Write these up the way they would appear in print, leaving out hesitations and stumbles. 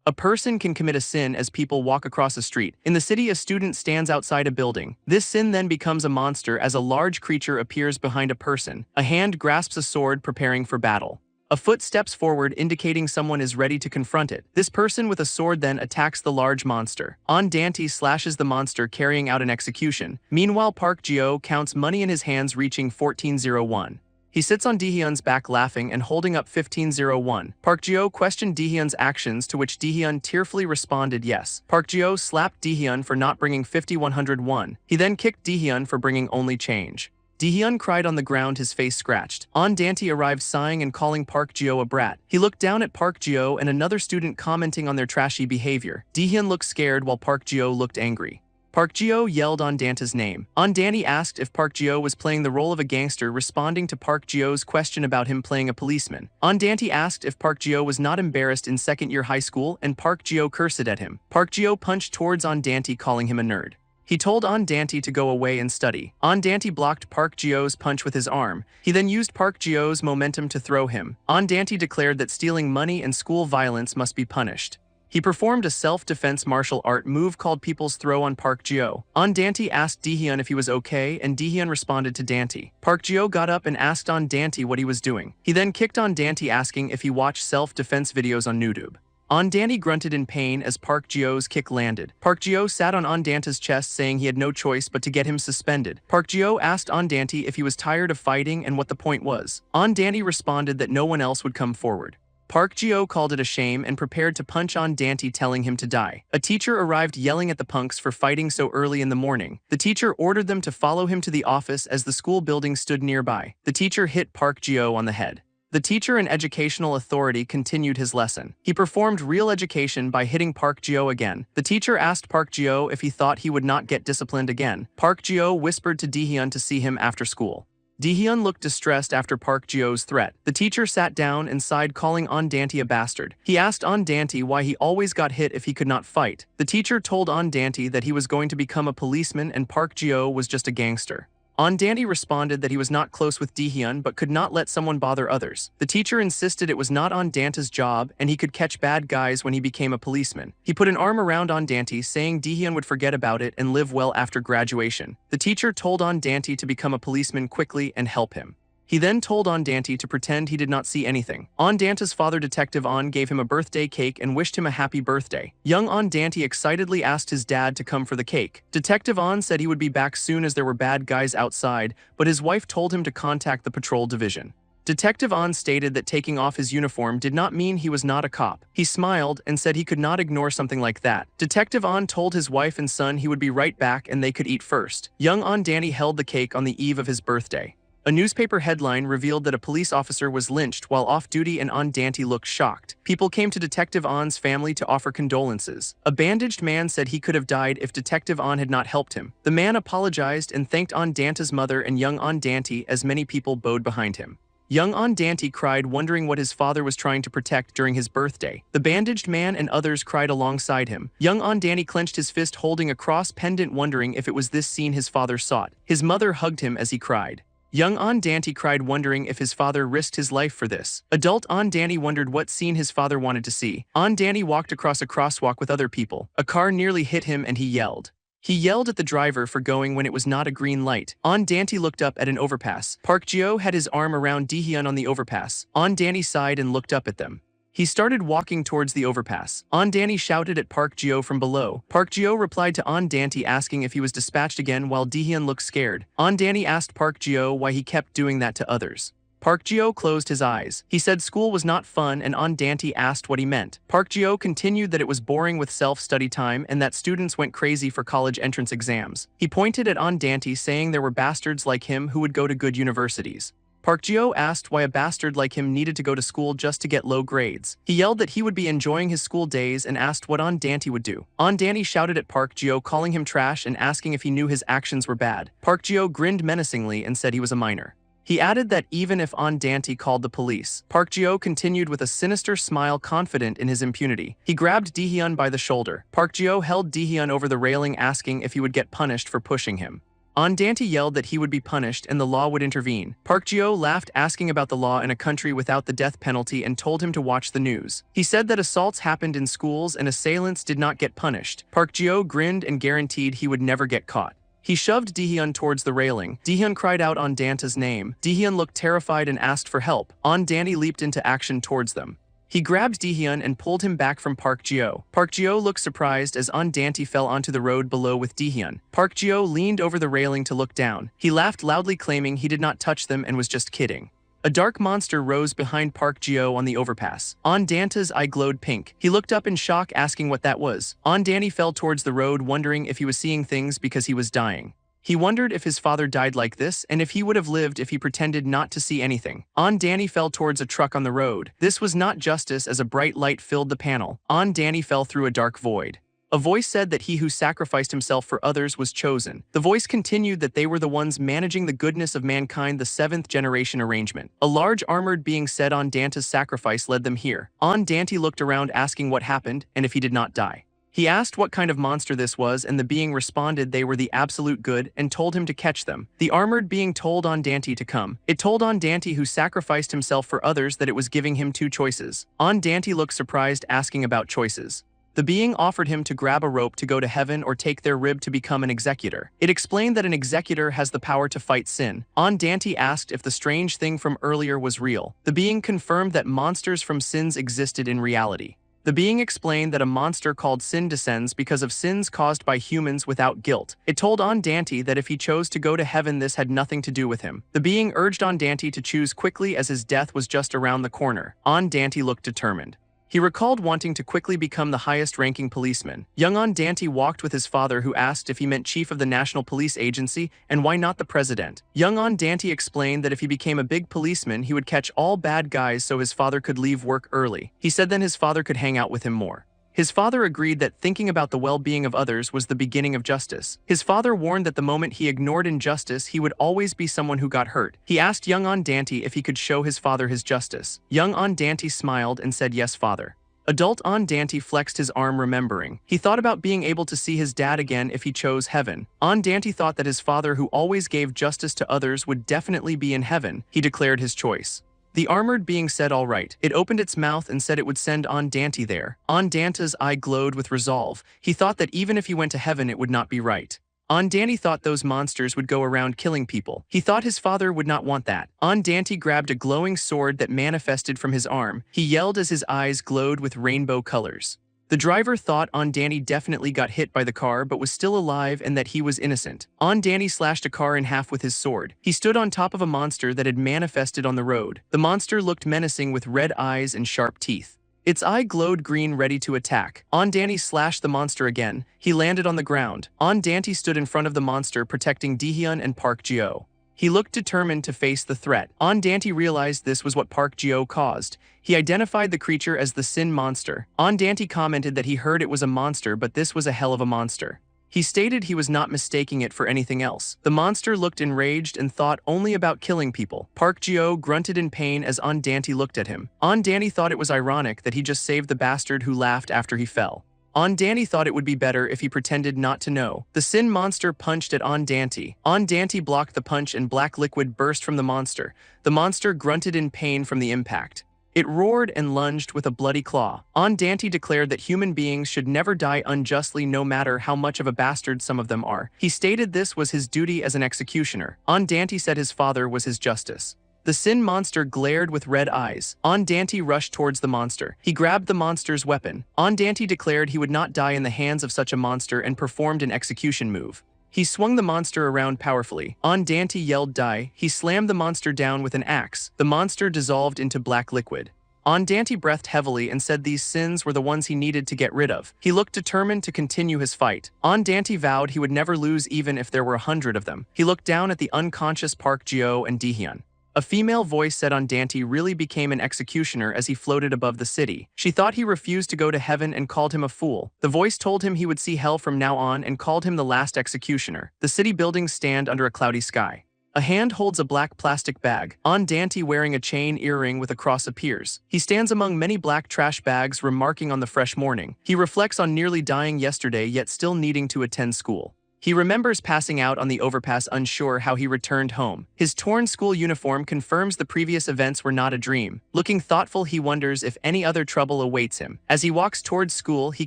A person can commit a sin as people walk across a street. In the city, a student stands outside a building. This sin then becomes a monster as a large creature appears behind a person. A hand grasps a sword preparing for battle. A foot steps forward indicating someone is ready to confront it. This person with a sword then attacks the large monster. Dante slashes the monster carrying out an execution. Meanwhile Park Jeo counts money in his hands reaching 1401. He sits on Daehyun's back laughing and holding up 1501. Park Jeo questioned Daehyun's actions to which Daehyun tearfully responded yes. Park Jeo slapped Daehyun for not bringing 5101. He then kicked Daehyun for bringing only change. Daehyun cried on the ground, his face scratched. Dante arrived sighing and calling Park Jeo a brat. He looked down at Park Jeo and another student commenting on their trashy behavior. Daehyun looked scared while Park Jeo looked angry. Park Jeo yelled Dante's name. Dante asked if Park Jeo was playing the role of a gangster, responding to Park Jeo's question about him playing a policeman. Dante asked if Park Jeo was not embarrassed in second-year high school, and Park Jeo cursed at him. Park Jeo punched towards Dante, calling him a nerd. He told Dante to go away and study. Dante blocked Park Jeo's punch with his arm. He then used Park Jeo's momentum to throw him. Dante declared that stealing money and school violence must be punished. He performed a self-defense martial art move called People's Throw on Park Jeo. Dante asked Daehyun if he was okay, and Daehyun responded to Dante. Park Jeo got up and asked Dante what he was doing. He then kicked Dante, asking if he watched self-defense videos on YouTube. Dante grunted in pain as Park Jeo's kick landed. Park Jeo sat on Dante's chest, saying he had no choice but to get him suspended. Park Jeo asked Dante if he was tired of fighting and what the point was. Dante responded that no one else would come forward. Park Jeo called it a shame and prepared to punch Dante, telling him to die. A teacher arrived yelling at the punks for fighting so early in the morning. The teacher ordered them to follow him to the office as the school building stood nearby. The teacher hit Park Jeo on the head. The teacher and educational authority continued his lesson. He performed real education by hitting Park Jeo again. The teacher asked Park Jeo if he thought he would not get disciplined again. Park Jeo whispered to Daehyun to see him after school. Daehyun looked distressed after Park Jeo's threat. The teacher sat down and sighed, calling Dante a bastard. He asked Dante why he always got hit if he could not fight. The teacher told Dante that he was going to become a policeman and Park Jeo was just a gangster. Dante responded that he was not close with Daehyun but could not let someone bother others. The teacher insisted it was not Dante's job and he could catch bad guys when he became a policeman. He put an arm around Dante, saying Daehyun would forget about it and live well after graduation. The teacher told Dante to become a policeman quickly and help him. He then told Dante to pretend he did not see anything. Dante's father, Detective gave him a birthday cake and wished him a happy birthday. Young Dante excitedly asked his dad to come for the cake. Detective said he would be back soon as there were bad guys outside, but his wife told him to contact the patrol division. Detective stated that taking off his uniform did not mean he was not a cop. He smiled and said he could not ignore something like that. Detective told his wife and son he would be right back and they could eat first. Young Dante held the cake on the eve of his birthday. A newspaper headline revealed that a police officer was lynched while off-duty and Dante looked shocked. People came to Detective On's family to offer condolences. A bandaged man said he could have died if Detective On had not helped him. The man apologized and thanked Dante's mother and young Dante as many people bowed behind him. Young Dante cried, wondering what his father was trying to protect during his birthday. The bandaged man and others cried alongside him. Young Dante clenched his fist holding a cross pendant, wondering if it was this scene his father sought. His mother hugged him as he cried. Young Dante cried, wondering if his father risked his life for this. Adult Dante wondered what scene his father wanted to see. Dante walked across a crosswalk with other people. A car nearly hit him and he yelled. He yelled at the driver for going when it was not a green light. Dante looked up at an overpass. Park Jeo had his arm around Daehyun on the overpass. Dante sighed and looked up at them. He started walking towards the overpass. Dante shouted at Park Jeo from below. Park Jeo replied to Dante, asking if he was dispatched again while Daehyun looked scared. Dante asked Park Jeo why he kept doing that to others. Park Jeo closed his eyes. He said school was not fun and Dante asked what he meant. Park Jeo continued that it was boring with self-study time and that students went crazy for college entrance exams. He pointed at Dante, saying there were bastards like him who would go to good universities. Park Jeo asked why a bastard like him needed to go to school just to get low grades. He yelled that he would be enjoying his school days and asked what Dante would do. Dante shouted at Park Jeo, calling him trash and asking if he knew his actions were bad. Park Jeo grinned menacingly and said he was a minor. He added that even if Dante called the police. Park Jeo continued with a sinister smile, confident in his impunity. He grabbed Daehyun by the shoulder. Park Jeo held Daehyun over the railing, asking if he would get punished for pushing him. Dante yelled that he would be punished and the law would intervene. Park Jio laughed, asking about the law in a country without the death penalty, and told him to watch the news. He said that assaults happened in schools and assailants did not get punished. Park Jio grinned and guaranteed he would never get caught. He shoved Daehyun towards the railing. Daehyun cried out Dante's name. Daehyun looked terrified and asked for help. Dante leaped into action towards them. He grabbed Daehyun and pulled him back from Park Jio. Park Jio looked surprised as Dante fell onto the road below with Daehyun. Park Jio leaned over the railing to look down. He laughed loudly, claiming he did not touch them and was just kidding. A dark monster rose behind Park Jio on the overpass. Dante's eye glowed pink. He looked up in shock, asking what that was. Dante fell towards the road, wondering if he was seeing things because he was dying. He wondered if his father died like this and if he would have lived if he pretended not to see anything. Dante fell towards a truck on the road. This was not justice, as a bright light filled the panel. Dante fell through a dark void. A voice said that he who sacrificed himself for others was chosen. The voice continued that they were the ones managing the goodness of mankind, the 7th generation arrangement. A large armored being said Dante's sacrifice led them here. Dante looked around, asking what happened and if he did not die. He asked what kind of monster this was, and the being responded they were the absolute good and told him to catch them. The armored being told Dante to come. It told Dante who sacrificed himself for others that it was giving him 2 choices. Dante looked surprised, asking about choices. The being offered him to grab a rope to go to heaven or take their rib to become an executor. It explained that an executor has the power to fight sin. Dante asked if the strange thing from earlier was real. The being confirmed that monsters from sins existed in reality. The being explained that a monster called Sin descends because of sins caused by humans without guilt. It told Dante that if he chose to go to heaven, this had nothing to do with him. The being urged Dante to choose quickly, as his death was just around the corner. Dante looked determined. He recalled wanting to quickly become the highest-ranking policeman. Young Dante walked with his father, who asked if he meant chief of the National Police Agency and why not the president. Young Dante explained that if he became a big policeman, he would catch all bad guys so his father could leave work early. He said then his father could hang out with him more. His father agreed that thinking about the well-being of others was the beginning of justice. His father warned that the moment he ignored injustice, he would always be someone who got hurt. He asked young Dante if he could show his father his justice. Young Dante smiled and said, "Yes, father." Adult Dante flexed his arm, remembering. He thought about being able to see his dad again if he chose heaven. Dante thought that his father, who always gave justice to others, would definitely be in heaven. He declared his choice. The armored being said all right. It opened its mouth and said it would send Dante there. Dante's eye glowed with resolve. He thought that even if he went to heaven, it would not be right. Dante thought those monsters would go around killing people. He thought his father would not want that. Dante grabbed a glowing sword that manifested from his arm. He yelled as his eyes glowed with rainbow colors. The driver thought Dante definitely got hit by the car but was still alive and that he was innocent. Dante slashed a car in half with his sword. He stood on top of a monster that had manifested on the road. The monster looked menacing with red eyes and sharp teeth. Its eye glowed green, ready to attack. Dante slashed the monster again. He landed on the ground. Dante stood in front of the monster, protecting Daehyun and Park Jio. He looked determined to face the threat. Dante realized this was what Park Jio caused. He identified the creature as the Sin monster. Dante commented that he heard it was a monster, but this was a hell of a monster. He stated he was not mistaking it for anything else. The monster looked enraged and thought only about killing people. Park Jio grunted in pain as Dante looked at him. Dante thought it was ironic that he just saved the bastard who laughed after he fell. Dante thought it would be better if he pretended not to know. The Sin monster punched at Dante. Dante blocked the punch and black liquid burst from the monster. The monster grunted in pain from the impact. It roared and lunged with a bloody claw. Dante declared that human beings should never die unjustly, no matter how much of a bastard some of them are. He stated this was his duty as an executioner. Dante said his father was his justice. The Sin monster glared with red eyes. Dante rushed towards the monster. He grabbed the monster's weapon. Dante declared he would not die in the hands of such a monster and performed an execution move. He swung the monster around powerfully. Dante yelled die. He slammed the monster down with an axe. The monster dissolved into black liquid. Dante breathed heavily and said these sins were the ones he needed to get rid of. He looked determined to continue his fight. Dante vowed he would never lose even if there were 100 of them. He looked down at the unconscious Park Jio and Daehyun. A female voice said Dante really became an executioner as he floated above the city. She thought he refused to go to heaven and called him a fool. The voice told him he would see hell from now on and called him the last executioner. The city buildings stand under a cloudy sky. A hand holds a black plastic bag. Dante, wearing a chain earring with a cross, appears. He stands among many black trash bags, remarking on the fresh morning. He reflects on nearly dying yesterday yet still needing to attend school. He remembers passing out on the overpass unsure how he returned home. His torn school uniform confirms the previous events were not a dream. Looking thoughtful, he wonders if any other trouble awaits him. As he walks towards school, he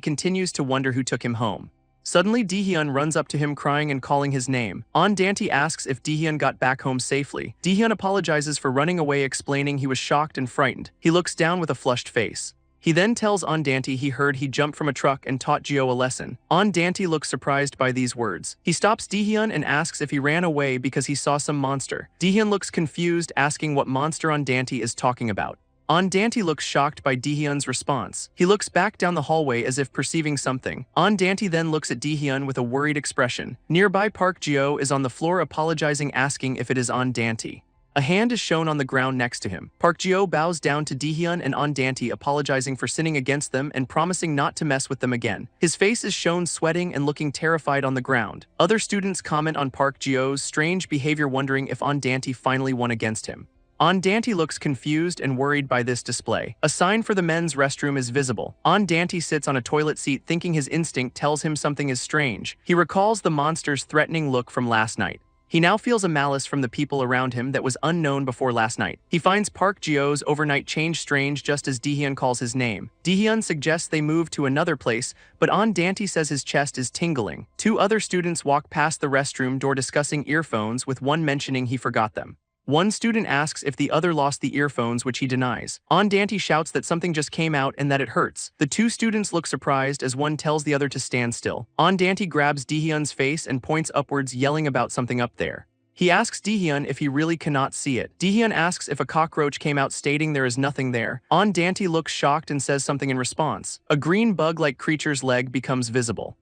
continues to wonder who took him home. Suddenly, Dehyun runs up to him crying and calling his name. Dante asks if Dehyun got back home safely. Dehyun apologizes for running away, explaining he was shocked and frightened. He looks down with a flushed face. He then tells Dante he heard he jumped from a truck and taught Gio a lesson. Dante looks surprised by these words. He stops Dehyun and asks if he ran away because he saw some monster. Dehyun looks confused, asking what monster Dante is talking about. Dante looks shocked by Dehyun's response. He looks back down the hallway as if perceiving something. Dante then looks at Dehyun with a worried expression. Nearby, Park Gio is on the floor apologizing, asking if it is Dante. A hand is shown on the ground next to him. Park Gio bows down to Dehyun and Dante, apologizing for sinning against them and promising not to mess with them again. His face is shown sweating and looking terrified on the ground. Other students comment on Park Gio's strange behavior, wondering if Dante finally won against him. Dante looks confused and worried by this display. A sign for the men's restroom is visible. Dante sits on a toilet seat, thinking his instinct tells him something is strange. He recalls the monster's threatening look from last night. He now feels a malice from the people around him that was unknown before last night. He finds Park Gio's overnight change strange just as Dehyun calls his name. Dehyun suggests they move to another place, but Dante says his chest is tingling. Two other students walk past the restroom door discussing earphones, with one mentioning he forgot them. One student asks if the other lost the earphones, which he denies. Dante shouts that something just came out and that it hurts. The two students look surprised as one tells the other to stand still. Dante grabs Dehyun's face and points upwards, yelling about something up there. He asks Dehyun if he really cannot see it. Dehyun asks if a cockroach came out, stating there is nothing there. Dante looks shocked and says something in response. A green bug-like creature's leg becomes visible.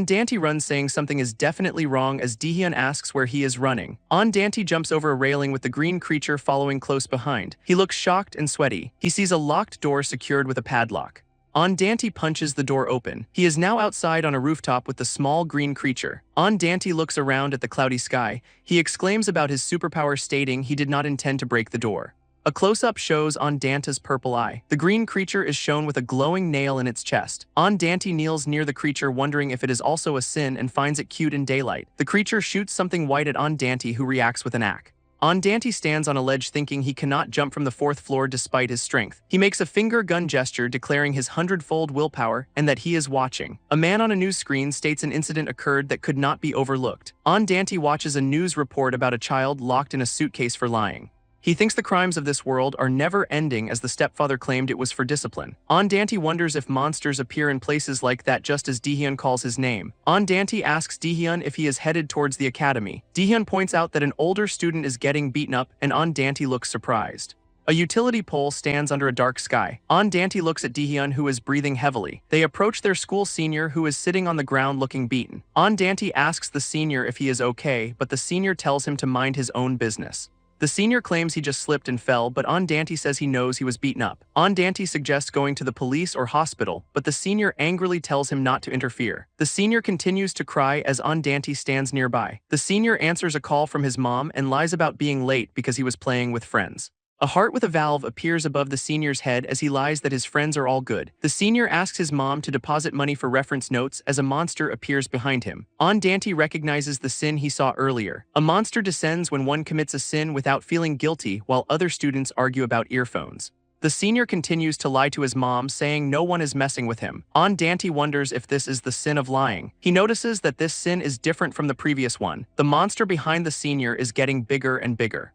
Dante runs, saying something is definitely wrong as Dehyun asks where he is running. Dante jumps over a railing with the green creature following close behind. He looks shocked and sweaty. He sees a locked door secured with a padlock. Dante punches the door open. He is now outside on a rooftop with the small green creature. Dante looks around at the cloudy sky. He exclaims about his superpower, stating he did not intend to break the door. A close-up shows Dante's purple eye. The green creature is shown with a glowing nail in its chest. Dante kneels near the creature, wondering if it is also a sin, and finds it cute in daylight. The creature shoots something white at Dante, who reacts with an axe. Dante stands on a ledge, thinking he cannot jump from the 4th floor despite his strength. He makes a finger gun gesture, declaring his 100-fold willpower and that he is watching. A man on a news screen states an incident occurred that could not be overlooked. Dante watches a news report about a child locked in a suitcase for lying. He thinks the crimes of this world are never ending, as the stepfather claimed it was for discipline. Dante wonders if monsters appear in places like that just as Dehyun calls his name. Dante asks Dehyun if he is headed towards the academy. Dehyun points out that an older student is getting beaten up, and Dante looks surprised. A utility pole stands under a dark sky. Dante looks at Dehyun, who is breathing heavily. They approach their school senior, who is sitting on the ground looking beaten. Dante asks the senior if he is okay, but the senior tells him to mind his own business. The senior claims he just slipped and fell, but Dante says he knows he was beaten up. Dante suggests going to the police or hospital, but the senior angrily tells him not to interfere. The senior continues to cry as Dante stands nearby. The senior answers a call from his mom and lies about being late because he was playing with friends. A heart with a valve appears above the senior's head as he lies that his friends are all good. The senior asks his mom to deposit money for reference notes as a monster appears behind him. Dante recognizes the sin he saw earlier. A monster descends when one commits a sin without feeling guilty, while other students argue about earphones. The senior continues to lie to his mom, saying no one is messing with him. Dante wonders if this is the sin of lying. He notices that this sin is different from the previous one. The monster behind the senior is getting bigger and bigger.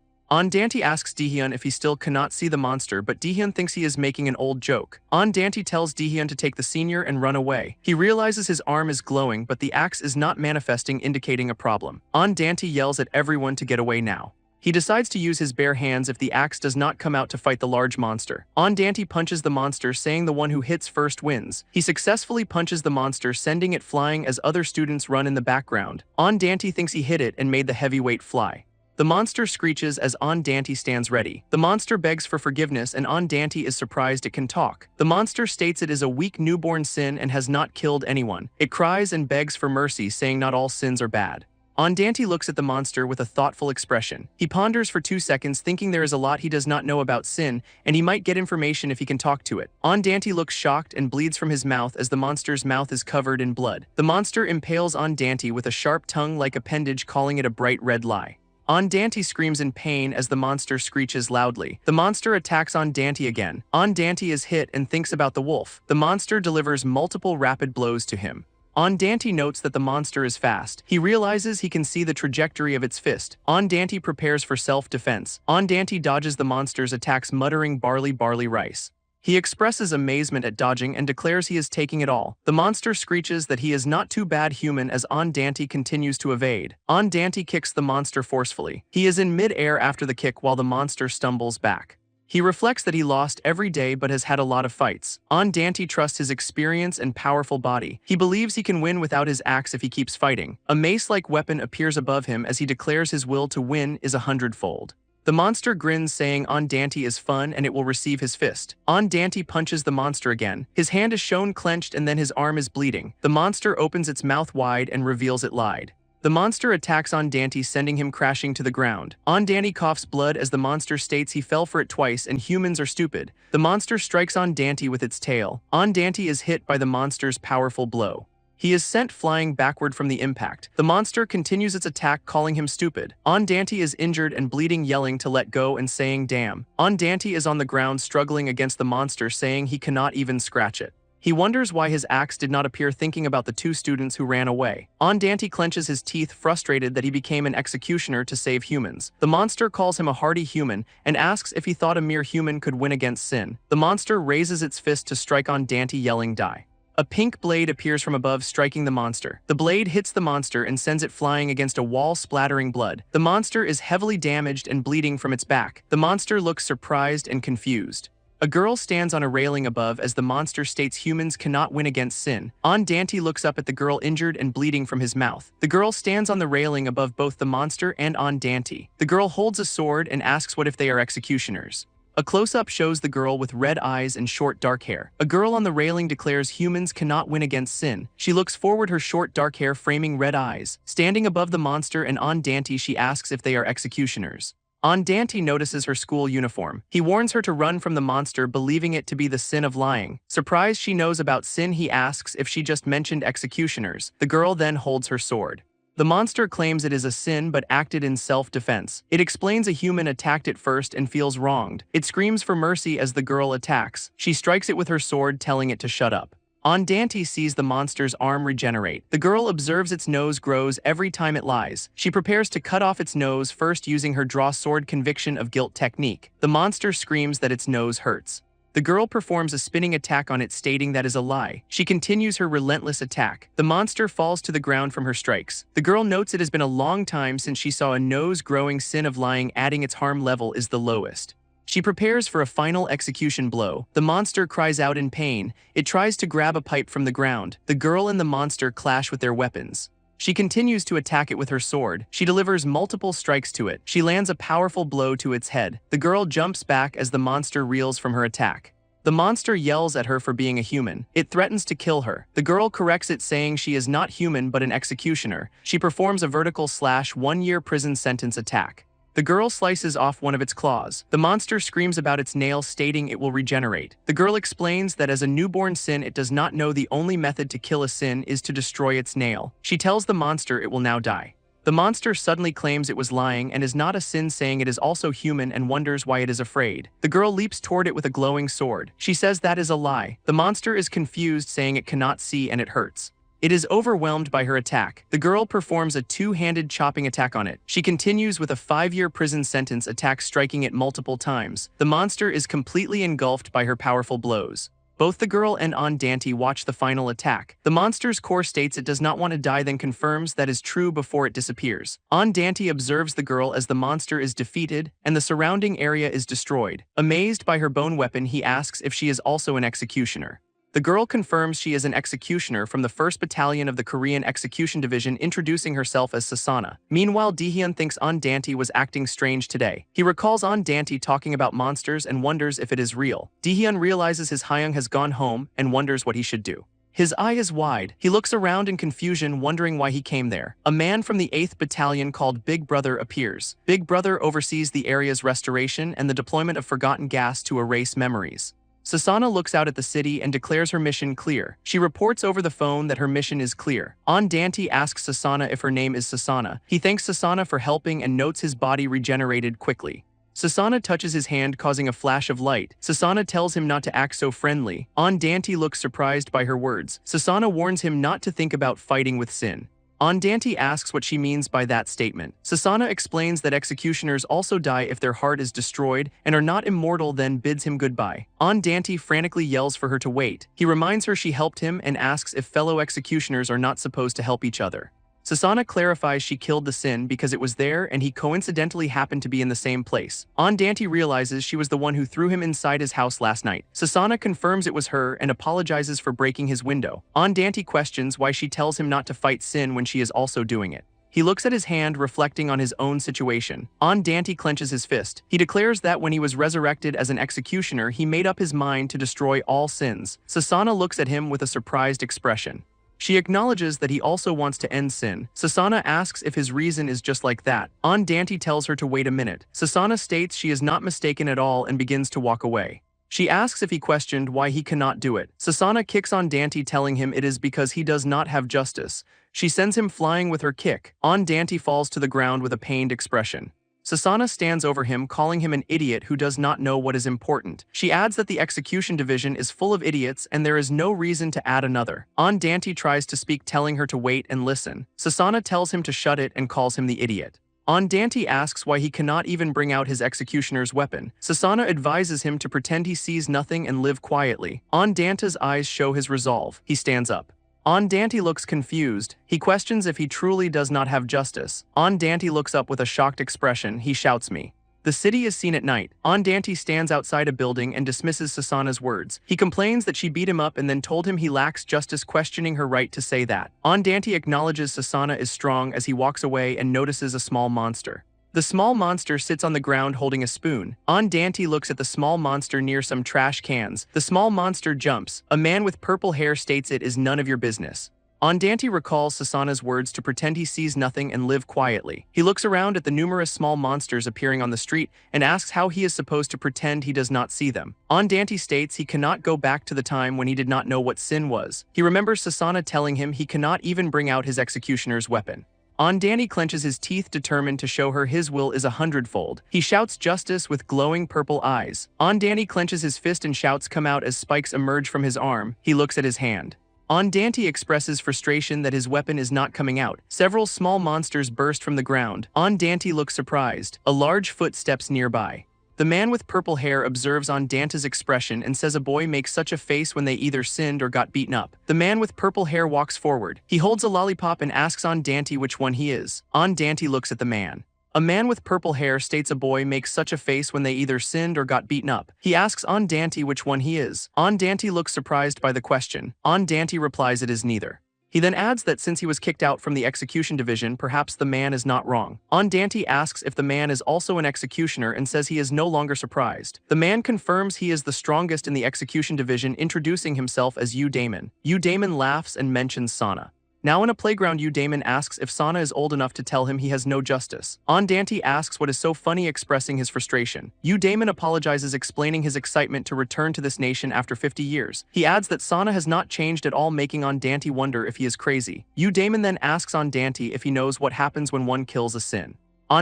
Dante asks Dehyun if he still cannot see the monster, but Dehyun thinks he is making an old joke. Dante tells Dehyun to take the senior and run away. He realizes his arm is glowing, but the axe is not manifesting, indicating a problem. Dante yells at everyone to get away now. He decides to use his bare hands if the axe does not come out to fight the large monster. Dante punches the monster, saying the one who hits first wins. He successfully punches the monster, sending it flying as other students run in the background. Dante thinks he hit it and made the heavyweight fly. The monster screeches as Dante stands ready. The monster begs for forgiveness, and Dante is surprised it can talk. The monster states it is a weak newborn sin and has not killed anyone. It cries and begs for mercy, saying not all sins are bad. Dante looks at the monster with a thoughtful expression. He ponders for 2 seconds, thinking there is a lot he does not know about sin, and he might get information if he can talk to it. Dante looks shocked and bleeds from his mouth as the monster's mouth is covered in blood. The monster impales Dante with a sharp tongue-like appendage, calling it a bright red lie. Dante screams in pain as the monster screeches loudly. The monster attacks Dante again. Dante is hit and thinks about the wolf. The monster delivers multiple rapid blows to him. Dante notes that the monster is fast. He realizes he can see the trajectory of its fist. Dante prepares for self-defense. Dante dodges the monster's attacks, muttering barley rice. He expresses amazement at dodging and declares he is taking it all. The monster screeches that he is not too bad human as Dante continues to evade. Dante kicks the monster forcefully. He is in mid-air after the kick while the monster stumbles back. He reflects that he lost every day but has had a lot of fights. Dante trusts his experience and powerful body. He believes he can win without his axe if he keeps fighting. A mace-like weapon appears above him as he declares his will to win is 100-fold. The monster grins, saying Dante is fun and it will receive his fist. Dante punches the monster again. His hand is shown clenched and then his arm is bleeding. The monster opens its mouth wide and reveals it lied. The monster attacks Dante, sending him crashing to the ground. Dante coughs blood as the monster states he fell for it twice and humans are stupid. The monster strikes Dante with its tail. Dante is hit by the monster's powerful blow. He is sent flying backward from the impact. The monster continues its attack, calling him stupid. Dante is injured and bleeding, yelling to let go and saying damn. Dante is on the ground struggling against the monster, saying he cannot even scratch it. He wonders why his axe did not appear, thinking about the 2 students who ran away. Dante clenches his teeth, frustrated that he became an executioner to save humans. The monster calls him a hardy human and asks if he thought a mere human could win against sin. The monster raises its fist to strike Dante, yelling die. A pink blade appears from above, striking the monster. The blade hits the monster and sends it flying against a wall, splattering blood. The monster is heavily damaged and bleeding from its back. The monster looks surprised and confused. A girl stands on a railing above as the monster states humans cannot win against sin. Dante looks up at the girl, injured and bleeding from his mouth. The girl stands on the railing above both the monster and Dante. The girl holds a sword and asks what if they are executioners. A close-up shows the girl with red eyes and short dark hair. A girl on the railing declares humans cannot win against sin. She looks forward, her short dark hair framing red eyes. Standing above the monster and Dante, she asks if they are executioners. Dante notices her school uniform. He warns her to run from the monster, believing it to be the sin of lying. Surprised she knows about sin, he asks if she just mentioned executioners. The girl then holds her sword. The monster claims it is a sin but acted in self-defense. It explains a human attacked it first and feels wronged. It screams for mercy as the girl attacks. She strikes it with her sword, telling it to shut up. Dante sees the monster's arm regenerate. The girl observes its nose grows every time it lies. She prepares to cut off its nose, first using her draw sword conviction of guilt technique. The monster screams that its nose hurts. The girl performs a spinning attack on it, stating that is a lie. She continues her relentless attack. The monster falls to the ground from her strikes. The girl notes it has been a long time since she saw a nose-growing sin of lying, adding its harm level is the lowest. She prepares for a final execution blow. The monster cries out in pain. It tries to grab a pipe from the ground. The girl and the monster clash with their weapons. She continues to attack it with her sword. She delivers multiple strikes to it. She lands a powerful blow to its head. The girl jumps back as the monster reels from her attack. The monster yells at her for being a human. It threatens to kill her. The girl corrects it, saying she is not human but an executioner. She performs a vertical slash 1-year prison sentence attack. The girl slices off one of its claws. The monster screams about its nail, stating it will regenerate. The girl explains that as a newborn sin, it does not know the only method to kill a sin is to destroy its nail. She tells the monster it will now die. The monster suddenly claims it was lying and is not a sin, saying it is also human and wonders why it is afraid. The girl leaps toward it with a glowing sword. She says that is a lie. The monster is confused, saying it cannot see and it hurts. It is overwhelmed by her attack. The girl performs a 2-handed chopping attack on it. She continues with a 5-year prison sentence attack, striking it multiple times. The monster is completely engulfed by her powerful blows. Both the girl and Dante watch the final attack. The monster's core states it does not want to die, then confirms that is true before it disappears. Dante observes the girl as the monster is defeated and the surrounding area is destroyed. Amazed by her bone weapon, he asks if she is also an executioner. The girl confirms she is an executioner from the 1st Battalion of the Korean Execution Division, introducing herself as Sasana. Meanwhile, Daehyun thinks Dante was acting strange today. He recalls Dante talking about monsters and wonders if it is real. Daehyun realizes his Hyung has gone home and wonders what he should do. His eye is wide. He looks around in confusion, wondering why he came there. A man from the 8th Battalion called Big Brother appears. Big Brother oversees the area's restoration and the deployment of forgotten gas to erase memories. Susanna looks out at the city and declares her mission clear. She reports over the phone that her mission is clear. Dante asks Susanna if her name is Susanna. He thanks Susanna for helping and notes his body regenerated quickly. Susanna touches his hand, causing a flash of light. Susanna tells him not to act so friendly. Dante looks surprised by her words. Susanna warns him not to think about fighting with sin. Dante asks what she means by that statement. Susanna explains that executioners also die if their heart is destroyed and are not immortal, then bids him goodbye. Dante frantically yells for her to wait. He reminds her she helped him and asks if fellow executioners are not supposed to help each other. Susanna clarifies she killed the sin because it was there and he coincidentally happened to be in the same place. Dante realizes she was the one who threw him inside his house last night. Susanna confirms it was her and apologizes for breaking his window. Dante questions why she tells him not to fight sin when she is also doing it. He looks at his hand, reflecting on his own situation. Dante clenches his fist. He declares that when he was resurrected as an executioner, he made up his mind to destroy all sins. Susanna looks at him with a surprised expression. She acknowledges that he also wants to end sin. Susanna asks if his reason is just like that. Dante tells her to wait a minute. Susanna states she is not mistaken at all and begins to walk away. She asks if he questioned why he cannot do it. Susanna kicks Dante, telling him it is because he does not have justice. She sends him flying with her kick. Dante falls to the ground with a pained expression. Susanna stands over him, calling him an idiot who does not know what is important. She adds that the execution division is full of idiots and there is no reason to add another. Dante tries to speak, telling her to wait and listen. Susanna tells him to shut it and calls him the idiot. Dante asks why he cannot even bring out his executioner's weapon. Susanna advises him to pretend he sees nothing and live quietly. Dante's eyes show his resolve. He stands up. Dante looks confused. He questions if he truly does not have justice. Dante looks up with a shocked expression. He shouts, "Me." The city is seen at night. Dante stands outside a building and dismisses Susanna's words. He complains that she beat him up and then told him he lacks justice, questioning her right to say that. Dante acknowledges Susanna is strong as he walks away and notices a small monster. The small monster sits on the ground holding a spoon. Dante looks at the small monster near some trash cans. The small monster jumps. A man with purple hair states it is none of your business. Dante recalls Susanna's words to pretend he sees nothing and live quietly. He looks around at the numerous small monsters appearing on the street and asks how he is supposed to pretend he does not see them. Dante states he cannot go back to the time when he did not know what sin was. He remembers Susanna telling him he cannot even bring out his executioner's weapon. Dante clenches his teeth, determined to show her his will is 100-fold. He shouts justice with glowing purple eyes. Dante clenches his fist and shouts come out as spikes emerge from his arm. He looks at his hand. Dante expresses frustration that his weapon is not coming out. Several small monsters burst from the ground. Dante looks surprised. A large foot steps nearby. The man with purple hair observes Dante's expression and says a boy makes such a face when they either sinned or got beaten up. The man with purple hair walks forward. He holds a lollipop and asks Dante which one he is. Dante looks at the man. A man with purple hair states a boy makes such a face when they either sinned or got beaten up. He asks Dante which one he is. Dante looks surprised by the question. Dante replies it is neither. He then adds that since he was kicked out from the execution division, perhaps the man is not wrong. Dante asks if the man is also an executioner and says he is no longer surprised. The man confirms he is the strongest in the execution division, introducing himself as Damon. Damon laughs and mentions Sana. Now in a playground, Damon asks if Sana is old enough to tell him he has no justice. Dante asks what is so funny, expressing his frustration. Damon apologizes, explaining his excitement to return to this nation after 50 years. He adds that Sana has not changed at all, making Dante wonder if he is crazy. Damon then asks Dante if he knows what happens when one kills a sin.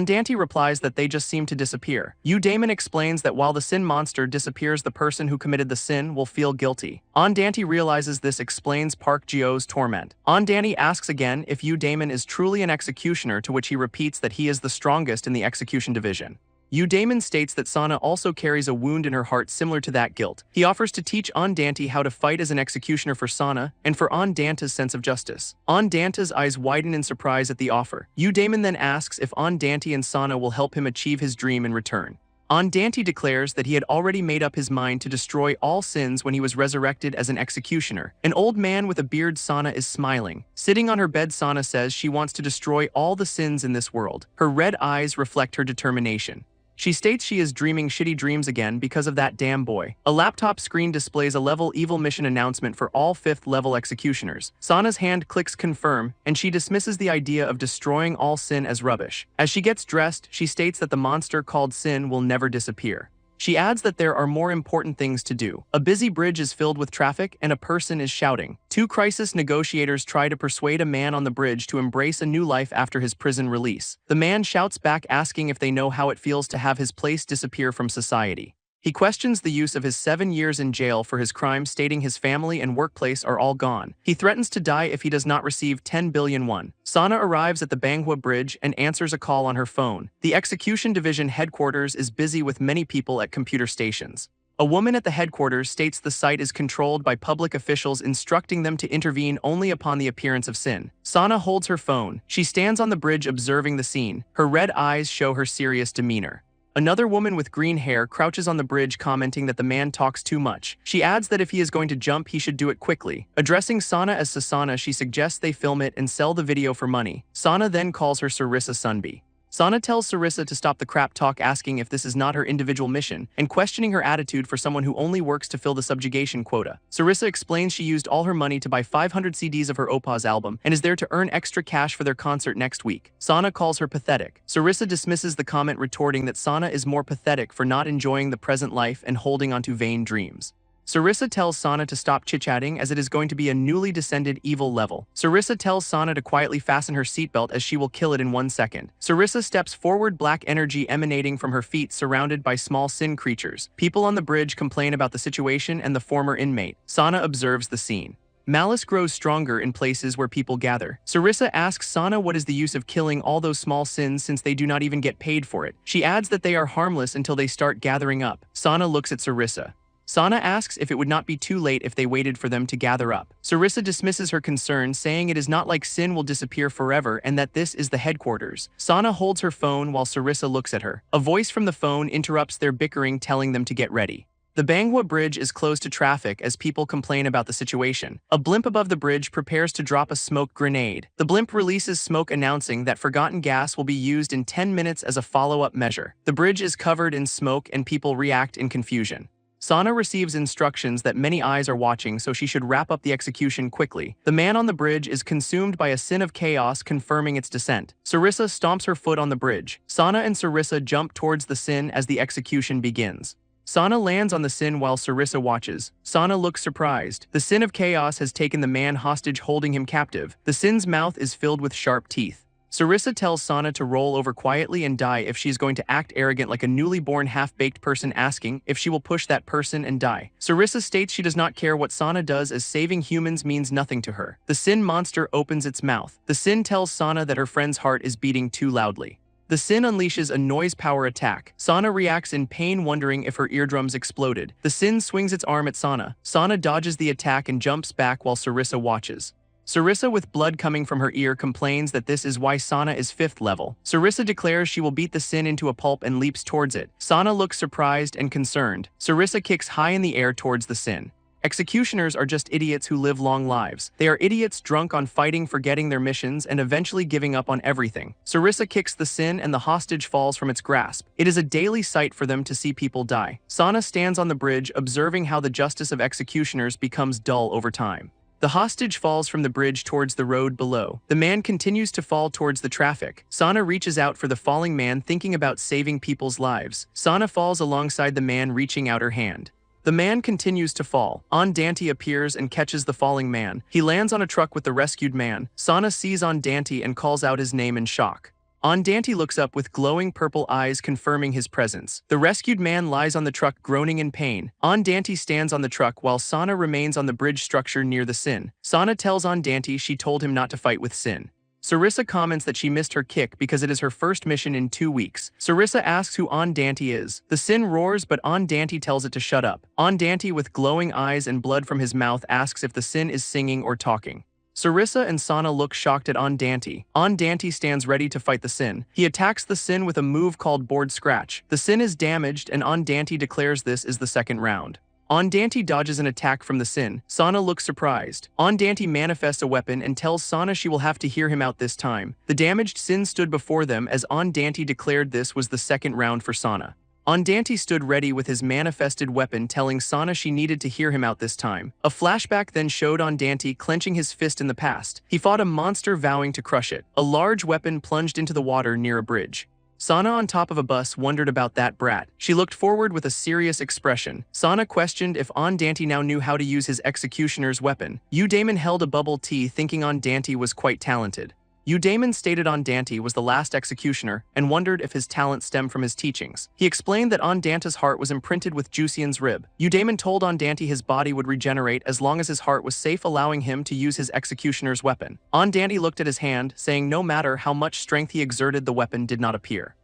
Dante replies that they just seem to disappear. Damon explains that while the sin monster disappears, the person who committed the sin will feel guilty. Dante realizes this explains Park Gyo's torment. Dante asks again if Damon is truly an executioner, to which he repeats that he is the strongest in the execution division. Damon states that Sana also carries a wound in her heart similar to that guilt. He offers to teach Dante how to fight as an executioner for Sana and for Dante's sense of justice. Dante's eyes widen in surprise at the offer. Damon then asks if Dante and Sana will help him achieve his dream in return. Dante declares that he had already made up his mind to destroy all sins when he was resurrected as an executioner. An old man with a beard, Sana, is smiling. Sitting on her bed, Sana says she wants to destroy all the sins in this world. Her red eyes reflect her determination. She states she is dreaming shitty dreams again because of that damn boy. A laptop screen displays a level evil mission announcement for all 5th level executioners. Sana's hand clicks confirm, and she dismisses the idea of destroying all sin as rubbish. As she gets dressed, she states that the monster called Sin will never disappear. She adds that there are more important things to do. A busy bridge is filled with traffic and a person is shouting. 2 crisis negotiators try to persuade a man on the bridge to embrace a new life after his prison release. The man shouts back asking if they know how it feels to have his place disappear from society. He questions the use of his 7 years in jail for his crime, stating his family and workplace are all gone. He threatens to die if he does not receive 10 billion won. Sana arrives at the Manhua bridge and answers a call on her phone. The execution division headquarters is busy with many people at computer stations. A woman at the headquarters states the site is controlled by public officials, instructing them to intervene only upon the appearance of Sin. Sana holds her phone. She stands on the bridge observing the scene. Her red eyes show her serious demeanor. Another woman with green hair crouches on the bridge, commenting that the man talks too much. She adds that if he is going to jump, he should do it quickly. Addressing Sana as Sasana, she suggests they film it and sell the video for money. Sana then calls her Sarissa Sunbi. Sana tells Sarissa to stop the crap talk, asking if this is not her individual mission, and questioning her attitude for someone who only works to fill the subjugation quota. Sarissa explains she used all her money to buy 500 CDs of her Opa's album, and is there to earn extra cash for their concert next week. Sana calls her pathetic. Sarissa dismisses the comment, retorting that Sana is more pathetic for not enjoying the present life and holding onto vain dreams. Sarissa tells Sana to stop chit-chatting as it is going to be a newly descended evil level. Sarissa tells Sana to quietly fasten her seatbelt as she will kill it in 1 second. Sarissa steps forward, black energy emanating from her feet, surrounded by small sin creatures. People on the bridge complain about the situation and the former inmate. Sana observes the scene. Malice grows stronger in places where people gather. Sarissa asks Sana what is the use of killing all those small sins since they do not even get paid for it. She adds that they are harmless until they start gathering up. Sana looks at Sarissa. Sana asks if it would not be too late if they waited for them to gather up. Sarissa dismisses her concern, saying it is not like Sin will disappear forever and that this is the headquarters. Sana holds her phone while Sarissa looks at her. A voice from the phone interrupts their bickering, telling them to get ready. The Manhua bridge is closed to traffic as people complain about the situation. A blimp above the bridge prepares to drop a smoke grenade. The blimp releases smoke, announcing that forgotten gas will be used in 10 minutes as a follow-up measure. The bridge is covered in smoke and people react in confusion. Sana receives instructions that many eyes are watching, so she should wrap up the execution quickly. The man on the bridge is consumed by a sin of chaos, confirming its descent. Sarissa stomps her foot on the bridge. Sana and Sarissa jump towards the sin as the execution begins. Sana lands on the sin while Sarissa watches. Sana looks surprised. The sin of chaos has taken the man hostage, holding him captive. The sin's mouth is filled with sharp teeth. Sarissa tells Sana to roll over quietly and die if she is going to act arrogant like a newly born half-baked person, asking if she will push that person and die. Sarissa states she does not care what Sana does, as saving humans means nothing to her. The sin monster opens its mouth. The sin tells Sana that her friend's heart is beating too loudly. The sin unleashes a noise power attack. Sana reacts in pain, wondering if her eardrums exploded. The sin swings its arm at Sana. Sana dodges the attack and jumps back while Sarissa watches. Sarissa, with blood coming from her ear, complains that this is why Sana is 5th level. Sarissa declares she will beat the sin into a pulp and leaps towards it. Sana looks surprised and concerned. Sarissa kicks high in the air towards the sin. Executioners are just idiots who live long lives. They are idiots drunk on fighting, forgetting their missions, and eventually giving up on everything. Sarissa kicks the sin and the hostage falls from its grasp. It is a daily sight for them to see people die. Sana stands on the bridge, observing how the justice of executioners becomes dull over time. The hostage falls from the bridge towards the road below. The man continues to fall towards the traffic. Sana reaches out for the falling man, thinking about saving people's lives. Sana falls alongside the man, reaching out her hand. The man continues to fall. Dante appears and catches the falling man. He lands on a truck with the rescued man. Sana sees Dante and calls out his name in shock. Dante looks up with glowing purple eyes, confirming his presence. The rescued man lies on the truck, groaning in pain. Dante stands on the truck while Sana remains on the bridge structure near the sin. Sana tells Dante she told him not to fight with sin. Sarissa comments that she missed her kick because it is her first mission in 2 weeks. Sarissa asks who Dante is. The sin roars, but Dante tells it to shut up. Dante, with glowing eyes and blood from his mouth, asks if the sin is singing or talking. Sarissa and Sana look shocked at Dante. Dante stands ready to fight the sin. He attacks the sin with a move called Board Scratch. The sin is damaged and Dante declares this is the second round. Dante dodges an attack from the Sin. Sana looks surprised. Dante manifests a weapon and tells Sana she will have to hear him out this time. The damaged Sin stood before them as Dante declared this was the second round for Sana. Dante stood ready with his manifested weapon, telling Sana she needed to hear him out this time. A flashback then showed Dante clenching his fist in the past. He fought a monster vowing to crush it. A large weapon plunged into the water near a bridge. Sana on top of a bus wondered about that brat. She looked forward with a serious expression. Sana questioned if Dante now knew how to use his executioner's weapon. Damon held a bubble tea thinking Dante was quite talented. Damon stated Dante was the last executioner and wondered if his talent stemmed from his teachings. He explained that Dante's heart was imprinted with Jusian's rib. Damon told Dante his body would regenerate as long as his heart was safe, allowing him to use his executioner's weapon. Dante looked at his hand, saying no matter how much strength he exerted, the weapon did not appear.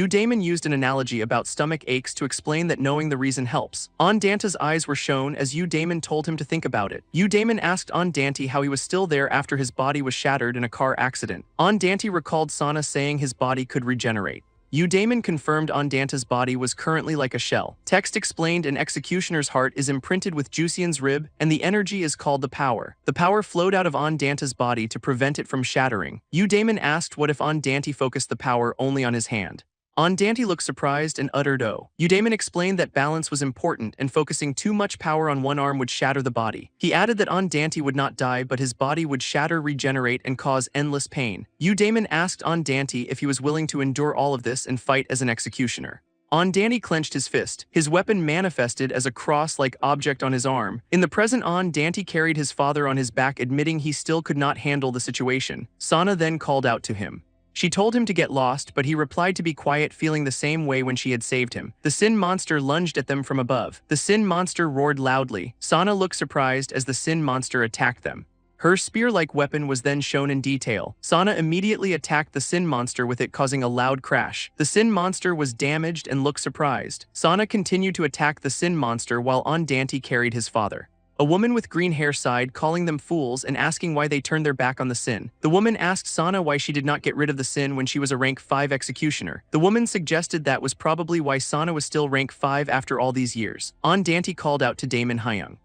Damon used an analogy about stomach aches to explain that knowing the reason helps. Dante's eyes were shown as Damon told him to think about it. Damon asked Dante how he was still there after his body was shattered in a car accident. Dante recalled Sana saying his body could regenerate. Damon confirmed Dante's body was currently like a shell. Text explained an executioner's heart is imprinted with Jusian's rib, and the energy is called the power. The power flowed out of Dante's body to prevent it from shattering. Damon asked what if Dante focused the power only on his hand. Dante looked surprised and uttered "Oh." Damon explained that balance was important and focusing too much power on one arm would shatter the body. He added that Dante would not die, but his body would shatter, regenerate, and cause endless pain. Damon asked Dante if he was willing to endure all of this and fight as an executioner. Dante clenched his fist. His weapon manifested as a cross-like object on his arm. In the present, Dante carried his father on his back, admitting he still could not handle the situation. Sana then called out to him. She told him to get lost, but he replied to be quiet, feeling the same way when she had saved him. The Sin monster lunged at them from above. The Sin monster roared loudly. Sana looked surprised as the Sin monster attacked them. Her spear-like weapon was then shown in detail. Sana immediately attacked the Sin monster with it, causing a loud crash. The Sin monster was damaged and looked surprised. Sana continued to attack the Sin monster while Dante carried his father. A woman with green hair sighed, calling them fools and asking why they turned their back on the Sin. The woman asked Sana why she did not get rid of the Sin when she was a rank 5 executioner. The woman suggested that was probably why Sana was still rank 5 after all these years. Dante called out to Damon Hyung.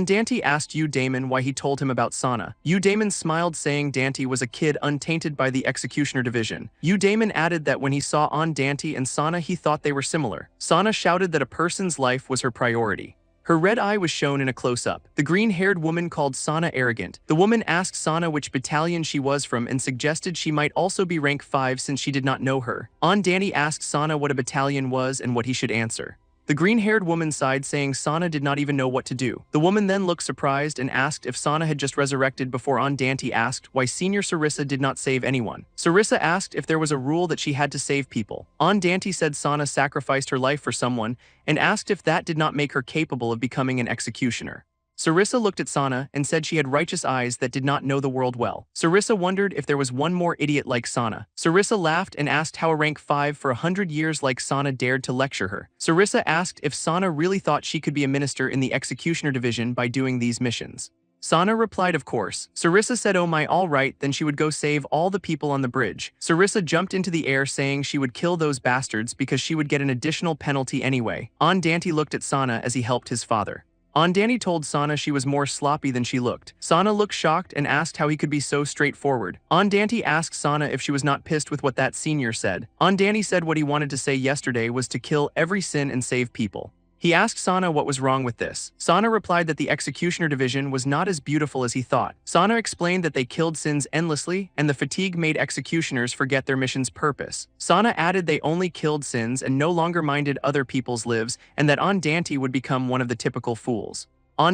Dante asked Damon why he told him about Sana. Damon smiled, saying Dante was a kid untainted by the executioner division. Damon added that when he saw Dante and Sana, he thought they were similar. Sana shouted that a person's life was her priority. Her red eye was shown in a close-up. The green-haired woman called Sana arrogant. The woman asked Sana which battalion she was from and suggested she might also be rank 5 since she did not know her. Dante asked Sana what a battalion was and what he should answer. The green-haired woman sighed, saying Sana did not even know what to do. The woman then looked surprised and asked if Sana had just resurrected before Dante asked why Senior Sarissa did not save anyone. Sarissa asked if there was a rule that she had to save people. Dante said Sana sacrificed her life for someone and asked if that did not make her capable of becoming an executioner. Sarissa looked at Sana and said she had righteous eyes that did not know the world well. Sarissa wondered if there was one more idiot like Sana. Sarissa laughed and asked how a rank 5 for 100 years like Sana dared to lecture her. Sarissa asked if Sana really thought she could be a minister in the executioner division by doing these missions. Sana replied of course. Sarissa said oh my, all right, then she would go save all the people on the bridge. Sarissa jumped into the air, saying she would kill those bastards because she would get an additional penalty anyway. Dante looked at Sana as he helped his father. Dante told Sana she was more sloppy than she looked. Sana looked shocked and asked how he could be so straightforward. Dante asked Sana if she was not pissed with what that senior said. Dante said what he wanted to say yesterday was to kill every Sin and save people. He asked Sana what was wrong with this. Sana replied that the executioner division was not as beautiful as he thought. Sana explained that they killed Sins endlessly and the fatigue made executioners forget their mission's purpose. Sana added they only killed Sins and no longer minded other people's lives, and that Dante would become one of the typical fools.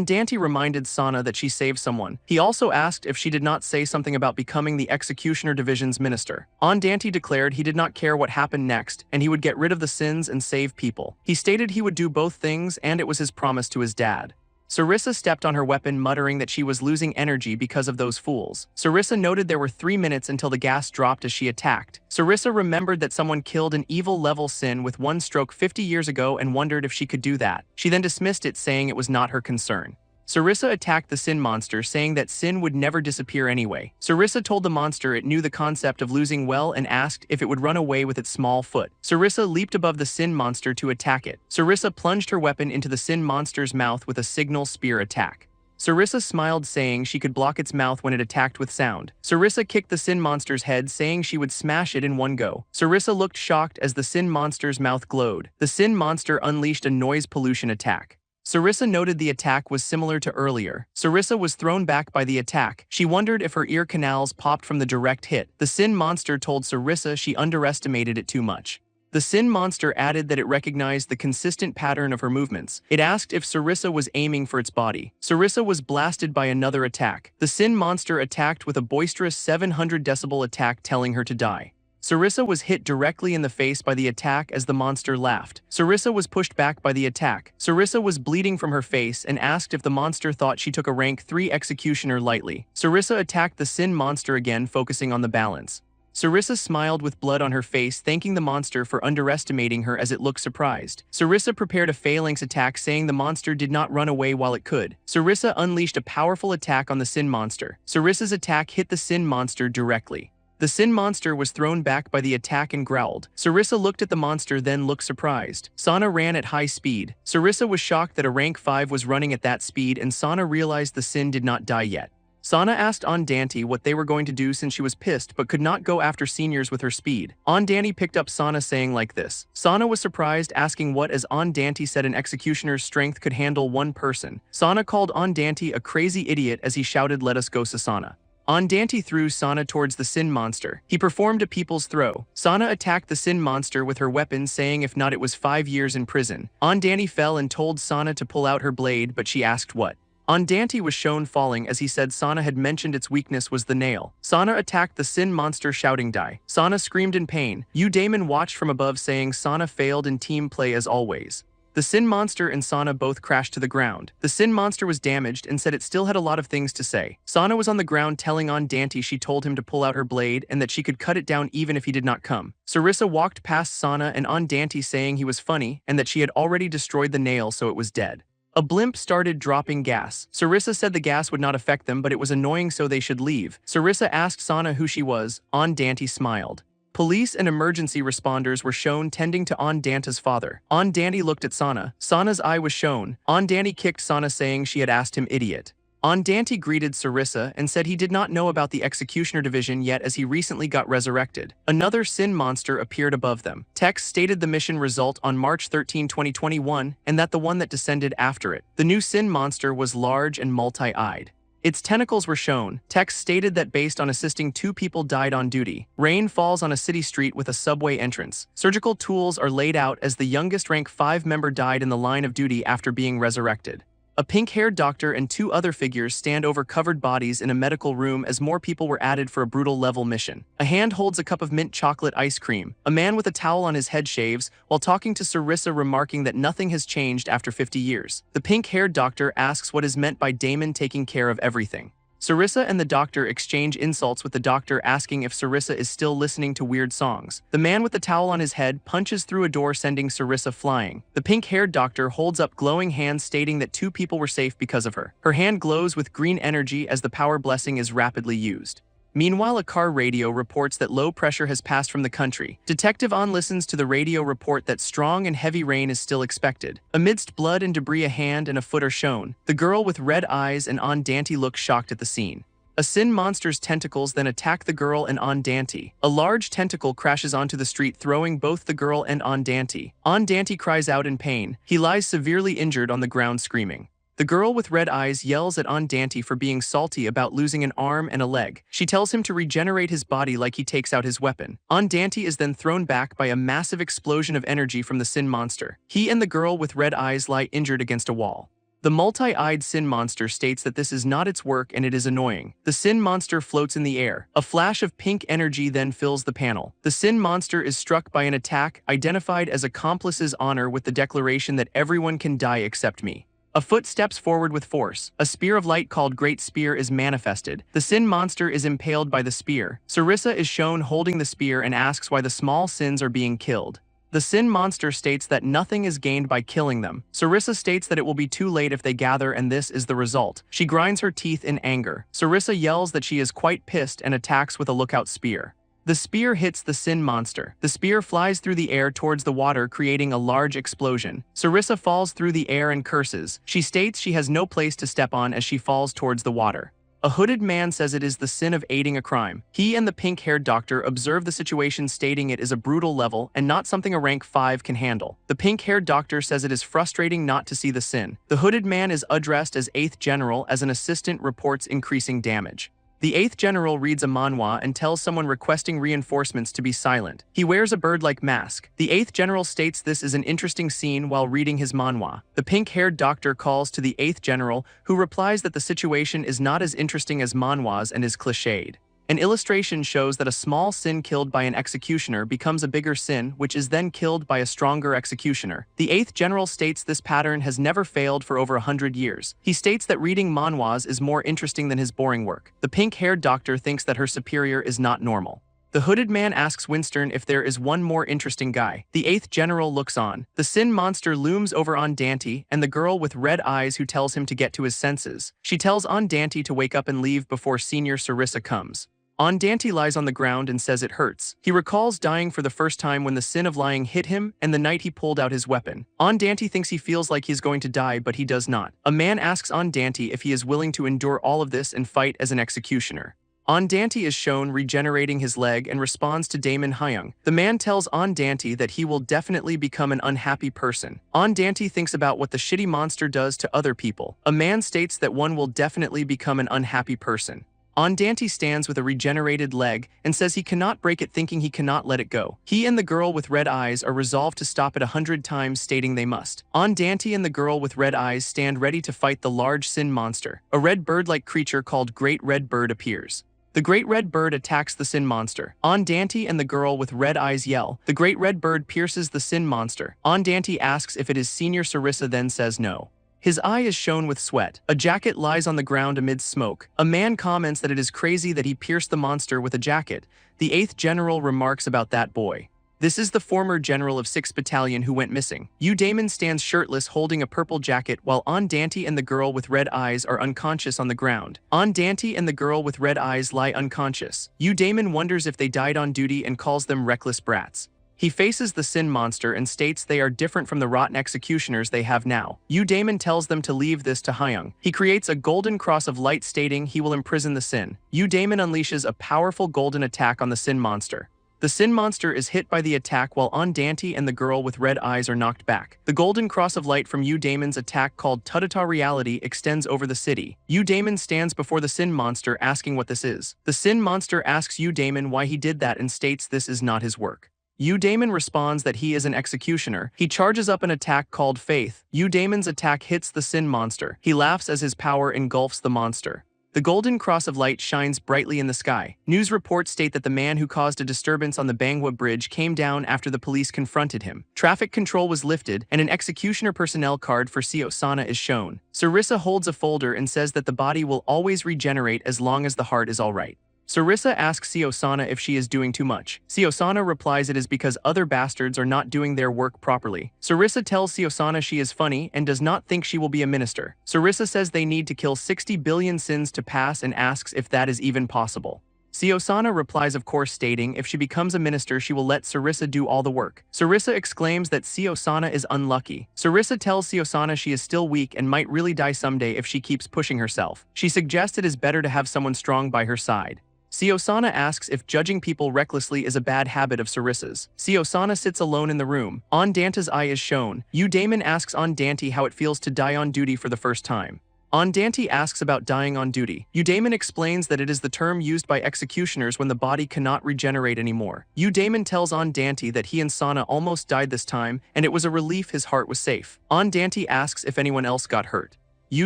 Dante reminded Sana that she saved someone. He also asked if she did not say something about becoming the executioner division's minister. Dante declared he did not care what happened next, and he would get rid of the Sins and save people. He stated he would do both things, and it was his promise to his dad. Sarissa stepped on her weapon, muttering that she was losing energy because of those fools. Sarissa noted there were 3 minutes until the gas dropped as she attacked. Sarissa remembered that someone killed an evil-level Sin with one stroke 50 years ago and wondered if she could do that. She then dismissed it, saying it was not her concern. Sarissa attacked the sin monster, saying that sin would never disappear anyway. Sarissa told the monster it knew the concept of losing well and asked if it would run away with its small foot. Sarissa leaped above the sin monster to attack it. Sarissa plunged her weapon into the sin monster's mouth with a signal spear attack. Sarissa smiled, saying she could block its mouth when it attacked with sound. Sarissa kicked the sin monster's head, saying she would smash it in one go. Sarissa looked shocked as the sin monster's mouth glowed. The sin monster unleashed a noise pollution attack. Sarissa noted the attack was similar to earlier. Sarissa was thrown back by the attack. She wondered if her ear canals popped from the direct hit. The sin monster told Sarissa she underestimated it too much. The sin monster added that it recognized the consistent pattern of her movements. It asked if Sarissa was aiming for its body. Sarissa was blasted by another attack. The sin monster attacked with a boisterous 700 decibel attack, telling her to die. Sarissa was hit directly in the face by the attack as the monster laughed. Sarissa was pushed back by the attack. Sarissa was bleeding from her face and asked if the monster thought she took a rank 3 executioner lightly. Sarissa attacked the sin monster again, focusing on the balance. Sarissa smiled with blood on her face, thanking the monster for underestimating her as it looked surprised. Sarissa prepared a phalanx attack, saying the monster did not run away while it could. Sarissa unleashed a powerful attack on the sin monster. Sarissa's attack hit the sin monster directly. The sin monster was thrown back by the attack and growled. Sarissa looked at the monster, then looked surprised. Sana ran at high speed. Sarissa was shocked that a rank 5 was running at that speed, and Sana realized the sin did not die yet. Sana asked Andante what they were going to do since she was pissed but could not go after seniors with her speed. Andante picked up Sana, saying like this. Sana was surprised, asking what, as Andante said an executioner's strength could handle one person. Sana called Andante a crazy idiot as he shouted, "Let us go, Sasana." Andante threw Sana towards the sin monster. He performed a people's throw. Sana attacked the sin monster with her weapon, saying if not it was 5 years in prison. Andante fell and told Sana to pull out her blade, but she asked what. Andante was shown falling as he said Sana had mentioned its weakness was the nail. Sana attacked the sin monster, shouting die. Sana screamed in pain. Damon watched from above, saying Sana failed in team play as always. The sin monster and Sana both crashed to the ground. The sin monster was damaged and said it still had a lot of things to say. Sana was on the ground telling Andante she told him to pull out her blade and that she could cut it down even if he did not come. Sarissa walked past Sana and Andante, saying he was funny and that she had already destroyed the nail, so it was dead. A blimp started dropping gas. Sarissa said the gas would not affect them, but it was annoying, so they should leave. Sarissa asked Sana who she was. Andante smiled. Police and emergency responders were shown tending to Andante's father. Andante looked at Sana. Sana's eye was shown. Andante kicked Sana, saying she had asked him idiot. Andante greeted Sarissa and said he did not know about the executioner division yet as he recently got resurrected. Another sin monster appeared above them. Text stated the mission result on March 13, 2021, and that the one that descended after it. The new sin monster was large and multi-eyed. Its tentacles were shown. Text stated that based on assisting 2 people died on duty. Rain falls on a city street with a subway entrance. Surgical tools are laid out as the youngest rank 5 member died in the line of duty after being resurrected. A pink-haired doctor and 2 other figures stand over covered bodies in a medical room as more people were added for a brutal level mission. A hand holds a cup of mint chocolate ice cream. A man with a towel on his head shaves while talking to Sarissa, remarking that nothing has changed after 50 years. The pink-haired doctor asks what is meant by Damon taking care of everything. Sarissa and the doctor exchange insults, with the doctor asking if Sarissa is still listening to weird songs. The man with the towel on his head punches through a door, sending Sarissa flying. The pink-haired doctor holds up glowing hands, stating that 2 people were safe because of her. Her hand glows with green energy as the power blessing is rapidly used. Meanwhile, a car radio reports that low pressure has passed from the country. Detective On listens to the radio report that strong and heavy rain is still expected. Amidst blood and debris, a hand and a foot are shown. The girl with red eyes and Andante look shocked at the scene. A sin monster's tentacles then attack the girl and Andante. A large tentacle crashes onto the street, throwing both the girl and Andante. Andante cries out in pain. He lies severely injured on the ground, screaming. The girl with red eyes yells at Andante for being salty about losing an arm and a leg. She tells him to regenerate his body like he takes out his weapon. Andante is then thrown back by a massive explosion of energy from the sin monster. He and the girl with red eyes lie injured against a wall. The multi-eyed sin monster states that this is not its work and it is annoying. The sin monster floats in the air. A flash of pink energy then fills the panel. The sin monster is struck by an attack identified as accomplice's honor with the declaration that everyone can die except me. A foot steps forward with force. A spear of light called Great Spear is manifested. The sin monster is impaled by the spear. Sarissa is shown holding the spear and asks why the small sins are being killed. The sin monster states that nothing is gained by killing them. Sarissa states that it will be too late if they gather, and this is the result. She grinds her teeth in anger. Sarissa yells that she is quite pissed and attacks with a lookout spear. The spear hits the sin monster. The spear flies through the air towards the water, creating a large explosion. Sarissa falls through the air and curses. She states she has no place to step on as she falls towards the water. A hooded man says it is the sin of aiding a crime. He and the pink-haired doctor observe the situation, stating it is a brutal level and not something a rank 5 can handle. The pink-haired doctor says it is frustrating not to see the sin. The hooded man is addressed as 8th General as an assistant reports increasing damage. The 8th General reads a manhwa and tells someone requesting reinforcements to be silent. He wears a bird-like mask. The 8th General states this is an interesting scene while reading his manhwa. The pink-haired doctor calls to the 8th General, who replies that the situation is not as interesting as manhwas and is cliched. An illustration shows that a small sin killed by an executioner becomes a bigger sin, which is then killed by a stronger executioner. The 8th General states this pattern has never failed for over 100 years. He states that reading manhwas is more interesting than his boring work. The pink-haired doctor thinks that her superior is not normal. The hooded man asks Winston if there is one more interesting guy. The 8th General looks on. The sin monster looms over Andante and the girl with red eyes, who tells him to get to his senses. She tells Andante to wake up and leave before Senior Sarissa comes. Andante lies on the ground and says it hurts. He recalls dying for the first time when the sin of lying hit him and the night he pulled out his weapon. Andante thinks he feels like he's going to die, but he does not. A man asks Andante if he is willing to endure all of this and fight as an executioner. Andante is shown regenerating his leg and responds to Damon Hyung. The man tells Andante that he will definitely become an unhappy person. Andante thinks about what the shitty monster does to other people. A man states that one will definitely become an unhappy person. Andante stands with a regenerated leg and says he cannot break it, thinking he cannot let it go. He and the girl with red eyes are resolved to stop it 100 times, stating they must. Andante and the girl with red eyes stand ready to fight the large sin monster. A red bird-like creature called Great Red Bird appears. The Great Red Bird attacks the sin monster. Andante and the girl with red eyes yell. The Great Red Bird pierces the sin monster. Andante asks if it is Senior Sarissa, then says no. His eye is shown with sweat. A jacket lies on the ground amid smoke. A man comments that it is crazy that he pierced the monster with a jacket. The 8th General remarks about that boy. This is the former general of 6th Battalion who went missing. Damon stands shirtless holding a purple jacket while Andante and the girl with red eyes are unconscious on the ground. Andante and the girl with red eyes lie unconscious. Damon wonders if they died on duty and calls them reckless brats. He faces the sin monster and states they are different from the rotten executioners they have now. Damon tells them to leave this to Hyung. He creates a golden cross of light, stating he will imprison the sin. Damon unleashes a powerful golden attack on the sin monster. The sin monster is hit by the attack while Andante and the girl with red eyes are knocked back. The golden cross of light from Damon's attack, called Tutata Reality, extends over the city. Damon stands before the sin monster asking what this is. The sin monster asks Damon why he did that and states this is not his work. Damon responds that he is an executioner. He charges up an attack called Faith. Damon's attack hits the sin monster. He laughs as his power engulfs the monster. The golden cross of light shines brightly in the sky. News reports state that the man who caused a disturbance on the Manhua bridge came down after the police confronted him. Traffic control was lifted, and an executioner personnel card for Seosana is shown. Sarissa holds a folder and says that the body will always regenerate as long as the heart is alright. Sarissa asks Seosana if she is doing too much. Seosana replies it is because other bastards are not doing their work properly. Sarissa tells Seosana she is funny and does not think she will be a minister. Sarissa says they need to kill 60 billion sins to pass and asks if that is even possible. Seosana replies of course, stating if she becomes a minister she will let Sarissa do all the work. Sarissa exclaims that Seosana is unlucky. Sarissa tells Seosana she is still weak and might really die someday if she keeps pushing herself. She suggests it is better to have someone strong by her side. Seosana asks if judging people recklessly is a bad habit of Sarissa's. Seosana sits alone in the room. Andante's eye is shown. Damon asks Andante how it feels to die on duty for the first time. Andante asks about dying on duty. Damon explains that it is the term used by executioners when the body cannot regenerate anymore. Damon tells Andante that he and Sana almost died this time, and it was a relief his heart was safe. Andante asks if anyone else got hurt.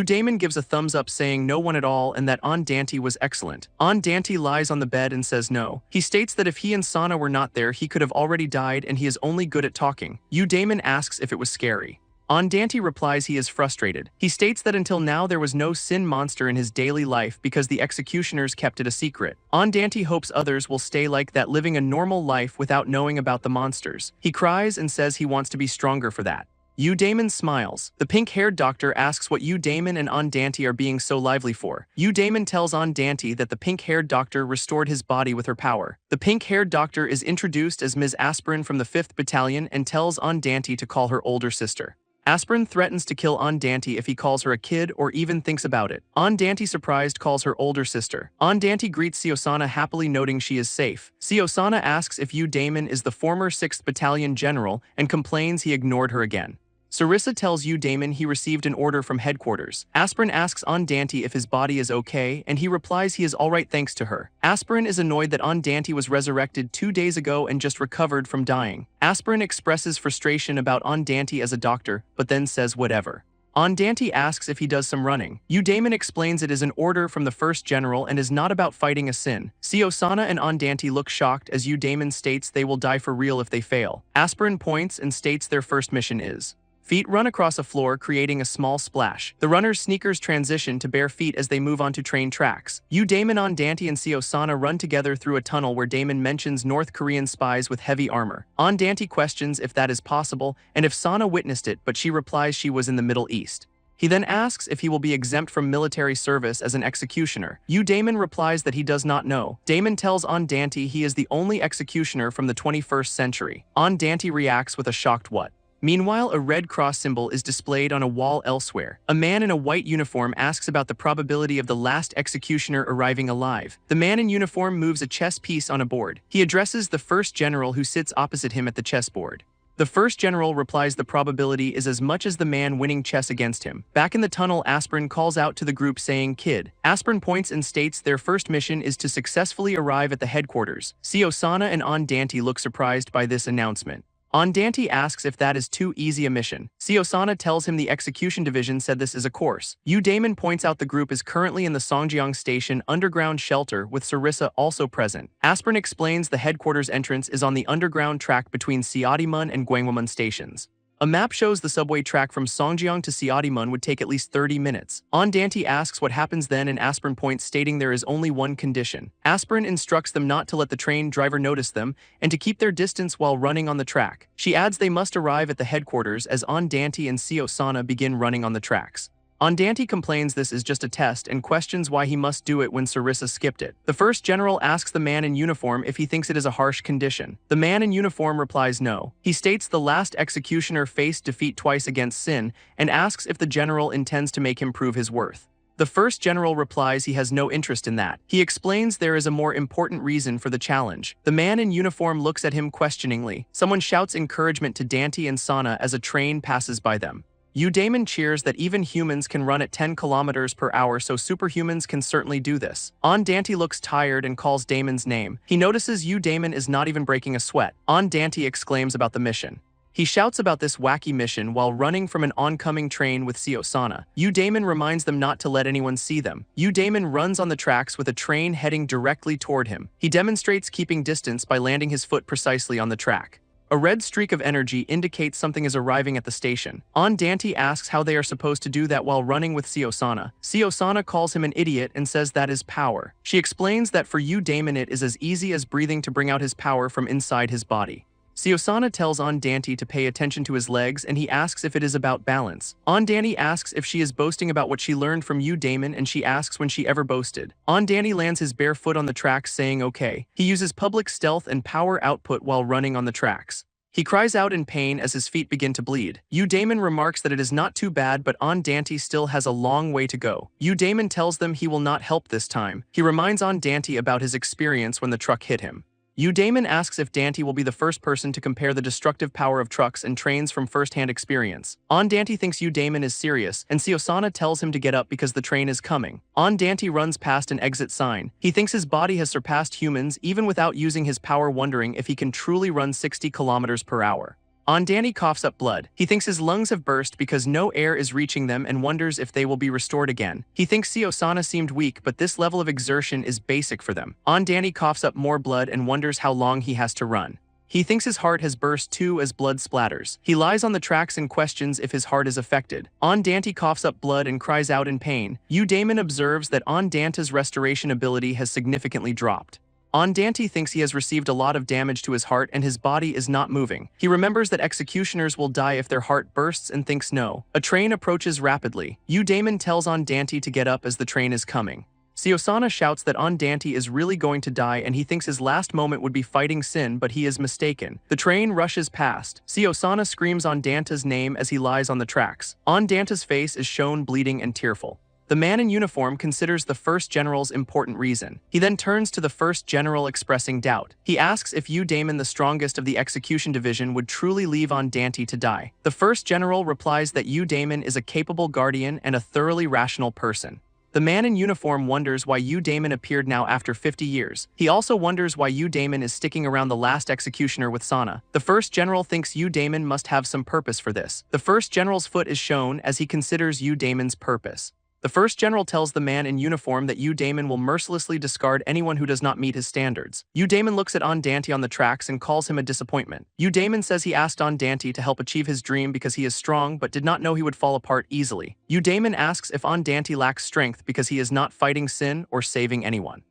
Damon gives a thumbs up, saying no one at all and that Andante was excellent. Andante lies on the bed and says no. He states that if he and Sana were not there he could have already died and he is only good at talking. Damon asks if it was scary. Andante replies he is frustrated. He states that until now there was no sin monster in his daily life because the executioners kept it a secret. Andante hopes others will stay like that, living a normal life without knowing about the monsters. He cries and says he wants to be stronger for that. Eudaimon smiles. The pink-haired doctor asks what Eudaimon and Andante are being so lively for. Eudaimon tells Andante that the pink-haired doctor restored his body with her power. The pink-haired doctor is introduced as Ms. Aspirin from the 5th Battalion and tells Andante to call her older sister. Aspirin threatens to kill Andante if he calls her a kid or even thinks about it. Andante, surprised, calls her older sister. Andante greets Siosana happily, noting she is safe. Siosana asks if Eudaimon is the former 6th Battalion general and complains he ignored her again. Sarissa tells Eudaimon he received an order from headquarters. Aspirin asks Andante if his body is okay, and he replies he is alright thanks to her. Aspirin is annoyed that Andante was resurrected 2 days ago and just recovered from dying. Aspirin expresses frustration about Andante as a doctor, but then says whatever. Andante asks if he does some running. Eudaimon explains it is an order from the first general and is not about fighting a sin. Siosana and Andante look shocked as Eudaimon states they will die for real if they fail. Aspirin points and states their first mission is feet run across a floor, creating a small splash. The runners' sneakers transition to bare feet as they move onto train tracks. Eudaimon, Andante, and Siosana run together through a tunnel where Daimon mentions North Korean spies with heavy armor. Andante questions if that is possible and if Sana witnessed it, but she replies she was in the Middle East. He then asks if he will be exempt from military service as an executioner. Eudaimon replies that he does not know. Daimon tells Andante he is the only executioner from the 21st century. Andante reacts with a shocked what? Meanwhile, a red cross symbol is displayed on a wall elsewhere. A man in a white uniform asks about the probability of the last executioner arriving alive. The man in uniform moves a chess piece on a board. He addresses the first general who sits opposite him at the chessboard. The first general replies the probability is as much as the man winning chess against him. Back in the tunnel, Aspirin calls out to the group saying, "Kid." Aspirin points and states their first mission is to successfully arrive at the headquarters. Siosana and Andante look surprised by this announcement. Andante asks if that is too easy a mission. Siosana tells him the execution division said this is a course. Eudaimon points out the group is currently in the Songjiang Station underground shelter with Sarissa also present. Aspirin explains the headquarters entrance is on the underground track between Seodimun and Gwanghwamun stations. A map shows the subway track from Songjiang to Seodimun would take at least 30 minutes. Andante asks what happens then, and Aspirin points, stating there is only one condition. Aspirin instructs them not to let the train driver notice them and to keep their distance while running on the track. She adds they must arrive at the headquarters as Andante and Siosana begin running on the tracks. Andante complains this is just a test and questions why he must do it when Sarissa skipped it. The first general asks the man in uniform if he thinks it is a harsh condition. The man in uniform replies no. He states the last executioner faced defeat twice against Sin and asks if the general intends to make him prove his worth. The first general replies he has no interest in that. He explains there is a more important reason for the challenge. The man in uniform looks at him questioningly. Someone shouts encouragement to Dante and Sana as a train passes by them. Eudaimon cheers that even humans can run at 10 kilometers per hour, so superhumans can certainly do this. Andante looks tired and calls Daimon's name. He notices Eudaimon is not even breaking a sweat. Andante exclaims about the mission. He shouts about this wacky mission while running from an oncoming train with Siosana. Eudaimon reminds them not to let anyone see them. Eudaimon runs on the tracks with a train heading directly toward him. He demonstrates keeping distance by landing his foot precisely on the track. A red streak of energy indicates something is arriving at the station. Andante asks how they are supposed to do that while running with Siosana. Siosana calls him an idiot and says that is power. She explains that for Eudaimon it is as easy as breathing to bring out his power from inside his body. Siosana tells Andante to pay attention to his legs and he asks if it is about balance. Andante asks if she is boasting about what she learned from Eudaimon and she asks when she ever boasted. Andante lands his bare foot on the tracks saying okay. He uses public stealth and power output while running on the tracks. He cries out in pain as his feet begin to bleed. Eudaimon remarks that it is not too bad, but Andante still has a long way to go. Eudaimon tells them he will not help this time. He reminds Andante about his experience when the truck hit him. Eudaimon asks if Dante will be the first person to compare the destructive power of trucks and trains from first-hand experience. Andante thinks Eudaimon is serious, and Siosana tells him to get up because the train is coming. Andante runs past an exit sign. He thinks his body has surpassed humans even without using his power, wondering if he can truly run 60 kilometers per hour. Andante coughs up blood. He thinks his lungs have burst because no air is reaching them and wonders if they will be restored again. He thinks Siosana seemed weak, but this level of exertion is basic for them. Andante coughs up more blood and wonders how long he has to run. He thinks his heart has burst too as blood splatters. He lies on the tracks and questions if his heart is affected. Dante coughs up blood and cries out in pain. Damon observes that Dante's restoration ability has significantly dropped. Dante thinks he has received a lot of damage to his heart and his body is not moving. He remembers that executioners will die if their heart bursts and thinks no. A train approaches rapidly. Damon tells Dante to get up as the train is coming. Seosana shouts that Dante is really going to die and he thinks his last moment would be fighting Sin, but he is mistaken. The train rushes past. Seosana screams Dante's name as he lies on the tracks. Dante's face is shown bleeding and tearful. The man in uniform considers the first general's important reason. He then turns to the first general expressing doubt. He asks if Damon, the strongest of the execution division, would truly leave Dante to die. The first general replies that Damon is a capable guardian and a thoroughly rational person. The man in uniform wonders why Damon appeared now after 50 years. He also wonders why Damon is sticking around the last executioner with Sana. The first general thinks Damon must have some purpose for this. The first general's foot is shown as he considers Damon's purpose. The first general tells the man in uniform that Damon will mercilessly discard anyone who does not meet his standards. Damon looks at Dante on the tracks and calls him a disappointment. Damon says he asked Dante to help achieve his dream because he is strong but did not know he would fall apart easily. Damon asks if Dante lacks strength because he is not fighting Sin or saving anyone.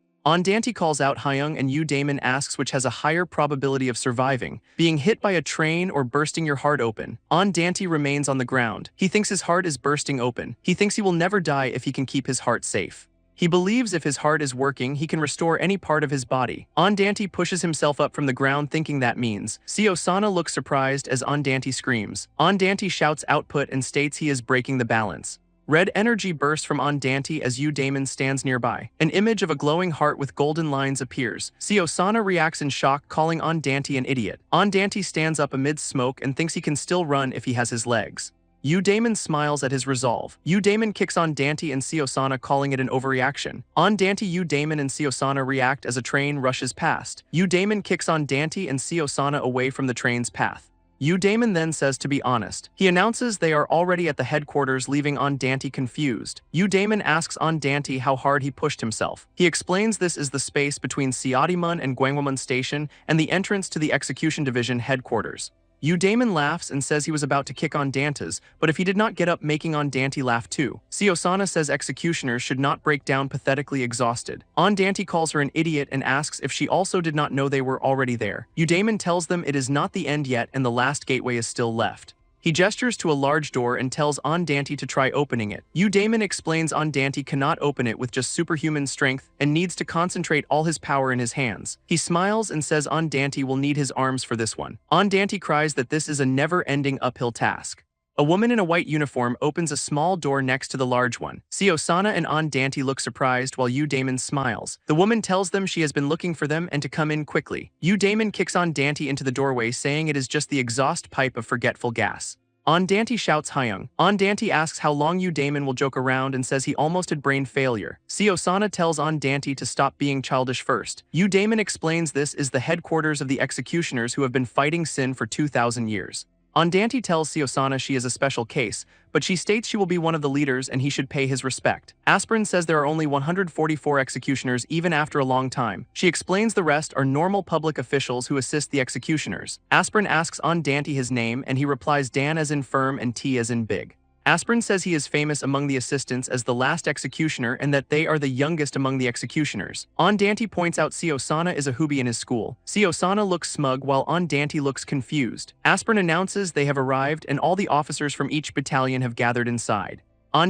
Dante calls out Hyung and Damon asks which has a higher probability of surviving, being hit by a train or bursting your heart open. Dante remains on the ground. He thinks his heart is bursting open. He thinks he will never die if he can keep his heart safe. He believes if his heart is working, he can restore any part of his body. Dante pushes himself up from the ground thinking that means. Seosana looks surprised as Dante screams. Dante shouts output and states he is breaking the balance. Red energy bursts from Dante as Damon stands nearby. An image of a glowing heart with golden lines appears. Seosana reacts in shock, calling Dante an idiot. Dante stands up amid smoke and thinks he can still run if he has his legs. Damon smiles at his resolve. Damon kicks Dante and Seosana, calling it an overreaction. Dante, Damon and Seosana react as a train rushes past. Damon kicks Dante and Seosana away from the train's path. Damon then says to be honest. He announces they are already at the headquarters, leaving Dante confused. Damon asks Dante how hard he pushed himself. He explains this is the space between Seodimun and Gwangwamun Station and the entrance to the Execution Division headquarters. Damon laughs and says he was about to kick Dante's, but if he did not get up, making Dante laugh too. Seosana says executioners should not break down pathetically exhausted. Dante calls her an idiot and asks if she also did not know they were already there. Damon tells them it is not the end yet and the last gateway is still left. He gestures to a large door and tells Dante to try opening it. Damon explains Dante cannot open it with just superhuman strength and needs to concentrate all his power in his hands. He smiles and says Dante will need his arms for this one. Dante cries that this is a never-ending uphill task. A woman in a white uniform opens a small door next to the large one. Seosana and Dante look surprised while Damon smiles. The woman tells them she has been looking for them and to come in quickly. Damon kicks Dante into the doorway, saying it is just the exhaust pipe of forgetful gas. Dante shouts Hyung. Dante asks how long Damon will joke around and says he almost had brain failure. Seosana tells Dante to stop being childish first. Damon explains this is the headquarters of the executioners who have been fighting Sin for 2,000 years. Dante tells Seosana she is a special case, but she states she will be one of the leaders and he should pay his respect. Aspirin says there are only 144 executioners even after a long time. She explains the rest are normal public officials who assist the executioners. Aspirin asks Dante his name and he replies Dan as in firm and T as in big. Aspirin says he is famous among the assistants as the last executioner and that they are the youngest among the executioners. Dante points out Seosana is a hoobie in his school. Seosana looks smug while Dante looks confused. Aspirin announces they have arrived and all the officers from each battalion have gathered inside.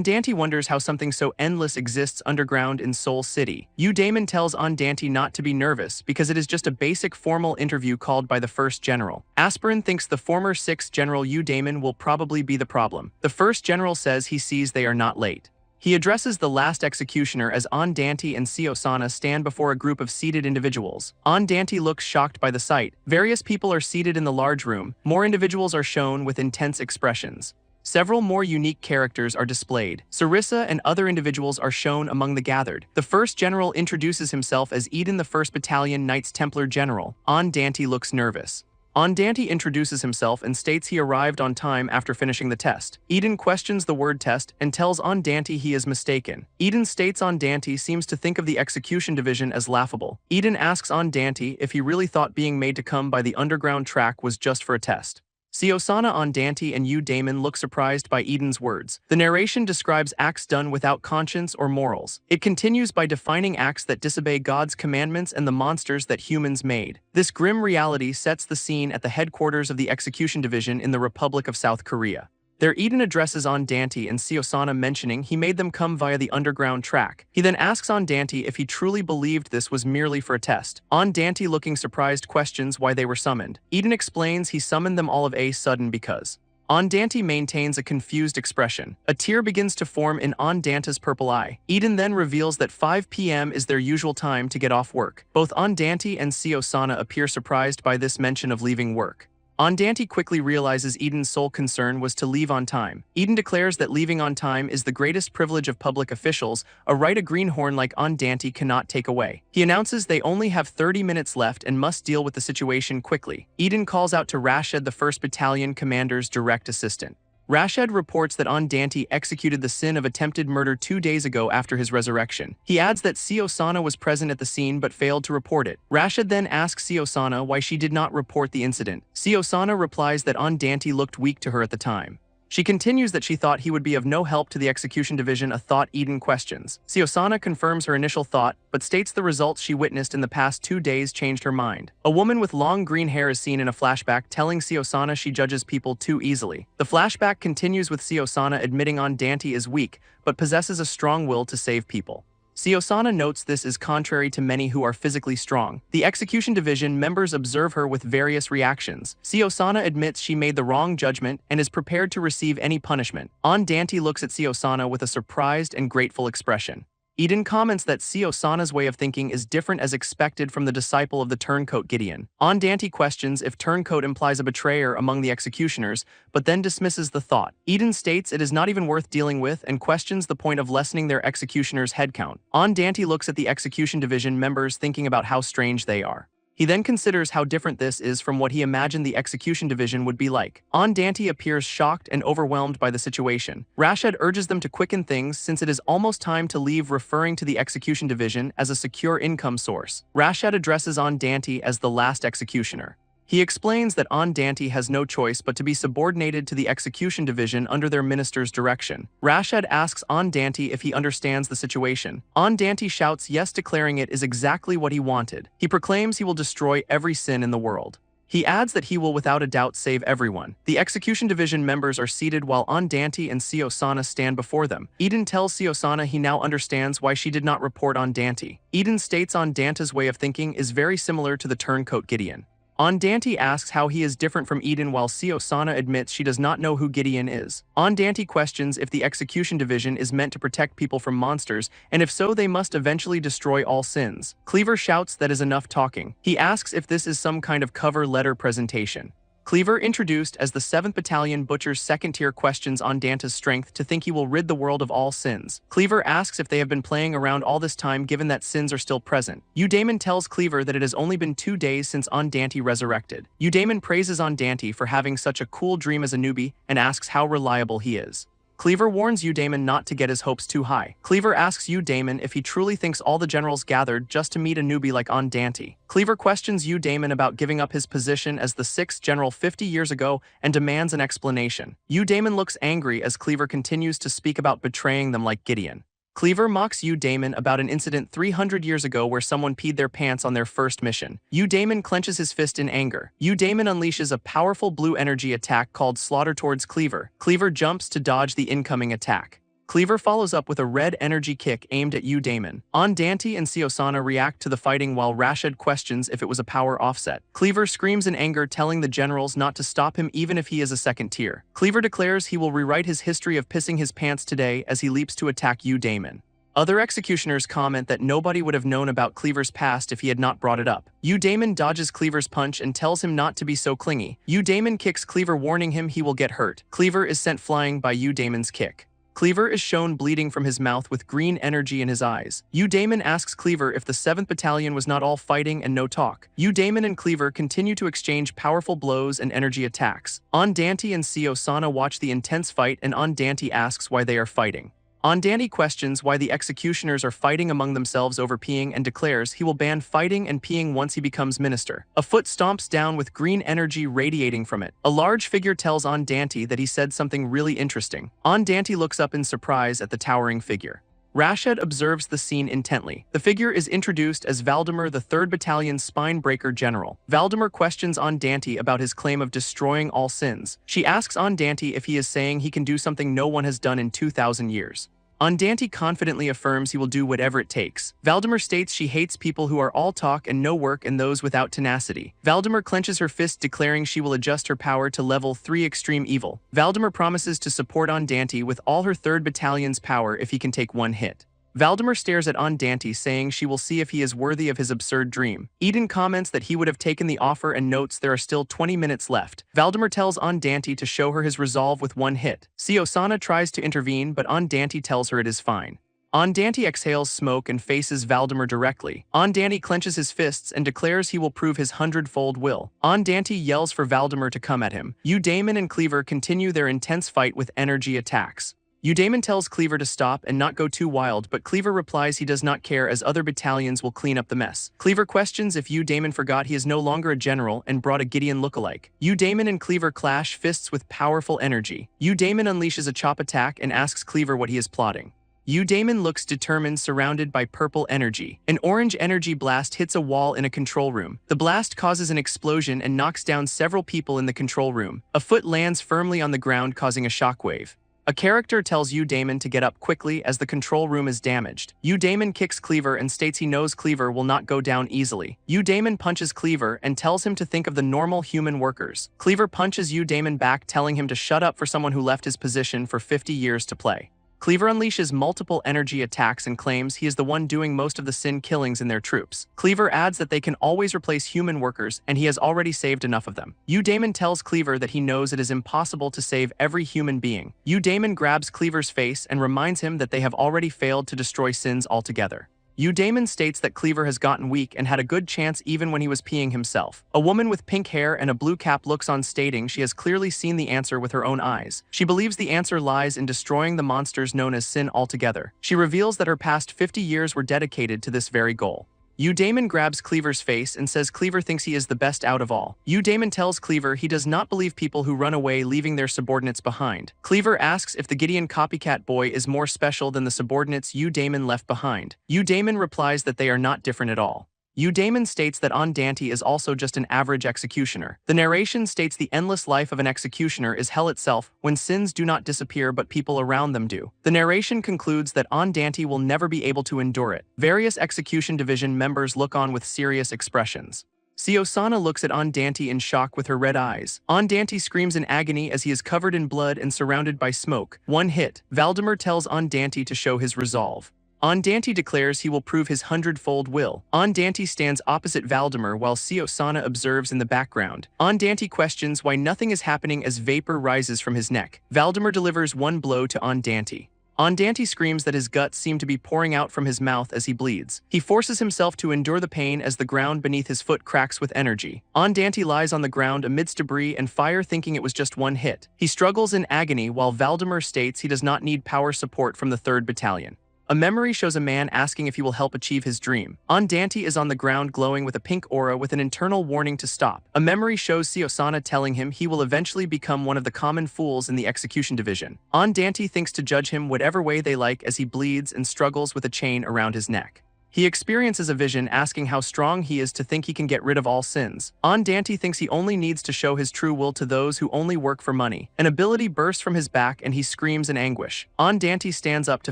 Dante wonders how something so endless exists underground in Seoul City. Damon tells Dante not to be nervous because it is just a basic formal interview called by the first general. Aspirin thinks the former 6th General Damon will probably be the problem. The first general says he sees they are not late. He addresses the last executioner as Dante and Seosana stand before a group of seated individuals. Dante looks shocked by the sight. Various people are seated in the large room. More individuals are shown with intense expressions. Several more unique characters are displayed. Sarissa and other individuals are shown among the gathered. The first general introduces himself as Eden, the 1st Battalion Knights Templar General. Dante looks nervous. Andante introduces himself and states he arrived on time after finishing the test. Eden questions the word test and tells Andante he is mistaken. Eden states Andante seems to think of the execution division as laughable. Eden asks Andante if he really thought being made to come by the underground track was just for a test. Seosana, Andante, and Damon look surprised by Eden's words. The narration describes acts done without conscience or morals. It continues by defining acts that disobey God's commandments and the monsters that humans made. This grim reality sets the scene at the headquarters of the Execution Division in the Republic of South Korea. There, Eden addresses Andante and Seosana, mentioning he made them come via the underground track. He then asks Andante if he truly believed this was merely for a test. Andante, looking surprised, questions why they were summoned. Eden explains he summoned them all of a sudden because. Andante maintains a confused expression. A tear begins to form in Andante's purple eye. Eden then reveals that 5 p.m. is their usual time to get off work. Both Andante and Seosana appear surprised by this mention of leaving work. Andante quickly realizes Eden's sole concern was to leave on time. Eden declares that leaving on time is the greatest privilege of public officials, a right a greenhorn like Andante cannot take away. He announces they only have 30 minutes left and must deal with the situation quickly. Eden calls out to Rashid, the 1st Battalion commander's direct assistant. Rashid reports that Andante executed the sin of attempted murder 2 days ago after his resurrection. He adds that Seosana was present at the scene but failed to report it. Rashid then asks Seosana why she did not report the incident. Seosana replies that Andante looked weak to her at the time. She continues that she thought he would be of no help to the Execution Division, a thought Eden questions. Seosana confirms her initial thought, but states the results she witnessed in the past 2 days changed her mind. A woman with long green hair is seen in a flashback telling Seosana she judges people too easily. The flashback continues with Seosana admitting Andante is weak, but possesses a strong will to save people. Seosana notes this is contrary to many who are physically strong. The Execution Division members observe her with various reactions. Seosana admits she made the wrong judgment and is prepared to receive any punishment. Andante looks at Seosana with a surprised and grateful expression. Eden comments that Seosana's way of thinking is different as expected from the disciple of the turncoat Gideon. Andante questions if turncoat implies a betrayer among the executioners, but then dismisses the thought. Eden states it is not even worth dealing with and questions the point of lessening their executioners' headcount. Andante looks at the Execution Division members, thinking about how strange they are. He then considers how different this is from what he imagined the Execution Division would be like. Andante appears shocked and overwhelmed by the situation. Rashid urges them to quicken things since it is almost time to leave, referring to the Execution Division as a secure income source. Rashid addresses Andante as the last executioner. He explains that Andante has no choice but to be subordinated to the Execution Division under their minister's direction. Rashid asks Andante if he understands the situation. Andante shouts yes, declaring it is exactly what he wanted. He proclaims he will destroy every sin in the world. He adds that he will without a doubt save everyone. The Execution Division members are seated while Andante and Seosana stand before them. Eden tells Seosana he now understands why she did not report Andante. Eden states Andante's way of thinking is very similar to the turncoat Gideon. Andante asks how he is different from Eden, while Seosana admits she does not know who Gideon is. Andante questions if the Execution Division is meant to protect people from monsters, and if so, they must eventually destroy all sins. Cleaver shouts that is enough talking. He asks if this is some kind of cover letter presentation. Cleaver, introduced as the 7th Battalion Butcher's second-tier, questions Andante's strength to think he will rid the world of all sins. Cleaver asks if they have been playing around all this time given that sins are still present. Damon tells Cleaver that it has only been 2 days since Andante resurrected. Damon praises Andante for having such a cool dream as a newbie and asks how reliable he is. Cleaver warns Damon not to get his hopes too high. Cleaver asks Damon if he truly thinks all the generals gathered just to meet a newbie like Andante. Cleaver questions Damon about giving up his position as the 6th general 50 years ago and demands an explanation. Damon looks angry as Cleaver continues to speak about betraying them like Gideon. Cleaver mocks Damon about an incident 300 years ago where someone peed their pants on their first mission. Damon clenches his fist in anger. Damon unleashes a powerful blue energy attack called Slaughter towards Cleaver. Cleaver jumps to dodge the incoming attack. Cleaver follows up with a red energy kick aimed at Damon. Andante and Seosana react to the fighting while Rashid questions if it was a power offset. Cleaver screams in anger, telling the generals not to stop him even if he is a 2nd tier. Cleaver declares he will rewrite his history of pissing his pants today as he leaps to attack Damon. Other executioners comment that nobody would have known about Cleaver's past if he had not brought it up. Damon dodges Cleaver's punch and tells him not to be so clingy. Damon kicks Cleaver, warning him he will get hurt. Cleaver is sent flying by Damon's kick. Cleaver is shown bleeding from his mouth with green energy in his eyes. Damon asks Cleaver if the 7th Battalion was not all fighting and no talk. Damon and Cleaver continue to exchange powerful blows and energy attacks. Dante and Osana watch the intense fight, and Dante asks why they are fighting. Dante questions why the executioners are fighting among themselves over peeing and declares he will ban fighting and peeing once he becomes minister. A foot stomps down with green energy radiating from it. A large figure tells Dante that he said something really interesting. Dante looks up in surprise at the towering figure. Rashad observes the scene intently. The figure is introduced as Valdemar, the 3rd Battalion's spine-breaker general. Valdemar questions Dante about his claim of destroying all sins. She asks Dante if he is saying he can do something no one has done in 2,000 years. Dante confidently affirms he will do whatever it takes. Valdemar states she hates people who are all talk and no work and those without tenacity. Valdemar clenches her fist, declaring she will adjust her power to level 3 extreme evil. Valdemar promises to support Dante with all her 3rd Battalion's power if he can take one hit. Valdemar stares at Dante, saying she will see if he is worthy of his absurd dream. Eden comments that he would have taken the offer and notes there are still 20 minutes left. Valdemar tells Dante to show her his resolve with one hit. Osana tries to intervene, but Dante tells her it is fine. Dante exhales smoke and faces Valdemar directly. Dante clenches his fists and declares he will prove his 100-fold will. Dante yells for Valdemar to come at him. Damon and Cleaver continue their intense fight with energy attacks. Damon tells Cleaver to stop and not go too wild, but Cleaver replies he does not care as other battalions will clean up the mess. Cleaver questions if Damon forgot he is no longer a general and brought a Gideon lookalike. Damon and Cleaver clash fists with powerful energy. Damon unleashes a chop attack and asks Cleaver what he is plotting. Damon looks determined, surrounded by purple energy. An orange energy blast hits a wall in a control room. The blast causes an explosion and knocks down several people in the control room. A foot lands firmly on the ground, causing a shockwave. A character tells Damon to get up quickly as the control room is damaged. Damon kicks Cleaver and states he knows Cleaver will not go down easily. Damon punches Cleaver and tells him to think of the normal human workers. Cleaver punches Damon back, telling him to shut up for someone who left his position for 50 years to play. Cleaver unleashes multiple energy attacks and claims he is the one doing most of the sin killings in their troops. Cleaver adds that they can always replace human workers and he has already saved enough of them. Damon tells Cleaver that he knows it is impossible to save every human being. Damon grabs Cleaver's face and reminds him that they have already failed to destroy sins altogether. Damon states that Cleaver has gotten weak and had a good chance even when he was peeing himself. A woman with pink hair and a blue cap looks on, stating she has clearly seen the answer with her own eyes. She believes the answer lies in destroying the monsters known as sin altogether. She reveals that her past 50 years were dedicated to this very goal. Damon grabs Cleaver's face and says Cleaver thinks he is the best out of all. Damon tells Cleaver he does not believe people who run away leaving their subordinates behind. Cleaver asks if the Gideon copycat boy is more special than the subordinates Damon left behind. Damon replies that they are not different at all. Damon states that Dante is also just an average executioner. The narration states the endless life of an executioner is hell itself when sins do not disappear but people around them do. The narration concludes that Dante will never be able to endure it. Various execution division members look on with serious expressions. Osana looks at Dante in shock with her red eyes. Dante screams in agony as he is covered in blood and surrounded by smoke. One hit. Valdemar tells Dante to show his resolve. Dante declares he will prove his 100-fold will. Dante stands opposite Valdemar while Osana observes in the background. Dante questions why nothing is happening as vapor rises from his neck. Valdemar delivers one blow to Dante. Dante screams that his guts seem to be pouring out from his mouth as he bleeds. He forces himself to endure the pain as the ground beneath his foot cracks with energy. Dante lies on the ground amidst debris and fire, thinking it was just one hit. He struggles in agony while Valdemar states he does not need power support from the 3rd Battalion. A memory shows a man asking if he will help achieve his dream. Dante is on the ground glowing with a pink aura with an internal warning to stop. A memory shows Osana telling him he will eventually become one of the common fools in the execution division. Dante thinks to judge him whatever way they like as he bleeds and struggles with a chain around his neck. He experiences a vision asking how strong he is to think he can get rid of all sins. Dante thinks he only needs to show his true will to those who only work for money. An ability bursts from his back and he screams in anguish. Dante stands up to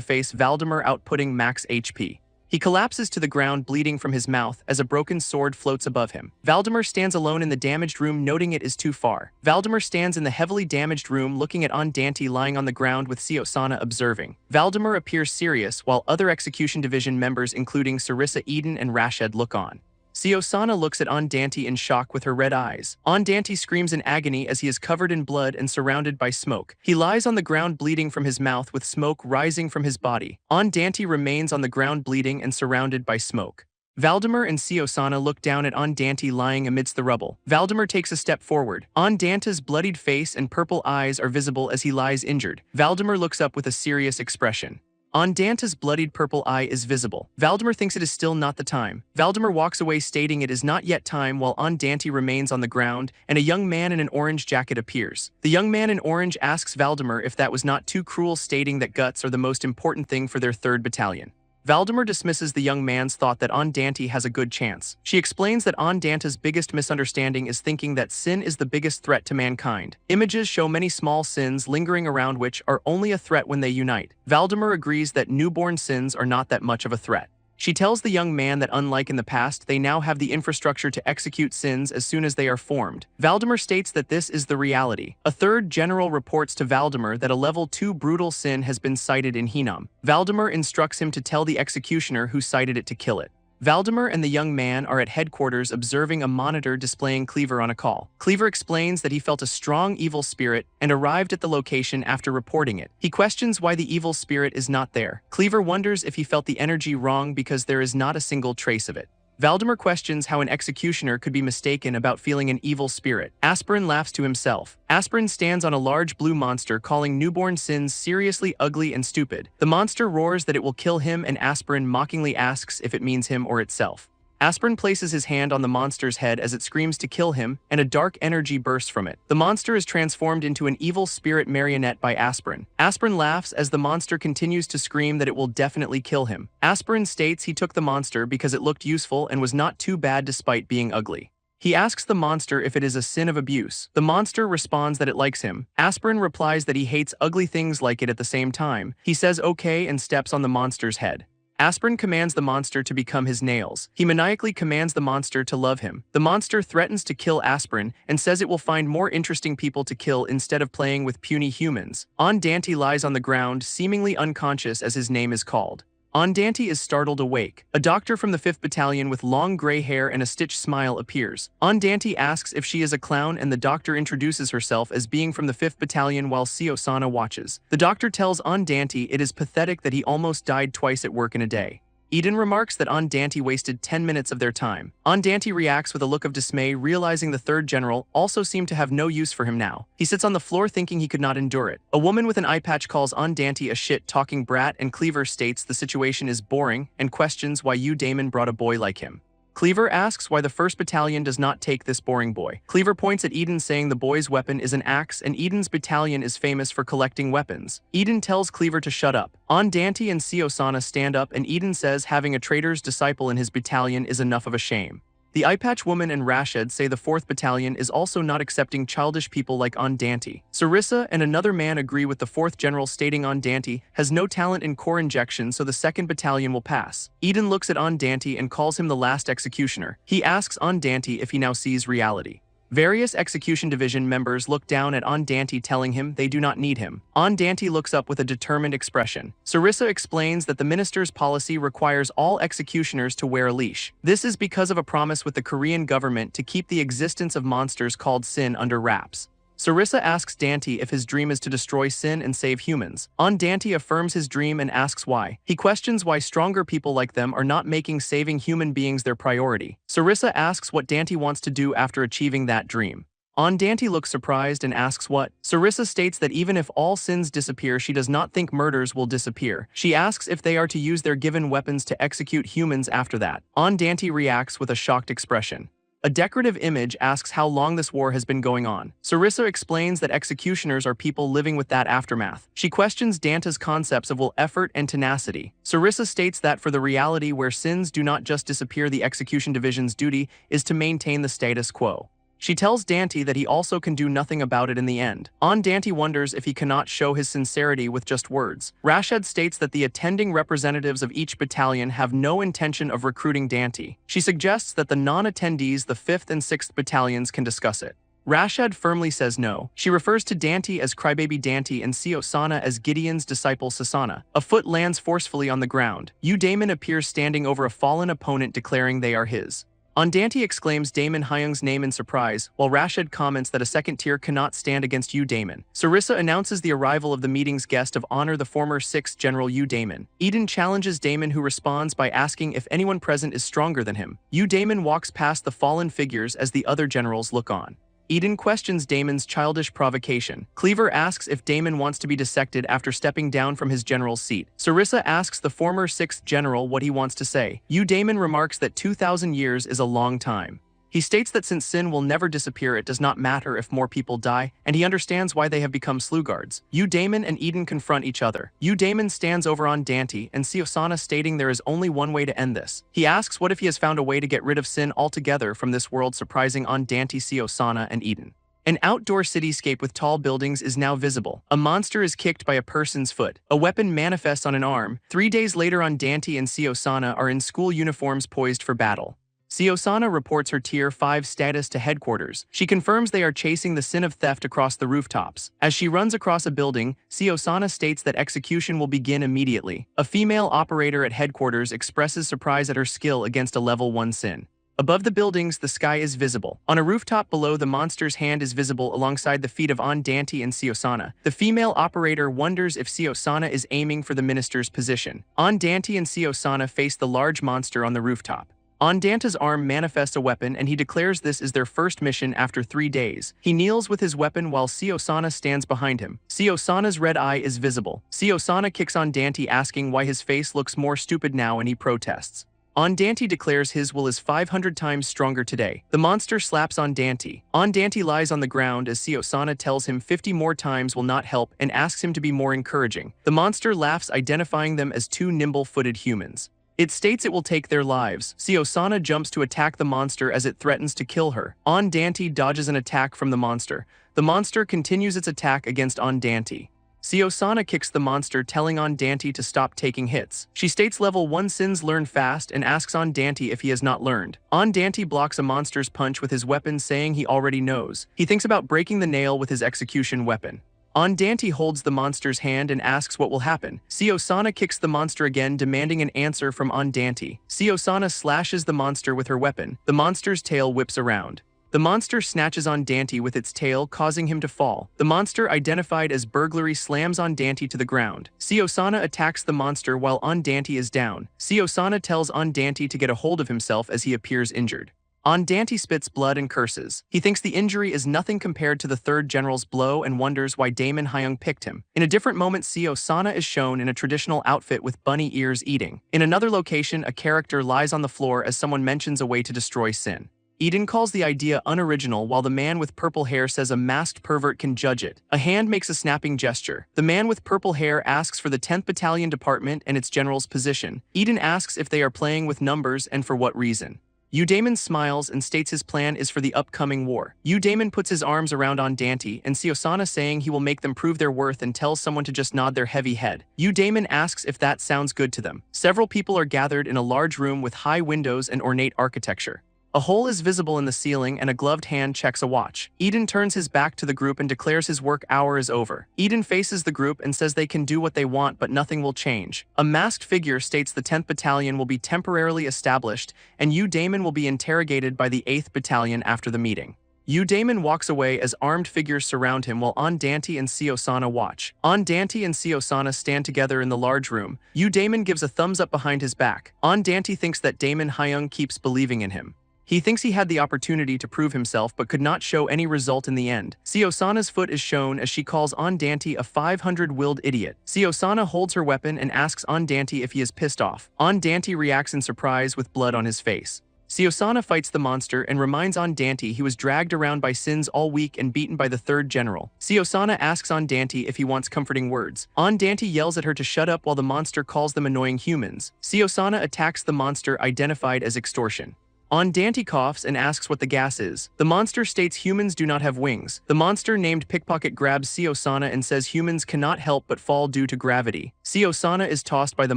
face Valdemar, outputting max HP. He collapses to the ground, bleeding from his mouth as a broken sword floats above him. Valdemar stands alone in the damaged room, noting it is too far. Valdemar stands in the heavily damaged room looking at Dante lying on the ground with Osana observing. Valdemar appears serious while other execution division members including Sarissa, Eden, and Rashad look on. Siosana looks at Andante in shock with her red eyes. Andante screams in agony as he is covered in blood and surrounded by smoke. He lies on the ground bleeding from his mouth with smoke rising from his body. Andante remains on the ground bleeding and surrounded by smoke. Valdemar and Siosana look down at Andante lying amidst the rubble. Valdemar takes a step forward. Andante's bloodied face and purple eyes are visible as he lies injured. Valdemar looks up with a serious expression. Andante's bloodied purple eye is visible. Valdemar thinks it is still not the time. Valdemar walks away stating it is not yet time while Andante remains on the ground and a young man in an orange jacket appears. The young man in orange asks Valdemar if that was not too cruel, stating that guts are the most important thing for their 3rd battalion. Valdemar dismisses the young man's thought that Andante has a good chance. She explains that Andante's biggest misunderstanding is thinking that sin is the biggest threat to mankind. Images show many small sins lingering around which are only a threat when they unite. Valdemar agrees that newborn sins are not that much of a threat. She tells the young man that unlike in the past, they now have the infrastructure to execute sins as soon as they are formed. Valdemar states that this is the reality. A 3rd general reports to Valdemar that a level 2 brutal sin has been cited in Hinam. Valdemar instructs him to tell the executioner who cited it to kill it. Valdemar and the young man are at headquarters observing a monitor displaying Cleaver on a call. Cleaver explains that he felt a strong evil spirit and arrived at the location after reporting it. He questions why the evil spirit is not there. Cleaver wonders if he felt the energy wrong because there is not a single trace of it. Valdemar questions how an executioner could be mistaken about feeling an evil spirit. Aspirin laughs to himself. Aspirin stands on a large blue monster calling newborn sins seriously ugly and stupid. The monster roars that it will kill him and Aspirin mockingly asks if it means him or itself. Aspirin places his hand on the monster's head as it screams to kill him, and a dark energy bursts from it. The monster is transformed into an evil spirit marionette by Aspirin. Aspirin laughs as the monster continues to scream that it will definitely kill him. Aspirin states he took the monster because it looked useful and was not too bad despite being ugly. He asks the monster if it is a sin of abuse. The monster responds that it likes him. Aspirin replies that he hates ugly things like it at the same time. He says okay and steps on the monster's head. Aspirin commands the monster to become his nails. He maniacally commands the monster to love him. The monster threatens to kill Aspirin and says it will find more interesting people to kill instead of playing with puny humans. Andante lies on the ground, seemingly unconscious as his name is called. Andante is startled awake. A doctor from the 5th Battalion with long gray hair and a stitched smile appears. Andante asks if she is a clown and the doctor introduces herself as being from the 5th Battalion while Siosana watches. The doctor tells Andante it is pathetic that he almost died twice at work in a day. Eden remarks that Andante wasted 10 minutes of their time. Andante reacts with a look of dismay, realizing the 3rd general also seemed to have no use for him now. He sits on the floor thinking he could not endure it. A woman with an eye patch calls Andante a shit-talking brat, and Cleaver states the situation is boring and questions why Damon brought a boy like him. Cleaver asks why the 1st Battalion does not take this boring boy. Cleaver points at Eden saying the boy's weapon is an axe and Eden's battalion is famous for collecting weapons. Eden tells Cleaver to shut up. Andante and Siosana stand up and Eden says having a traitor's disciple in his battalion is enough of a shame. The Eyepatch Woman and Rashid say the 4th Battalion is also not accepting childish people like Andante. Sarissa and another man agree with the 4th General, stating Andante has no talent in core injection, so the 2nd Battalion will pass. Eden looks at Andante and calls him the last executioner. He asks Andante if he now sees reality. Various Execution Division members look down at Andante, telling him they do not need him. Andante looks up with a determined expression. Sarissa explains that the minister's policy requires all executioners to wear a leash. This is because of a promise with the Korean government to keep the existence of monsters called Sin under wraps. Sarissa asks Dante if his dream is to destroy Sin and save humans. Dante affirms his dream and asks why. He questions why stronger people like them are not making saving human beings their priority. Sarissa asks what Dante wants to do after achieving that dream. Dante looks surprised and asks what. Sarissa states that even if all sins disappear, she does not think murders will disappear. She asks if they are to use their given weapons to execute humans after that. Dante reacts with a shocked expression. A decorative image asks how long this war has been going on. Sarissa explains that executioners are people living with that aftermath. She questions Dante's concepts of will, effort, and tenacity. Sarissa states that for the reality where sins do not just disappear, the execution division's duty is to maintain the status quo. She tells Dante that he also can do nothing about it in the end. Dante wonders if he cannot show his sincerity with just words. Rashid states that the attending representatives of each battalion have no intention of recruiting Dante. She suggests that the non-attendees, the 5th and 6th battalions, can discuss it. Rashid firmly says no. She refers to Dante as Crybaby Dante and Siosana as Gideon's disciple Sasana. A foot lands forcefully on the ground. Damon appears standing over a fallen opponent, declaring they are his. Andante exclaims Damon Hyung's name in surprise, while Rashid comments that a second tier cannot stand against Yu Damon. Sarissa announces the arrival of the meeting's guest of honor, the former 6th General Yu Damon. Eden challenges Damon, who responds by asking if anyone present is stronger than him. Yu Damon walks past the fallen figures as the other generals look on. Eden questions Damon's childish provocation. Cleaver asks if Damon wants to be dissected after stepping down from his general's seat. Sarissa asks the former 6th general what he wants to say. Yu Damon remarks that 2,000 years is a long time. He states that since sin will never disappear, it does not matter if more people die, and he understands why they have become sluggards. Yu Damon and Eden confront each other. Yu Damon stands over Andante and Seosana, stating there is only one way to end this. He asks what if he has found a way to get rid of sin altogether from this world, surprising Andante, Seosana, and Eden. An outdoor cityscape with tall buildings is now visible. A monster is kicked by a person's foot. A weapon manifests on an arm. 3 days later, Andante and Seosana are in school uniforms poised for battle. Seosana reports her Tier 5 status to headquarters. She confirms they are chasing the sin of theft across the rooftops. As she runs across a building, Seosana states that execution will begin immediately. A female operator at headquarters expresses surprise at her skill against a level 1 sin. Above the buildings, the sky is visible. On a rooftop below, the monster's hand is visible alongside the feet of Andante and Seosana. The female operator wonders if Seosana is aiming for the minister's position. Andante and Seosana face the large monster on the rooftop. Andante's arm manifests a weapon, and he declares this is their first mission after 3 days. He kneels with his weapon while Seosana stands behind him. Seosana's red eye is visible. Seosana kicks Andante, asking why his face looks more stupid now, and he protests. Andante declares his will is 500 times stronger today. The monster slaps Andante. Andante lies on the ground as Seosana tells him 50 more times will not help and asks him to be more encouraging. The monster laughs, identifying them as 2 nimble-footed humans. It states it will take their lives. Seosana jumps to attack the monster as it threatens to kill her. Andante dodges an attack from the monster. The monster continues its attack against Andante. Seosana kicks the monster, telling Andante to stop taking hits. She states level 1 sins learn fast and asks Andante if he has not learned. Andante blocks a monster's punch with his weapon, saying he already knows. He thinks about breaking the nail with his execution weapon. Andante holds the monster's hand and asks what will happen. Seosana kicks the monster again, demanding an answer from Andante. Seosana slashes the monster with her weapon. The monster's tail whips around. The monster snatches Andante with its tail, causing him to fall. The monster, identified as burglary, slams Andante to the ground. Seosana attacks the monster while Andante is down. Seosana tells Andante to get a hold of himself as he appears injured. Andante spits blood and curses. He thinks the injury is nothing compared to the 3rd general's blow and wonders why Damon Hyung picked him. In a different moment, Seosana is shown in a traditional outfit with bunny ears eating. In another location, a character lies on the floor as someone mentions a way to destroy sin. Eden calls the idea unoriginal, while the man with purple hair says a masked pervert can judge it. A hand makes a snapping gesture. The man with purple hair asks for the 10th Battalion Department and its general's position. Eden asks if they are playing with numbers and for what reason. Yu Damon smiles and states his plan is for the upcoming war. Yu Damon puts his arms around Andante and Seosana, saying he will make them prove their worth, and tells someone to just nod their heavy head. Yu Damon asks if that sounds good to them. Several people are gathered in a large room with high windows and ornate architecture. A hole is visible in the ceiling and a gloved hand checks a watch. Eden turns his back to the group and declares his work hour is over. Eden faces the group and says they can do what they want, but nothing will change. A masked figure states the 10th Battalion will be temporarily established and Yu Damon will be interrogated by the 8th Battalion after the meeting. Yu Damon walks away as armed figures surround him while Andante and Seosana watch. Andante and Seosana stand together in the large room. Yu Damon gives a thumbs up behind his back. Andante thinks that Damon Hyung keeps believing in him. He thinks he had the opportunity to prove himself but could not show any result in the end. Seosana's foot is shown as she calls Andante a 500-willed idiot. Seosana holds her weapon and asks Andante if he is pissed off. Andante reacts in surprise with blood on his face. Seosana fights the monster and reminds Andante he was dragged around by sins all week and beaten by the 3rd general. Seosana asks Andante if he wants comforting words. Andante yells at her to shut up while the monster calls them annoying humans. Seosana attacks the monster, identified as extortion. Andante coughs and asks what the gas is. The monster states humans do not have wings. The monster named Pickpocket grabs Seosana and says humans cannot help but fall due to gravity. Seosana is tossed by the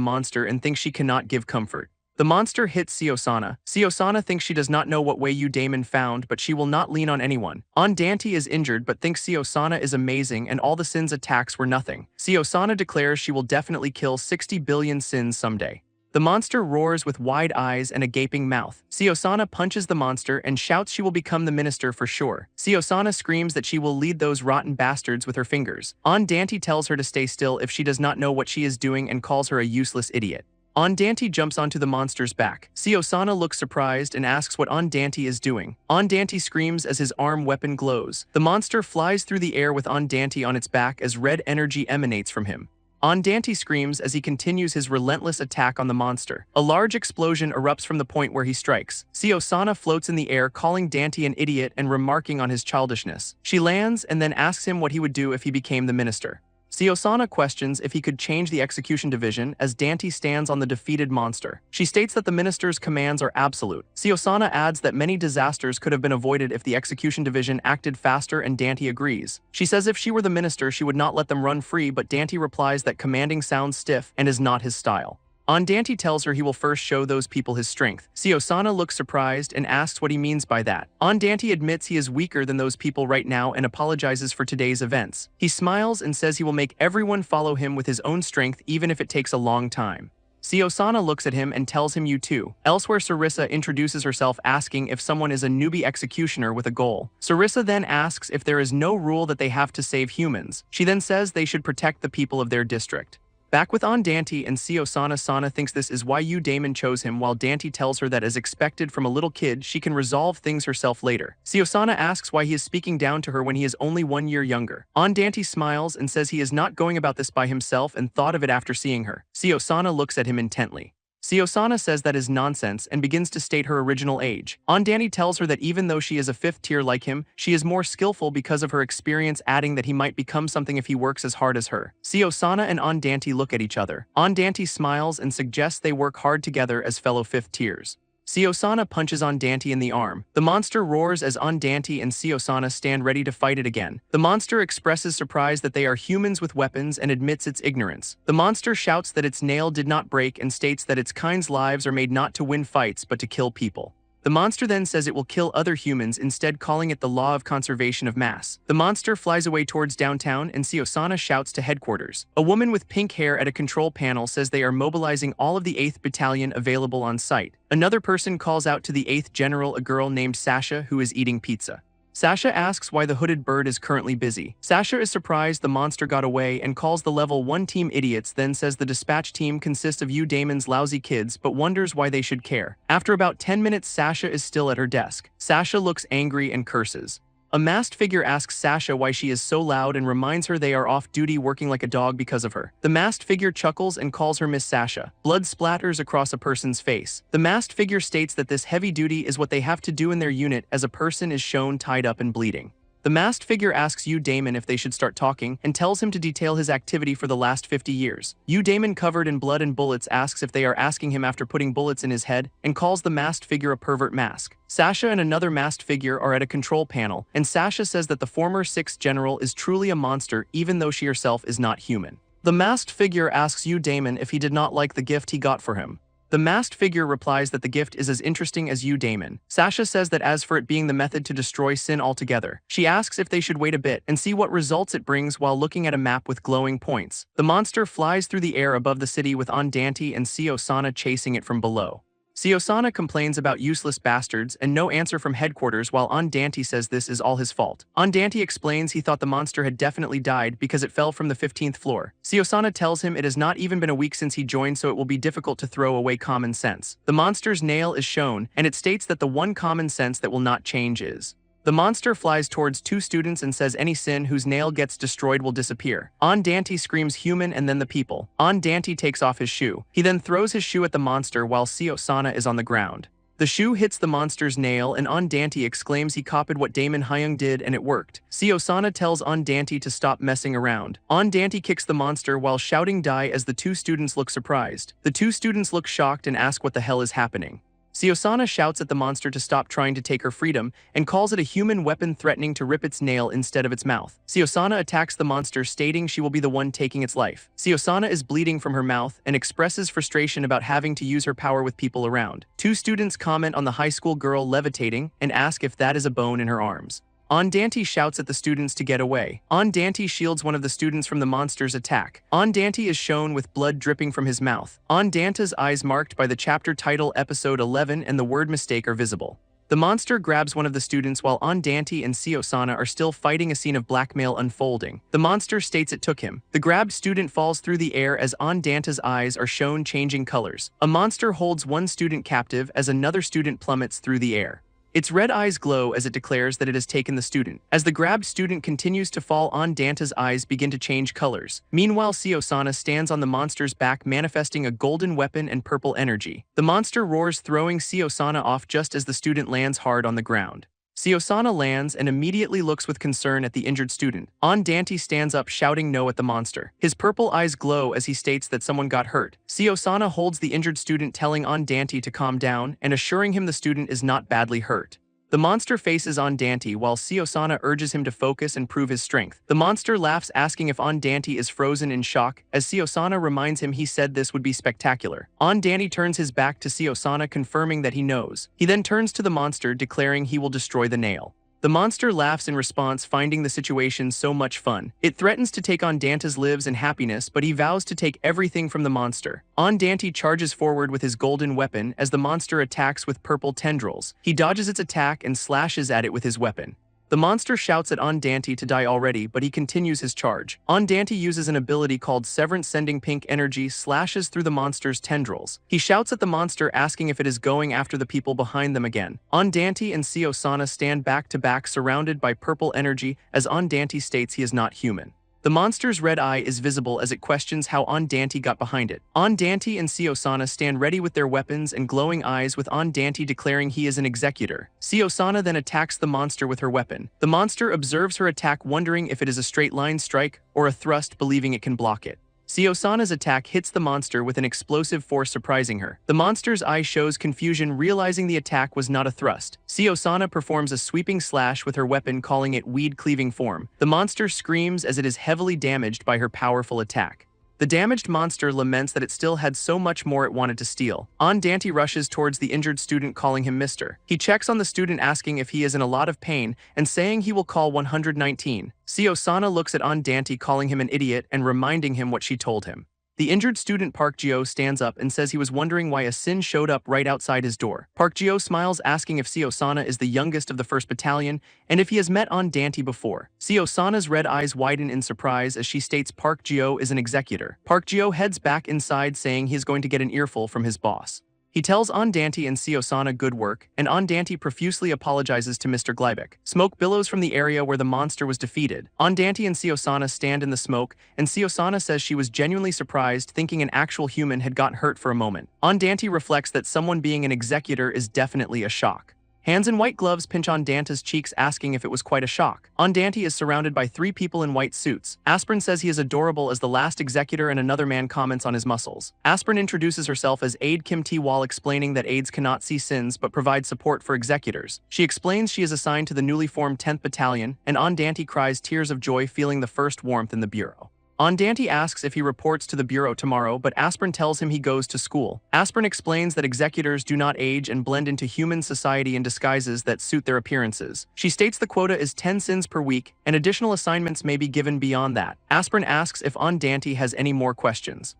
monster and thinks she cannot give comfort. The monster hits Seosana. Seosana thinks she does not know what way Yu Damon found, but she will not lean on anyone. Andante is injured but thinks Seosana is amazing and all the sins attacks were nothing. Seosana declares she will definitely kill 60 billion sins someday. The monster roars with wide eyes and a gaping mouth. Seosana punches the monster and shouts she will become the minister for sure. Seosana screams that she will lead those rotten bastards with her fingers. Dante tells her to stay still if she does not know what she is doing and calls her a useless idiot. Dante jumps onto the monster's back. Seosana looks surprised and asks what Dante is doing. Dante screams as his arm weapon glows. The monster flies through the air with Dante on its back as red energy emanates from him. Dante screams as he continues his relentless attack on the monster. A large explosion erupts from the point where he strikes. Seosana floats in the air, calling Dante an idiot and remarking on his childishness. She lands and then asks him what he would do if he became the minister. Seosana questions if he could change the execution division as Dante stands on the defeated monster. She states that the minister's commands are absolute. Seosana adds that many disasters could have been avoided if the execution division acted faster, and Dante agrees. She says if she were the minister she would not let them run free, but Dante replies that commanding sounds stiff and is not his style. Dante tells her he will first show those people his strength. Seosana looks surprised and asks what he means by that. Dante admits he is weaker than those people right now and apologizes for today's events. He smiles and says he will make everyone follow him with his own strength even if it takes a long time. Seosana looks at him and tells him you too. Elsewhere, Sarissa introduces herself asking if someone is a newbie executioner with a goal. Sarissa then asks if there is no rule that they have to save humans. She then says they should protect the people of their district. Back with Dante and Seosana, Sana thinks this is why Damon chose him, while Dante tells her that as expected from a little kid, she can resolve things herself later. Seosana asks why he is speaking down to her when he is only 1 year younger. Dante smiles and says he is not going about this by himself and thought of it after seeing her. Seosana looks at him intently. Seosana says that is nonsense and begins to state her original age. Dante tells her that even though she is a 5th tier like him, she is more skillful because of her experience, adding that he might become something if he works as hard as her. Seosana and Dante look at each other. Dante smiles and suggests they work hard together as fellow 5th tiers. Seosana punches Dante in the arm. The monster roars as Dante and Seosana stand ready to fight it again. The monster expresses surprise that they are humans with weapons and admits its ignorance. The monster shouts that its nail did not break and states that its kind's lives are made not to win fights but to kill people. The monster then says it will kill other humans, instead calling it the law of conservation of mass. The monster flies away towards downtown and Seosana shouts to headquarters. A woman with pink hair at a control panel says they are mobilizing all of the 8th Battalion available on site. Another person calls out to the 8th General, a girl named Sasha who is eating pizza. Sasha asks why the hooded bird is currently busy. Sasha is surprised the monster got away and calls the level 1 team idiots, then says the dispatch team consists of Damon's lousy kids but wonders why they should care. After about 10 minutes Sasha is still at her desk. Sasha looks angry and curses. A masked figure asks Sasha why she is so loud and reminds her they are off duty working like a dog because of her. The masked figure chuckles and calls her Miss Sasha. Blood splatters across a person's face. The masked figure states that this heavy duty is what they have to do in their unit as a person is shown tied up and bleeding. The masked figure asks Damon if they should start talking and tells him to detail his activity for the last 50 years. Damon, covered in blood and bullets, asks if they are asking him after putting bullets in his head and calls the masked figure a pervert mask. Sasha and another masked figure are at a control panel and Sasha says that the former 6th general is truly a monster even though she herself is not human. The masked figure asks Damon if he did not like the gift he got for him. The masked figure replies that the gift is as interesting as Damon. Sasha says that as for it being the method to destroy sin altogether, she asks if they should wait a bit and see what results it brings while looking at a map with glowing points. The monster flies through the air above the city with Dante and Seosana chasing it from below. Seosana complains about useless bastards and no answer from headquarters, while Dante says this is all his fault. Dante explains he thought the monster had definitely died because it fell from the 15th floor. Seosana tells him it has not even been a week since he joined, so it will be difficult to throw away common sense. The monster's nail is shown and it states that the one common sense that will not change is. The monster flies towards 2 students and says any sin whose nail gets destroyed will disappear. Dante screams human and then the people. Dante takes off his shoe. He then throws his shoe at the monster while Seosana is on the ground. The shoe hits the monster's nail and Dante exclaims he copied what Damon Hyung did and it worked. Seosana tells Dante to stop messing around. Dante kicks the monster while shouting die as the 2 students look surprised. The 2 students look shocked and ask what the hell is happening. Seosana shouts at the monster to stop trying to take her freedom and calls it a human weapon, threatening to rip its nail instead of its mouth. Seosana attacks the monster, stating she will be the one taking its life. Seosana is bleeding from her mouth and expresses frustration about having to use her power with people around. 2 students comment on the high school girl levitating and ask if that is a bone in her arms. Dante shouts at the students to get away. Dante shields one of the students from the monster's attack. Dante is shown with blood dripping from his mouth. Dante's eyes marked by the chapter title Episode 11 and the word mistake are visible. The monster grabs one of the students while Dante and Seosana are still fighting. A scene of blackmail unfolding. The monster states it took him. The grabbed student falls through the air as Dante's eyes are shown changing colors. A monster holds one student captive as another student plummets through the air. Its red eyes glow as it declares that it has taken the student. As the grabbed student continues to fall, Dante's eyes begin to change colors. Meanwhile, Seosana stands on the monster's back, manifesting a golden weapon and purple energy. The monster roars, throwing Seosana off just as the student lands hard on the ground. Seosana lands and immediately looks with concern at the injured student. Dante stands up, shouting no at the monster. His purple eyes glow as he states that someone got hurt. Seosana holds the injured student, telling Dante to calm down and assuring him the student is not badly hurt. The monster faces Dante while Seosana urges him to focus and prove his strength. The monster laughs, asking if Dante is frozen in shock, as Seosana reminds him he said this would be spectacular. Dante turns his back to Seosana, confirming that he knows. He then turns to the monster, declaring he will destroy the nail. The monster laughs in response, finding the situation so much fun. It threatens to take Dante's lives and happiness, but he vows to take everything from the monster. Dante charges forward with his golden weapon as the monster attacks with purple tendrils. He dodges its attack and slashes at it with his weapon. The monster shouts at Dante to die already, but he continues his charge. Dante uses an ability called Severance, sending pink energy slashes through the monster's tendrils. He shouts at the monster, asking if it is going after the people behind them again. Dante and Seosana stand back to back, surrounded by purple energy, as Dante states he is not human. The monster's red eye is visible as it questions how Dante got behind it. Dante and Seosana stand ready with their weapons and glowing eyes, with Dante declaring he is an executor. Seosana then attacks the monster with her weapon. The monster observes her attack, wondering if it is a straight line strike or a thrust, believing it can block it. Seosana's attack hits the monster with an explosive force, surprising her. The monster's eye shows confusion, realizing the attack was not a thrust. Seosana performs a sweeping slash with her weapon, calling it weed-cleaving form. The monster screams as it is heavily damaged by her powerful attack. The damaged monster laments that it still had so much more it wanted to steal. Dante rushes towards the injured student, calling him Mr. He checks on the student, asking if he is in a lot of pain and saying he will call 119. Seosana looks at Dante, calling him an idiot and reminding him what she told him. The injured student Park Jio stands up and says he was wondering why a Sin showed up right outside his door. Park Jio smiles, asking if Seosana is the youngest of the 1st Battalion and if he has met Dante before. Seosana's red eyes widen in surprise as she states Park Jio is an executor. Park Jio heads back inside, saying he is going to get an earful from his boss. He tells Dante and Seosana good work, and Dante profusely apologizes to Mr. Glybeck. Smoke billows from the area where the monster was defeated. Dante and Seosana stand in the smoke, and Seosana says she was genuinely surprised, thinking an actual human had gotten hurt for a moment. Dante reflects that someone being an executor is definitely a shock. Hands in white gloves pinch Dante's cheeks, asking if it was quite a shock. Dante is surrounded by 3 people in white suits. Aspirin says he is adorable as the last executor, and another man comments on his muscles. Aspirin introduces herself as Aide Kim T-Wall, explaining that aides cannot see sins but provide support for executors. She explains she is assigned to the newly formed 10th Battalion, and Dante cries tears of joy, feeling the first warmth in the bureau. Dante asks if he reports to the bureau tomorrow, but Aspirin tells him he goes to school. Aspirin explains that executors do not age and blend into human society in disguises that suit their appearances. She states the quota is 10 sins per week, and additional assignments may be given beyond that. Aspirin asks if Dante has any more questions.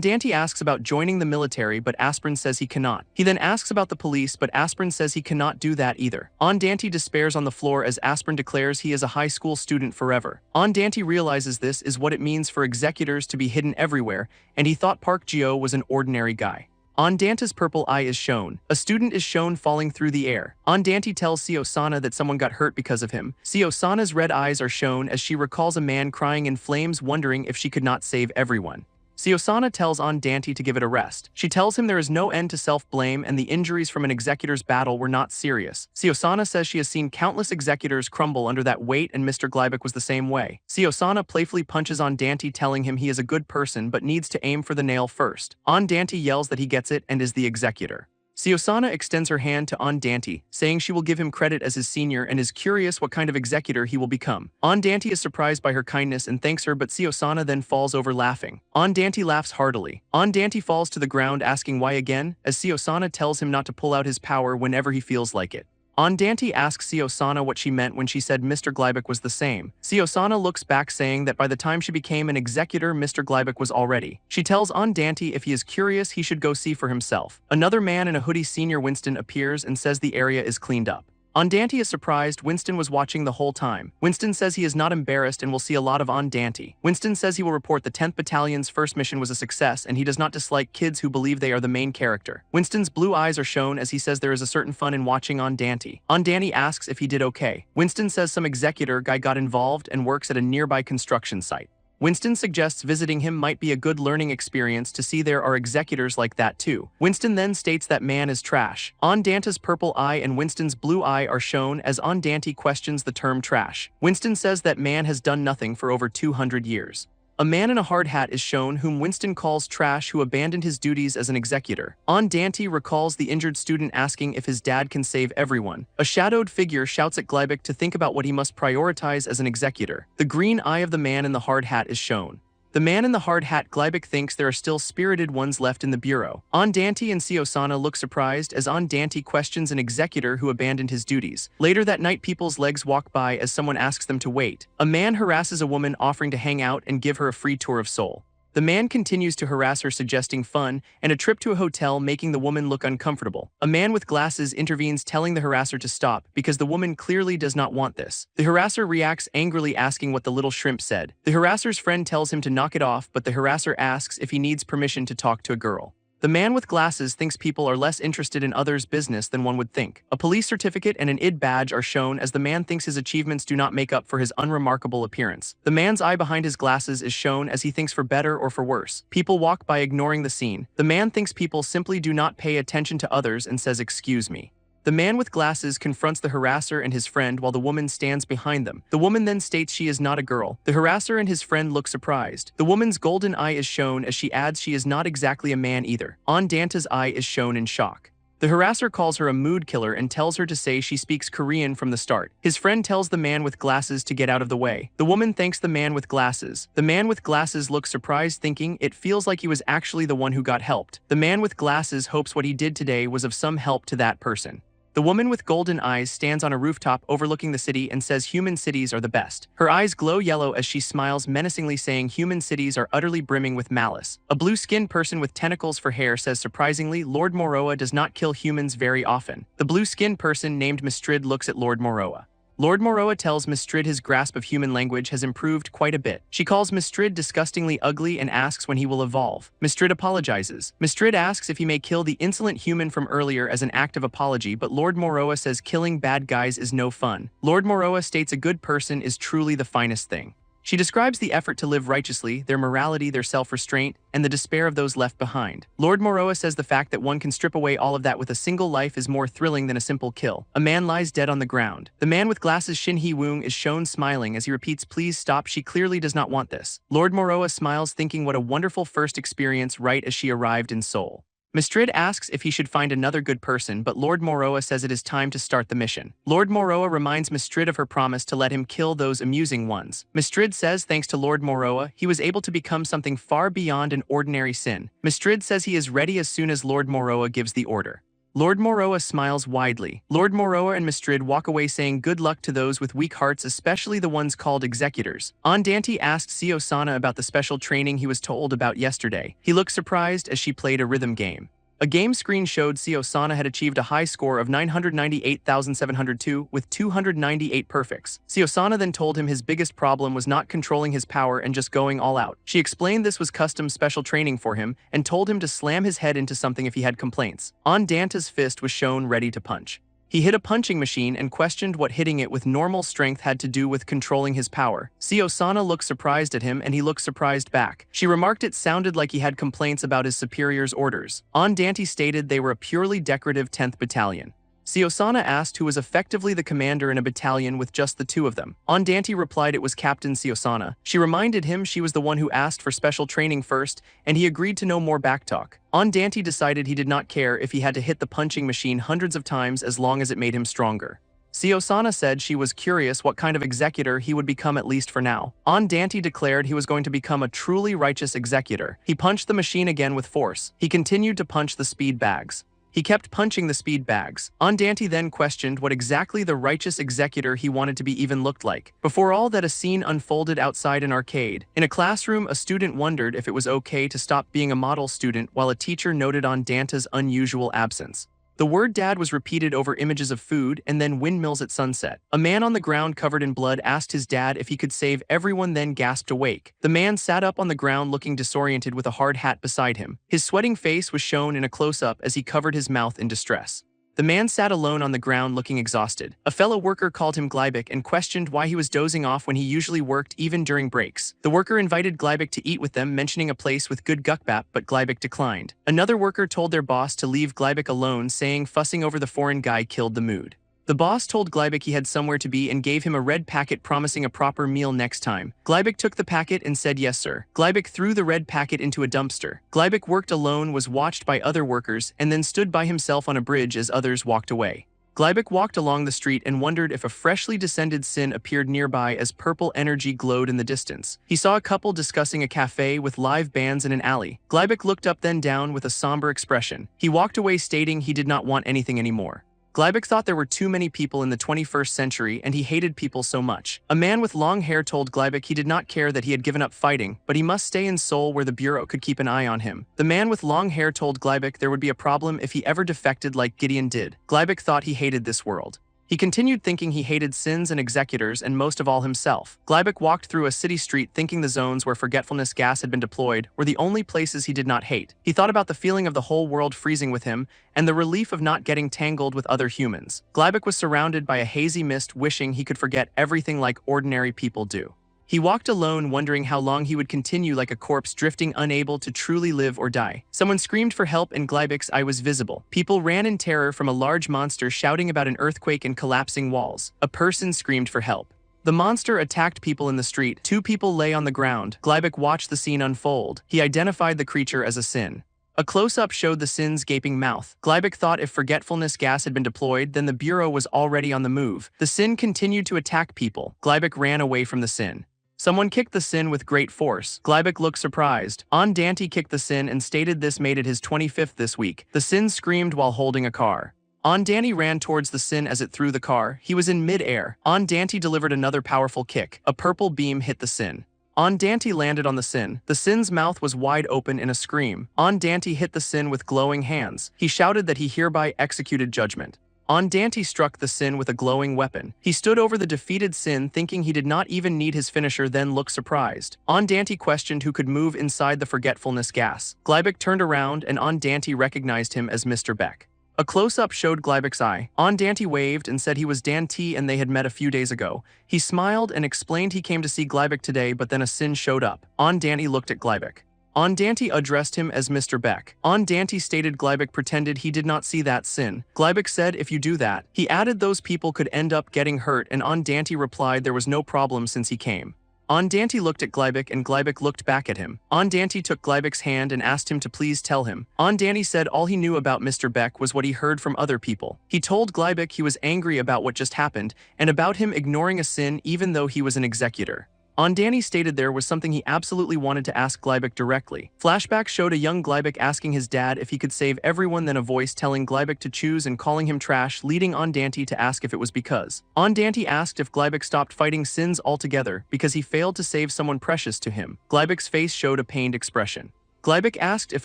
Dante asks about joining the military, but Aspirin says he cannot. He then asks about the police, but Aspirin says he cannot do that either. Dante despairs on the floor as Aspirin declares he is a high school student forever. Dante realizes this is what it means for executors to be hidden everywhere, and he thought Park Jio was an ordinary guy. Dante's purple eye is shown. A student is shown falling through the air. Dante tells Seosana that someone got hurt because of him. Seosana's red eyes are shown as she recalls a man crying in flames, wondering if she could not save everyone. Seosana tells Dante to give it a rest. She tells him there is no end to self-blame and the injuries from an executor's battle were not serious. Seosana says she has seen countless executors crumble under that weight, and Mr. Glybeck was the same way. Seosana playfully punches Dante, telling him he is a good person but needs to aim for the nail first. Dante yells that he gets it and is the executor. Seosana extends her hand to Dante, saying she will give him credit as his senior and is curious what kind of executor he will become. Dante is surprised by her kindness and thanks her, but Seosana then falls over laughing. Dante laughs heartily. Dante falls to the ground, asking why again, as Seosana tells him not to pull out his power whenever he feels like it. Dante asks Siosana what she meant when she said Mr. Glybeck was the same. Siosana looks back saying that by the time she became an executor, Mr. Glybeck was already. She tells Dante if he is curious, he should go see for himself. Another man in a hoodie, Senior Winston, appears and says the area is cleaned up. Dante is surprised Winston was watching the whole time. Winston says he is not embarrassed and will see a lot of Dante. Winston says he will report the 10th Battalion's first mission was a success and he does not dislike kids who believe they are the main character. Winston's blue eyes are shown as he says there is a certain fun in watching Dante. Dante asks if he did okay. Winston says some executor guy got involved and works at a nearby construction site. Winston suggests visiting him might be a good learning experience to see there are executors like that too. Winston then states that man is trash. Dante's purple eye and Winston's blue eye are shown as Dante questions the term trash. Winston says that man has done nothing for over 200 years. A man in a hard hat is shown whom Winston calls trash, who abandoned his duties as an executor. Dante recalls the injured student asking if his dad can save everyone. A shadowed figure shouts at Glybeck to think about what he must prioritize as an executor. The green eye of the man in the hard hat is shown. The man in the hard hat, Glybeck thinks there are still spirited ones left in the bureau. Dante and Siosana look surprised as Dante questions an executor who abandoned his duties. Later that night, people's legs walk by as someone asks them to wait. A man harasses a woman offering to hang out and give her a free tour of Seoul. The man continues to harass her, suggesting fun and a trip to a hotel, making the woman look uncomfortable. A man with glasses intervenes, telling the harasser to stop because the woman clearly does not want this. The harasser reacts angrily, asking what the little shrimp said. The harasser's friend tells him to knock it off, but the harasser asks if he needs permission to talk to a girl. The man with glasses thinks people are less interested in others' business than one would think. A police certificate and an ID badge are shown as the man thinks his achievements do not make up for his unremarkable appearance. The man's eye behind his glasses is shown as he thinks for better or for worse. People walk by, ignoring the scene. The man thinks people simply do not pay attention to others and says, "Excuse me." The man with glasses confronts the harasser and his friend while the woman stands behind them. The woman then states she is not a girl. The harasser and his friend look surprised. The woman's golden eye is shown as she adds she is not exactly a man either. Dante's eye is shown in shock. The harasser calls her a mood killer and tells her to say she speaks Korean from the start. His friend tells the man with glasses to get out of the way. The woman thanks the man with glasses. The man with glasses looks surprised, thinking it feels like he was actually the one who got helped. The man with glasses hopes what he did today was of some help to that person. The woman with golden eyes stands on a rooftop overlooking the city and says human cities are the best. Her eyes glow yellow as she smiles menacingly, saying human cities are utterly brimming with malice. A blue-skinned person with tentacles for hair says surprisingly, Lord Moroa does not kill humans very often. The blue-skinned person named Mistrid looks at Lord Moroa. Lord Moroa tells Mistrid his grasp of human language has improved quite a bit. She calls Mistrid disgustingly ugly and asks when he will evolve. Mistrid apologizes. Mistrid asks if he may kill the insolent human from earlier as an act of apology, but Lord Moroa says killing bad guys is no fun. Lord Moroa states a good person is truly the finest thing. She describes the effort to live righteously, their morality, their self-restraint, and the despair of those left behind. Lord Moroa says the fact that one can strip away all of that with a single life is more thrilling than a simple kill. A man lies dead on the ground. The man with glasses, Shin Hee-woong, is shown smiling as he repeats, "Please stop." She clearly does not want this. Lord Moroa smiles, thinking what a wonderful first experience right as she arrived in Seoul. Mistrid asks if he should find another good person, but Lord Moroa says it is time to start the mission. Lord Moroa reminds Mistrid of her promise to let him kill those amusing ones. Mistrid says thanks to Lord Moroa, he was able to become something far beyond an ordinary sin. Mistrid says he is ready as soon as Lord Moroa gives the order. Lord Moroa smiles widely. Lord Moroa and Mistrid walk away, saying good luck to those with weak hearts, especially the ones called executors. Dante asks Siosana about the special training he was told about yesterday. He looks surprised as she played a rhythm game. A game screen showed Siosana had achieved a high score of 998,702 with 298 perfects. Siosana then told him his biggest problem was not controlling his power and just going all out. She explained this was custom special training for him and told him to slam his head into something if he had complaints. Dante's fist was shown ready to punch. He hit a punching machine and questioned what hitting it with normal strength had to do with controlling his power. Siosana looked surprised at him and he looked surprised back. She remarked it sounded like he had complaints about his superior's orders. Dante stated they were a purely decorative 10th Battalion. Siosana asked who was effectively the commander in a battalion with just the two of them. Dante replied it was Captain Siosana. She reminded him she was the one who asked for special training first, and he agreed to no more backtalk. Dante decided he did not care if he had to hit the punching machine hundreds of times as long as it made him stronger. Siosana said she was curious what kind of executor he would become, at least for now. Dante declared he was going to become a truly righteous executor. He punched the machine again with force. He continued to punch the speed bags. He kept punching the speed bags. Andante then questioned what exactly the righteous executor he wanted to be even looked like. Before all that, a scene unfolded outside an arcade. In a classroom, a student wondered if it was okay to stop being a model student while a teacher noted on Dante's unusual absence. The word dad was repeated over images of food and then windmills at sunset. A man on the ground covered in blood asked his dad if he could save everyone, then gasped awake. The man sat up on the ground looking disoriented with a hard hat beside him. His sweating face was shown in a close-up as he covered his mouth in distress. The man sat alone on the ground looking exhausted. A fellow worker called him Glybek and questioned why he was dozing off when he usually worked even during breaks. The worker invited Glybek to eat with them, mentioning a place with good gukbap, but Glybek declined. Another worker told their boss to leave Glybek alone, saying fussing over the foreign guy killed the mood. The boss told Glybek he had somewhere to be and gave him a red packet promising a proper meal next time. Glybek took the packet and said yes sir. Glybek threw the red packet into a dumpster. Glybek worked alone, was watched by other workers, and then stood by himself on a bridge as others walked away. Glybek walked along the street and wondered if a freshly descended sin appeared nearby as purple energy glowed in the distance. He saw a couple discussing a cafe with live bands in an alley. Glybek looked up then down with a somber expression. He walked away stating he did not want anything anymore. Glybek thought there were too many people in the 21st century and he hated people so much. A man with long hair told Glybek he did not care that he had given up fighting, but he must stay in Seoul where the bureau could keep an eye on him. The man with long hair told Glybek there would be a problem if he ever defected like Gideon did. Glybek thought he hated this world. He continued thinking he hated sins and executors and most of all himself. Glybek walked through a city street thinking the zones where forgetfulness gas had been deployed were the only places he did not hate. He thought about the feeling of the whole world freezing with him and the relief of not getting tangled with other humans. Glybek was surrounded by a hazy mist, wishing he could forget everything like ordinary people do. He walked alone, wondering how long he would continue like a corpse, drifting, unable to truly live or die. Someone screamed for help and Glybek's eye was visible. People ran in terror from a large monster shouting about an earthquake and collapsing walls. A person screamed for help. The monster attacked people in the street. 2 people lay on the ground. Glybek watched the scene unfold. He identified the creature as a sin. A close-up showed the sin's gaping mouth. Glybek thought if forgetfulness gas had been deployed, then the bureau was already on the move. The sin continued to attack people. Glybek ran away from the sin. Someone kicked the sin with great force. Glybek looked surprised. Andante kicked the sin and stated this made it his 25th this week. The sin screamed while holding a car. Andante ran towards the sin as it threw the car. He was in mid-air. Andante delivered another powerful kick. A purple beam hit the sin. Andante landed on the sin. The sin's mouth was wide open in a scream. Andante hit the sin with glowing hands. He shouted that he hereby executed judgment. Andante struck the sin with a glowing weapon. He stood over the defeated sin thinking he did not even need his finisher, then looked surprised. Andante questioned who could move inside the forgetfulness gas. Glybek turned around and Andante recognized him as Mr. Beck. A close-up showed Glybek's eye. Andante waved and said he was Dan T and they had met a few days ago. He smiled and explained he came to see Glybek today, but then a sin showed up. Andante looked at Glybek. Andante addressed him as Mr. Beck. Andante stated Glybek pretended he did not see that sin. Glybek said if you do that, he added those people could end up getting hurt, and Andante replied there was no problem since he came. Andante looked at Glybek and Glybek looked back at him. Andante took Glybek's hand and asked him to please tell him. Andante said all he knew about Mr. Beck was what he heard from other people. He told Glybek he was angry about what just happened and about him ignoring a sin even though he was an executor. Andante stated there was something he absolutely wanted to ask Glybek directly. Flashback showed a young Glybek asking his dad if he could save everyone, then a voice telling Glybek to choose and calling him trash, leading Andante to ask if it was because. Andante asked if Glybek stopped fighting sins altogether because he failed to save someone precious to him. Glybek's face showed a pained expression. Glybek asked if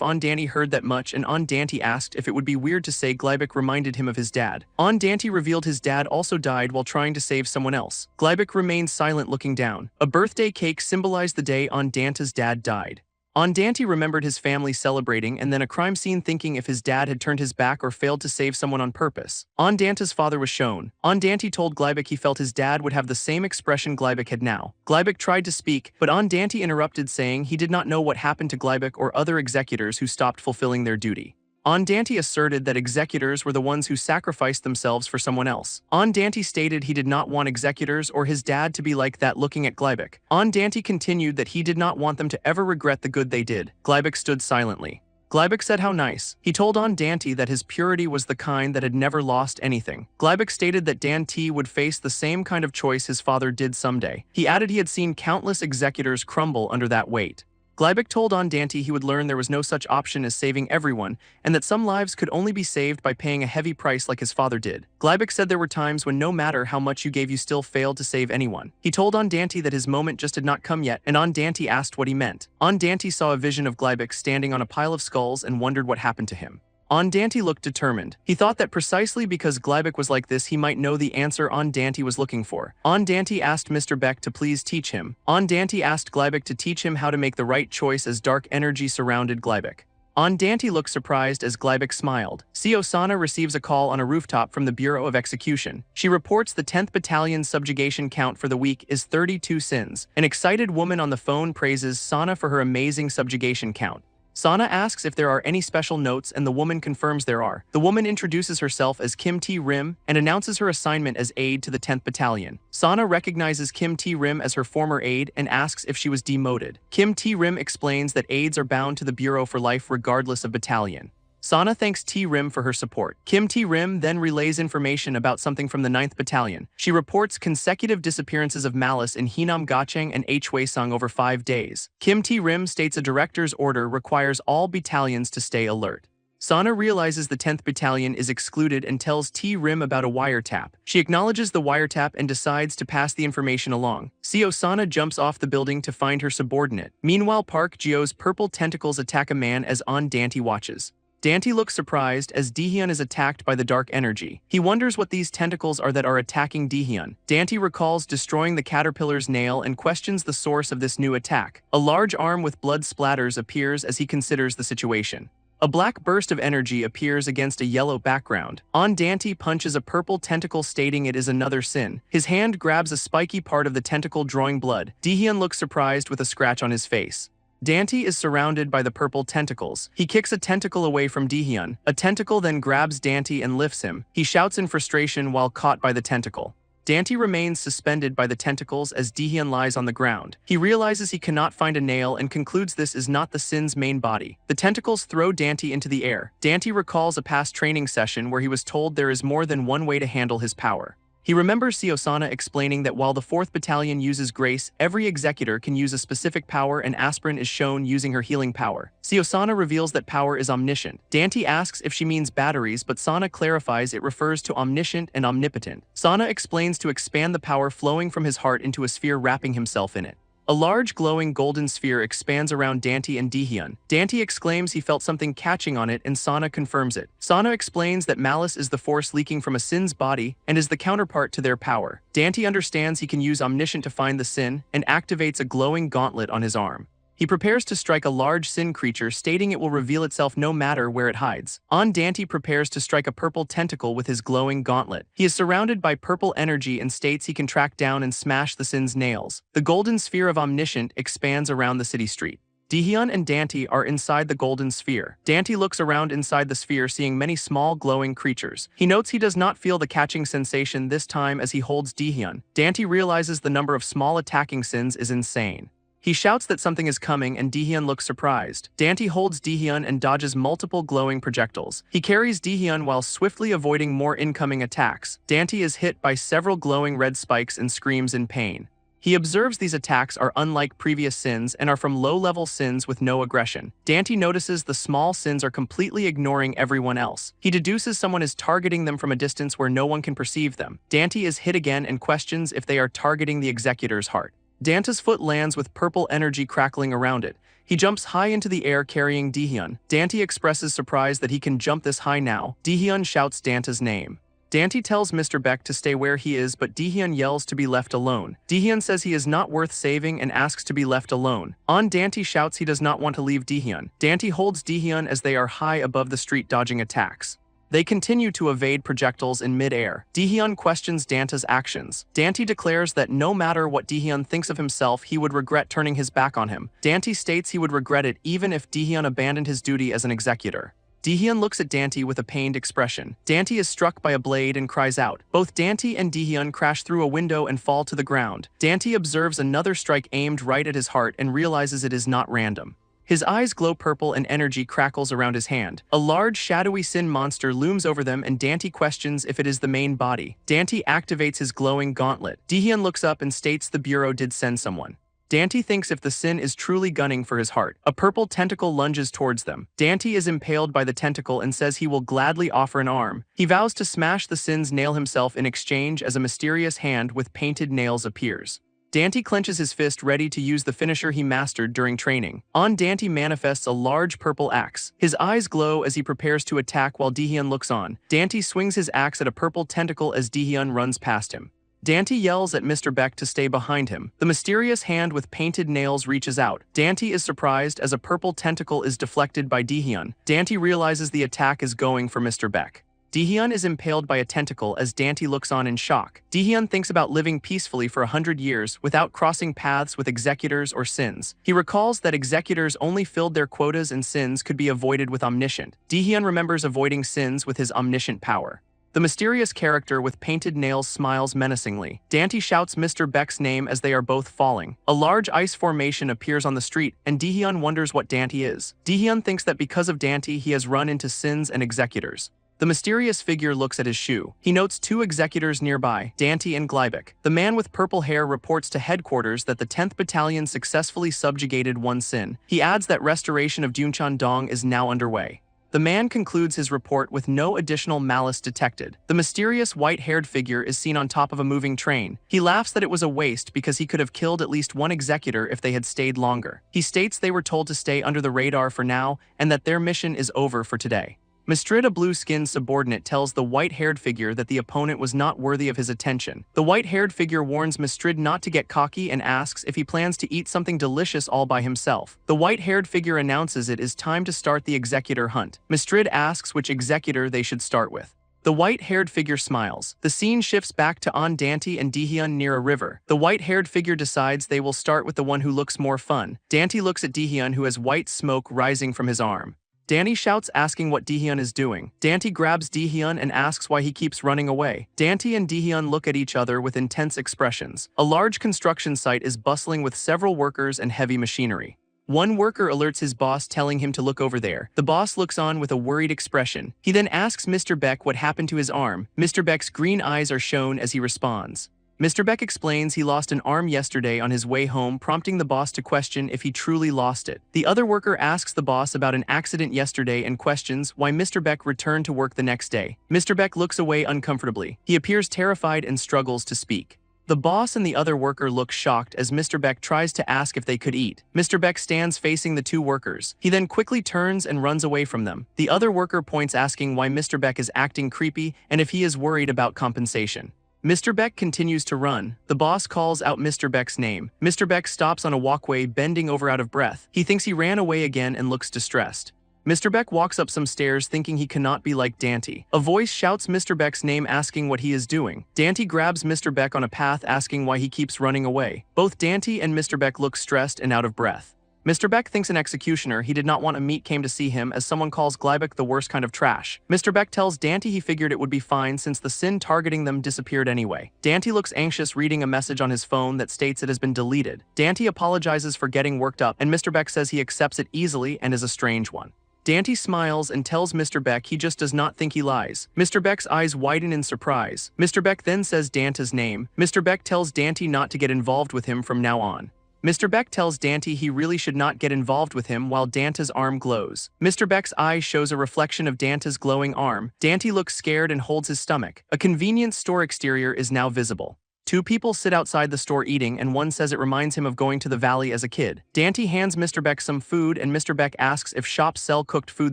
Andante heard that much, and Andante asked if it would be weird to say Glybek reminded him of his dad. Andante revealed his dad also died while trying to save someone else. Glybek remained silent, looking down. A birthday cake symbolized the day Andante's dad died. Andante remembered his family celebrating and then a crime scene, thinking if his dad had turned his back or failed to save someone on purpose. Andante's father was shown. Andante told Glybek he felt his dad would have the same expression Glybek had now. Glybek tried to speak, but Andante interrupted, saying he did not know what happened to Glybek or other executors who stopped fulfilling their duty. Andante asserted that executors were the ones who sacrificed themselves for someone else. Andante stated he did not want executors or his dad to be like that, looking at Glybek. Andante continued that he did not want them to ever regret the good they did. Glybek stood silently. Glybek said how nice. He told Andante that his purity was the kind that had never lost anything. Glybek stated that Dan T would face the same kind of choice his father did someday. He added he had seen countless executors crumble under that weight. Gleibek told Dante he would learn there was no such option as saving everyone, and that some lives could only be saved by paying a heavy price like his father did. Gleibek said there were times when no matter how much you gave you still failed to save anyone. He told Dante that his moment just had not come yet, and Dante asked what he meant. Dante saw a vision of Gleibek standing on a pile of skulls and wondered what happened to him. Dante looked determined. He thought that precisely because Gleibek was like this he might know the answer Dante was looking for. Dante asked Mr. Beck to please teach him. Dante asked Gleibek to teach him how to make the right choice as dark energy surrounded Gleibek. Dante looked surprised as Gleibek smiled. Sana receives a call on a rooftop from the Bureau of Execution. She reports the 10th Battalion's subjugation count for the week is 32 sins. An excited woman on the phone praises Sana for her amazing subjugation count. Sana asks if there are any special notes and the woman confirms there are. The woman introduces herself as Kim T-Rim and announces her assignment as aide to the 10th Battalion. Sana recognizes Kim T-Rim as her former aide and asks if she was demoted. Kim T-Rim explains that aides are bound to the Bureau for life regardless of battalion. Sana thanks T-Rim for her support. Kim T-Rim then relays information about something from the 9th Battalion. She reports consecutive disappearances of Malice in Hinam Gacheng and Hwaesung over 5 days. Kim T-Rim states a director's order requires all battalions to stay alert. Sana realizes the 10th Battalion is excluded and tells T-Rim about a wiretap. She acknowledges the wiretap and decides to pass the information along. Sana jumps off the building to find her subordinate. Meanwhile, Park Jio's purple tentacles attack a man as Dante watches. Dante looks surprised as Dehyun is attacked by the dark energy. He wonders what these tentacles are that are attacking Dehyun. Dante recalls destroying the caterpillar's nail and questions the source of this new attack. A large arm with blood splatters appears as he considers the situation. A black burst of energy appears against a yellow background. Dante punches a purple tentacle stating it is another sin. His hand grabs a spiky part of the tentacle drawing blood. Dehyun looks surprised with a scratch on his face. Dante is surrounded by the purple tentacles. He kicks a tentacle away from Dehyun. A tentacle then grabs Dante and lifts him. He shouts in frustration while caught by the tentacle. Dante remains suspended by the tentacles as Dehyun lies on the ground. He realizes he cannot find a nail and concludes this is not the Sin's main body. The tentacles throw Dante into the air. Dante recalls a past training session where he was told there is more than one way to handle his power. He remembers Sana explaining that while the 4th Battalion uses grace, every executor can use a specific power and Aspirin is shown using her healing power. Sana reveals that power is omniscient. Dante asks if she means batteries, but Sana clarifies it refers to omniscient and omnipotent. Sana explains to expand the power flowing from his heart into a sphere wrapping himself in it. A large glowing golden sphere expands around Dante and Dehyun. Dante exclaims he felt something catching on it and Sana confirms it. Sana explains that malice is the force leaking from a Sin's body and is the counterpart to their power. Dante understands he can use Omniscient to find the Sin and activates a glowing gauntlet on his arm. He prepares to strike a large Sin creature, stating it will reveal itself no matter where it hides. Dante prepares to strike a purple tentacle with his glowing gauntlet. He is surrounded by purple energy and states he can track down and smash the Sin's nails. The golden sphere of Omniscient expands around the city street. Dehyun and Dante are inside the golden sphere. Dante looks around inside the sphere, seeing many small glowing creatures. He notes he does not feel the catching sensation this time as he holds Dehyun. Dante realizes the number of small attacking Sins is insane. He shouts that something is coming and Dehyun looks surprised. Dante holds Dehyun and dodges multiple glowing projectiles. He carries Dehyun while swiftly avoiding more incoming attacks. Dante is hit by several glowing red spikes and screams in pain. He observes these attacks are unlike previous Sins and are from low-level Sins with no aggression. Dante notices the small Sins are completely ignoring everyone else. He deduces someone is targeting them from a distance where no one can perceive them. Dante is hit again and questions if they are targeting the executor's heart. Dante's foot lands with purple energy crackling around it. He jumps high into the air carrying Dehyun. Dante expresses surprise that he can jump this high now. Dehyun shouts Dante's name. Dante tells Mr. Beck to stay where he is, but Dehyun yells to be left alone. Dehyun says he is not worth saving and asks to be left alone. Dante shouts he does not want to leave Dehyun. Dante holds Dehyun as they are high above the street dodging attacks. They continue to evade projectiles in mid-air. Dehyun questions Dante's actions. Dante declares that no matter what Dehyun thinks of himself, he would regret turning his back on him. Dante states he would regret it even if Dehyun abandoned his duty as an executor. Dehyun looks at Dante with a pained expression. Dante is struck by a blade and cries out. Both Dante and Dehyun crash through a window and fall to the ground. Dante observes another strike aimed right at his heart and realizes it is not random. His eyes glow purple and energy crackles around his hand. A large, shadowy Sin monster looms over them and Dante questions if it is the main body. Dante activates his glowing gauntlet. Dehyun looks up and states the Bureau did send someone. Dante thinks if the sin is truly gunning for his heart. A purple tentacle lunges towards them. Dante is impaled by the tentacle and says he will gladly offer an arm. He vows to smash the sin's nail himself in exchange as a mysterious hand with painted nails appears. Dante clenches his fist ready to use the finisher he mastered during training. On Dante manifests a large purple axe. His eyes glow as he prepares to attack while Daehyun looks on. Dante swings his axe at a purple tentacle as Daehyun runs past him. Dante yells at Mr. Beck to stay behind him. The mysterious hand with painted nails reaches out. Dante is surprised as a purple tentacle is deflected by Daehyun. Dante realizes the attack is going for Mr. Beck. Daehyun is impaled by a tentacle as Dante looks on in shock. Daehyun thinks about living peacefully for 100 years without crossing paths with executors or sins. He recalls that executors only filled their quotas and sins could be avoided with omniscient. Daehyun remembers avoiding sins with his omniscient power. The mysterious character with painted nails smiles menacingly. Dante shouts Mr. Beck's name as they are both falling. A large ice formation appears on the street, and Daehyun wonders what Dante is. Daehyun thinks that because of Dante he has run into sins and executors. The mysterious figure looks at his shoe. He notes 2 executors nearby, Dante and Glybic. The man with purple hair reports to headquarters that the 10th Battalion successfully subjugated one sin. He adds that restoration of Duncheon-dong is now underway. The man concludes his report with no additional malice detected. The mysterious white-haired figure is seen on top of a moving train. He laughs that it was a waste because he could have killed at least one executor if they had stayed longer. He states they were told to stay under the radar for now and that their mission is over for today. Mistrid, a blue-skinned subordinate, tells the white-haired figure that the opponent was not worthy of his attention. The white-haired figure warns Mistrid not to get cocky and asks if he plans to eat something delicious all by himself. The white-haired figure announces it is time to start the executor hunt. Mistrid asks which executor they should start with. The white-haired figure smiles. The scene shifts back to on Dante and Daehyun near a river. The white-haired figure decides they will start with the one who looks more fun. Dante looks at Daehyun, who has white smoke rising from his arm. Dante shouts, asking what Daehyun is doing. Dante grabs Daehyun and asks why he keeps running away. Dante and Daehyun look at each other with intense expressions. A large construction site is bustling with several workers and heavy machinery. One worker alerts his boss, telling him to look over there. The boss looks on with a worried expression. He then asks Mr. Beck what happened to his arm. Mr. Beck's green eyes are shown as he responds. Mr. Beck explains he lost an arm yesterday on his way home, prompting the boss to question if he truly lost it. The other worker asks the boss about an accident yesterday and questions why Mr. Beck returned to work the next day. Mr. Beck looks away uncomfortably. He appears terrified and struggles to speak. The boss and the other worker look shocked as Mr. Beck tries to ask if they could eat. Mr. Beck stands facing the 2 workers. He then quickly turns and runs away from them. The other worker points, asking why Mr. Beck is acting creepy and if he is worried about compensation. Mr. Beck continues to run. The boss calls out Mr. Beck's name. Mr. Beck stops on a walkway, bending over out of breath. He thinks he ran away again and looks distressed. Mr. Beck walks up some stairs, thinking he cannot be like Dante. A voice shouts Mr. Beck's name, asking what he is doing. Dante grabs Mr. Beck on a path, asking why he keeps running away. Both Dante and Mr. Beck look stressed and out of breath. Mr. Beck thinks an executioner he did not want to meet came to see him, as someone calls Glybic the worst kind of trash. Mr. Beck tells Dante he figured it would be fine since the sin targeting them disappeared anyway. Dante looks anxious, reading a message on his phone that states it has been deleted. Dante apologizes for getting worked up, and Mr. Beck says he accepts it easily and is a strange one. Dante smiles and tells Mr. Beck he just does not think he lies. Mr. Beck's eyes widen in surprise. Mr. Beck then says Dante's name. Mr. Beck tells Dante not to get involved with him from now on. Mr. Beck tells Dante he really should not get involved with him while Dante's arm glows. Mr. Beck's eye shows a reflection of Dante's glowing arm. Dante looks scared and holds his stomach. A convenience store exterior is now visible. 2 people sit outside the store eating, and one says it reminds him of going to the valley as a kid. Dante hands Mr. Beck some food, and Mr. Beck asks if shops sell cooked food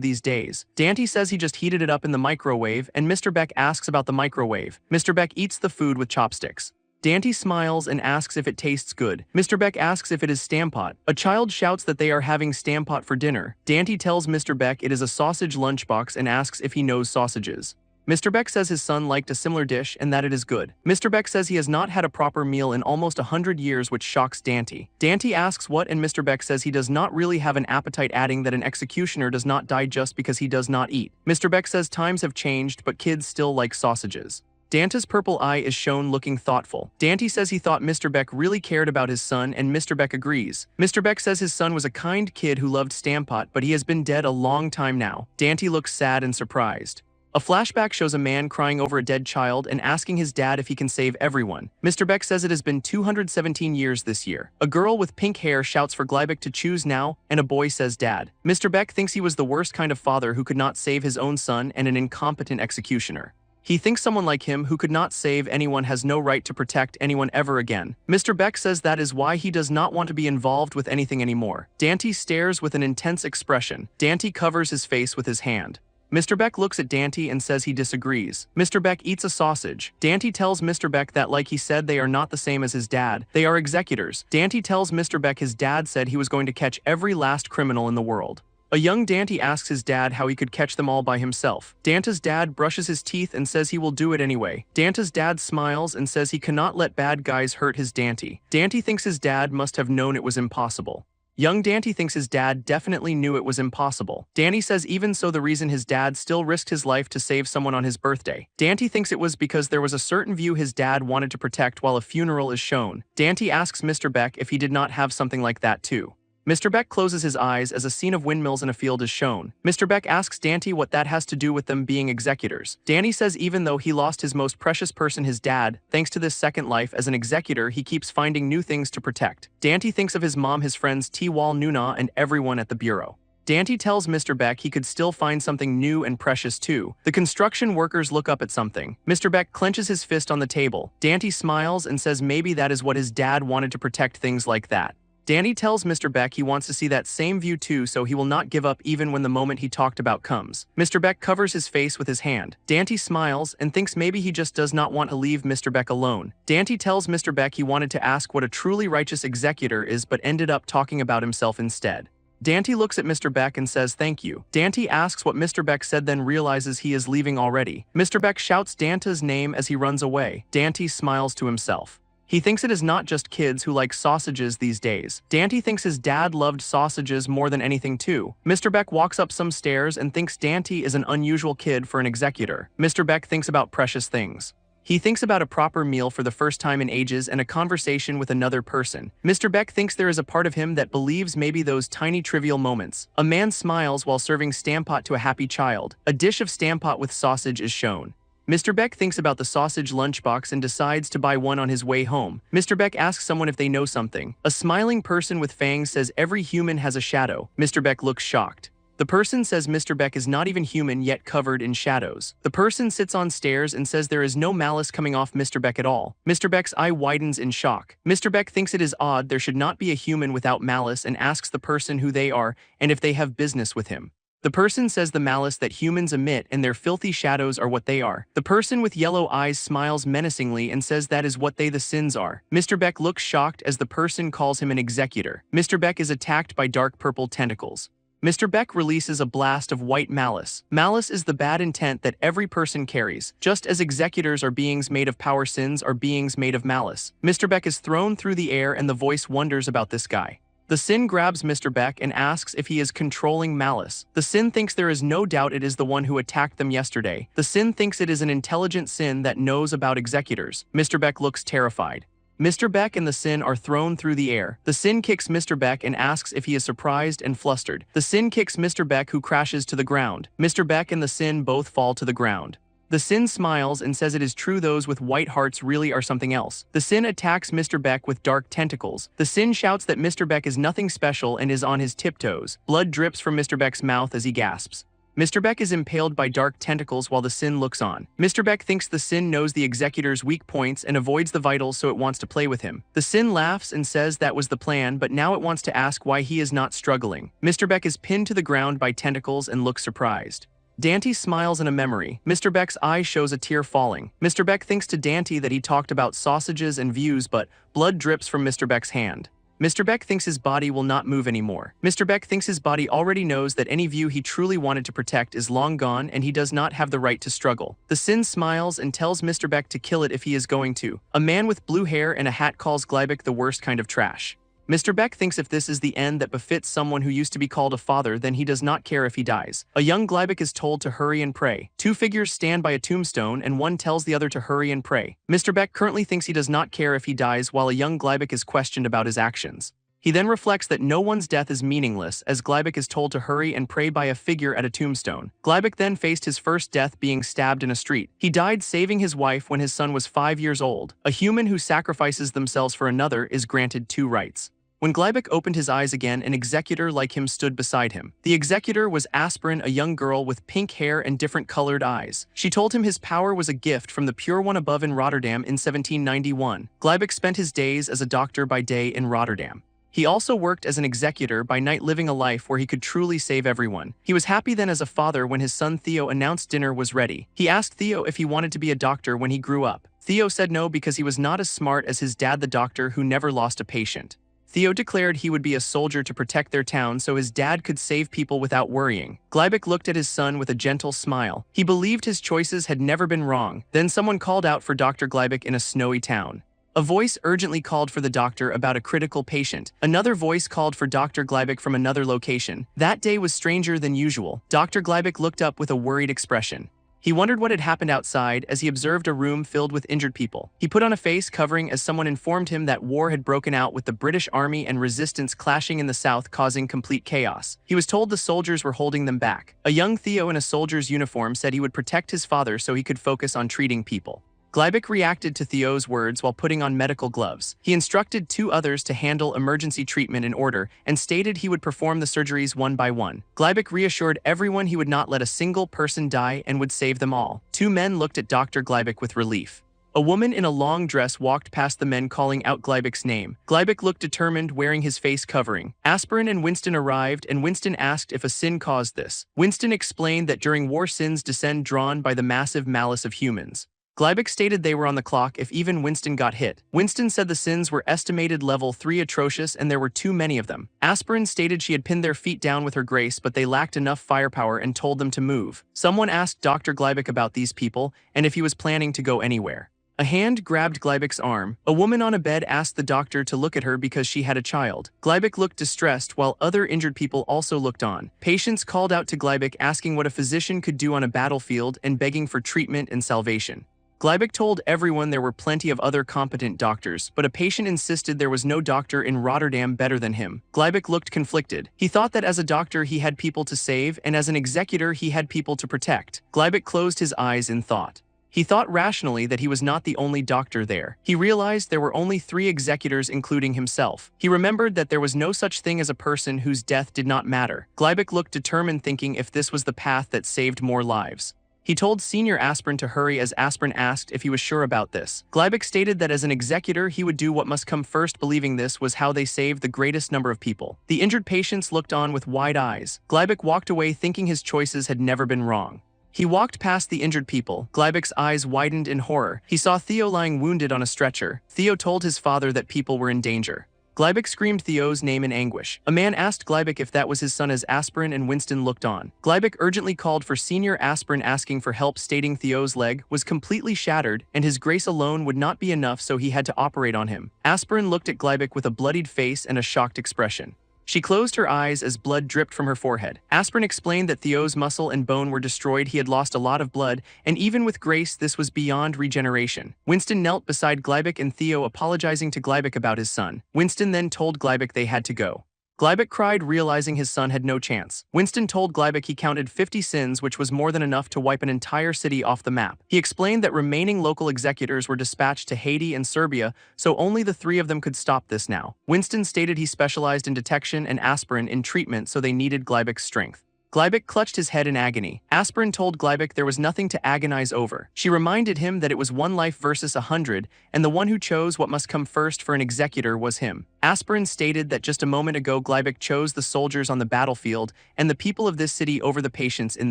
these days. Dante says he just heated it up in the microwave, and Mr. Beck asks about the microwave. Mr. Beck eats the food with chopsticks. Dante smiles and asks if it tastes good. Mr. Beck asks if it is stampot. A child shouts that they are having stampot for dinner. Dante tells Mr. Beck it is a sausage lunchbox and asks if he knows sausages. Mr. Beck says his son liked a similar dish and that it is good. Mr. Beck says he has not had a proper meal in almost 100 years, which shocks Dante. Dante asks what, and Mr. Beck says he does not really have an appetite, adding that an executioner does not die just because he does not eat. Mr. Beck says times have changed, but kids still like sausages. Dante's purple eye is shown looking thoughtful. Dante says he thought Mr. Beck really cared about his son, and Mr. Beck agrees. Mr. Beck says his son was a kind kid who loved stampot, but he has been dead a long time now. Dante looks sad and surprised. A flashback shows a man crying over a dead child and asking his dad if he can save everyone. Mr. Beck says it has been 217 years this year. A girl with pink hair shouts for Glybeck to choose now, and a boy says dad. Mr. Beck thinks he was the worst kind of father who could not save his own son and an incompetent executioner. He thinks someone like him who could not save anyone has no right to protect anyone ever again. Mr. Beck says that is why he does not want to be involved with anything anymore. Dante stares with an intense expression. Dante covers his face with his hand. Mr. Beck looks at Dante and says he disagrees. Mr. Beck eats a sausage. Dante tells Mr. Beck that like he said they are not the same as his dad. They are executors. Dante tells Mr. Beck his dad said he was going to catch every last criminal in the world. A young Dante asks his dad how he could catch them all by himself. Dante's dad brushes his teeth and says he will do it anyway. Dante's dad smiles and says he cannot let bad guys hurt his Dante. Dante thinks his dad must have known it was impossible. Young Dante thinks his dad definitely knew it was impossible. Dante says even so the reason his dad still risked his life to save someone on his birthday. Dante thinks it was because there was a certain view his dad wanted to protect while a funeral is shown. Dante asks Mr. Beck if he did not have something like that too. Mr. Beck closes his eyes as a scene of windmills in a field is shown. Mr. Beck asks Dante what that has to do with them being executors. Dante says even though he lost his most precious person, his dad, thanks to this second life as an executor, he keeps finding new things to protect. Dante thinks of his mom, his friends T-Wall, Nuna, and everyone at the bureau. Dante tells Mr. Beck he could still find something new and precious too. The construction workers look up at something. Mr. Beck clenches his fist on the table. Dante smiles and says maybe that is what his dad wanted to protect, things like that. Dante tells Mr. Beck he wants to see that same view too, so he will not give up even when the moment he talked about comes. Mr. Beck covers his face with his hand. Dante smiles and thinks maybe he just does not want to leave Mr. Beck alone. Dante tells Mr. Beck he wanted to ask what a truly righteous executor is but ended up talking about himself instead. Dante looks at Mr. Beck and says thank you. Dante asks what Mr. Beck said, then realizes he is leaving already. Mr. Beck shouts Dante's name as he runs away. Dante smiles to himself. He thinks it is not just kids who like sausages these days. Dante thinks his dad loved sausages more than anything too. Mr. Beck walks up some stairs and thinks Dante is an unusual kid for an executor. Mr. Beck thinks about precious things. He thinks about a proper meal for the first time in ages and a conversation with another person. Mr. Beck thinks there is a part of him that believes maybe those tiny trivial moments. A man smiles while serving stampot to a happy child. A dish of stampot with sausage is shown. Mr. Beck thinks about the sausage lunchbox and decides to buy one on his way home. Mr. Beck asks someone if they know something. A smiling person with fangs says every human has a shadow. Mr. Beck looks shocked. The person says Mr. Beck is not even human yet covered in shadows. The person sits on stairs and says there is no malice coming off Mr. Beck at all. Mr. Beck's eye widens in shock. Mr. Beck thinks it is odd there should not be a human without malice and asks the person who they are and if they have business with him. The person says the malice that humans emit and their filthy shadows are what they are. The person with yellow eyes smiles menacingly and says that is what they the sins are. Mr. Beck looks shocked as the person calls him an executor. Mr. Beck is attacked by dark purple tentacles. Mr. Beck releases a blast of white malice. Malice is the bad intent that every person carries. Just as executors are beings made of power, sins are beings made of malice. Mr. Beck is thrown through the air and the voice wonders about this guy. The sin grabs Mr. Beck and asks if he is controlling malice. The sin thinks there is no doubt it is the one who attacked them yesterday. The sin thinks it is an intelligent sin that knows about executors. Mr. Beck looks terrified. Mr. Beck and the sin are thrown through the air. The sin kicks Mr. Beck and asks if he is surprised and flustered. The sin kicks Mr. Beck, who crashes to the ground. Mr. Beck and the sin both fall to the ground. The sin smiles and says it is true those with white hearts really are something else. The sin attacks Mr. Beck with dark tentacles. The sin shouts that Mr. Beck is nothing special and is on his tiptoes. Blood drips from Mr. Beck's mouth as he gasps. Mr. Beck is impaled by dark tentacles while the sin looks on. Mr. Beck thinks the sin knows the executor's weak points and avoids the vitals, so it wants to play with him. The sin laughs and says that was the plan, but now it wants to ask why he is not struggling. Mr. Beck is pinned to the ground by tentacles and looks surprised. Dante smiles in a memory. Mr. Beck's eye shows a tear falling. Mr. Beck thinks to Dante that he talked about sausages and views, but blood drips from Mr. Beck's hand. Mr. Beck thinks his body will not move anymore. Mr. Beck thinks his body already knows that any view he truly wanted to protect is long gone and he does not have the right to struggle. The sin smiles and tells Mr. Beck to kill it if he is going to. A man with blue hair and a hat calls Glybeck the worst kind of trash. Mr. Beck thinks if this is the end that befits someone who used to be called a father, then he does not care if he dies. A young Glybeck is told to hurry and pray. Two figures stand by a tombstone and one tells the other to hurry and pray. Mr. Beck currently thinks he does not care if he dies while a young Glybeck is questioned about his actions. He then reflects that no one's death is meaningless as Gleibik is told to hurry and pray by a figure at a tombstone. Gleibik then faced his first death being stabbed in a street. He died saving his wife when his son was 5 years old. A human who sacrifices themselves for another is granted 2 rights. When Gleibik opened his eyes again, an executor like him stood beside him. The executor was Aspirin, a young girl with pink hair and different colored eyes. She told him his power was a gift from the Pure One above in Rotterdam in 1791. Gleibik spent his days as a doctor by day in Rotterdam. He also worked as an executor by night, living a life where he could truly save everyone. He was happy then as a father when his son Theo announced dinner was ready. He asked Theo if he wanted to be a doctor when he grew up. Theo said no because he was not as smart as his dad, the doctor who never lost a patient. Theo declared he would be a soldier to protect their town so his dad could save people without worrying. Gleibik looked at his son with a gentle smile. He believed his choices had never been wrong. Then someone called out for Dr. Gleibik in a snowy town. A voice urgently called for the doctor about a critical patient. Another voice called for Dr. Gleibik from another location. That day was stranger than usual. Dr. Gleibik looked up with a worried expression. He wondered what had happened outside as he observed a room filled with injured people. He put on a face covering as someone informed him that war had broken out with the British Army and resistance clashing in the south, causing complete chaos. He was told the soldiers were holding them back. A young Theo in a soldier's uniform said he would protect his father so he could focus on treating people. Gleibik reacted to Theo's words while putting on medical gloves. He instructed 2 others to handle emergency treatment in order and stated he would perform the surgeries one by one. Gleibik reassured everyone he would not let a single person die and would save them all. 2 men looked at Dr. Gleibik with relief. A woman in a long dress walked past the men calling out Gleibik's name. Gleibik looked determined, wearing his face covering. Aspirin and Winston arrived, and Winston asked if a sin caused this. Winston explained that during war sins descend drawn by the massive malice of humans. Gleibik stated they were on the clock if even Winston got hit. Winston said the sins were estimated level 3 atrocious and there were too many of them. Aspirin stated she had pinned their feet down with her grace, but they lacked enough firepower and told them to move. Someone asked Dr. Gleibik about these people and if he was planning to go anywhere. A hand grabbed Gleibik's arm. A woman on a bed asked the doctor to look at her because she had a child. Gleibik looked distressed while other injured people also looked on. Patients called out to Gleibik asking what a physician could do on a battlefield and begging for treatment and salvation. Gleibik told everyone there were plenty of other competent doctors, but a patient insisted there was no doctor in Rotterdam better than him. Gleibik looked conflicted. He thought that as a doctor he had people to save, and as an executor he had people to protect. Gleibik closed his eyes in thought. He thought rationally that he was not the only doctor there. He realized there were only 3 executors including himself. He remembered that there was no such thing as a person whose death did not matter. Gleibik looked determined, thinking if this was the path that saved more lives. He told Senior Aspirin to hurry as Aspirin asked if he was sure about this. Gleibik stated that as an executor he would do what must come first, believing this was how they saved the greatest number of people. The injured patients looked on with wide eyes. Gleibik walked away thinking his choices had never been wrong. He walked past the injured people. Gleibik's eyes widened in horror. He saw Theo lying wounded on a stretcher. Theo told his father that people were in danger. Gleibik screamed Theo's name in anguish. A man asked Gleibik if that was his son as Aspirin and Winston looked on. Gleibik urgently called for Senior Aspirin asking for help, stating Theo's leg was completely shattered and his grace alone would not be enough, so he had to operate on him. Aspirin looked at Gleibik with a bloodied face and a shocked expression. She closed her eyes as blood dripped from her forehead. Aspirin explained that Theo's muscle and bone were destroyed. He had lost a lot of blood, and even with grace, this was beyond regeneration. Winston knelt beside Gleibik and Theo, apologizing to Gleibik about his son. Winston then told Gleibik they had to go. Gleibik cried, realizing his son had no chance. Winston told Gleibik he counted 50 sins, which was more than enough to wipe an entire city off the map. He explained that remaining local executors were dispatched to Haiti and Serbia, so only the 3 of them could stop this now. Winston stated he specialized in detection and Aspirin in treatment, so they needed Gleibik's strength. Gleibik clutched his head in agony. Aspirin told Gleibik there was nothing to agonize over. She reminded him that it was 1 life versus 100, and the one who chose what must come first for an executor was him. Aspirin stated that just a moment ago Gleibik chose the soldiers on the battlefield and the people of this city over the patients in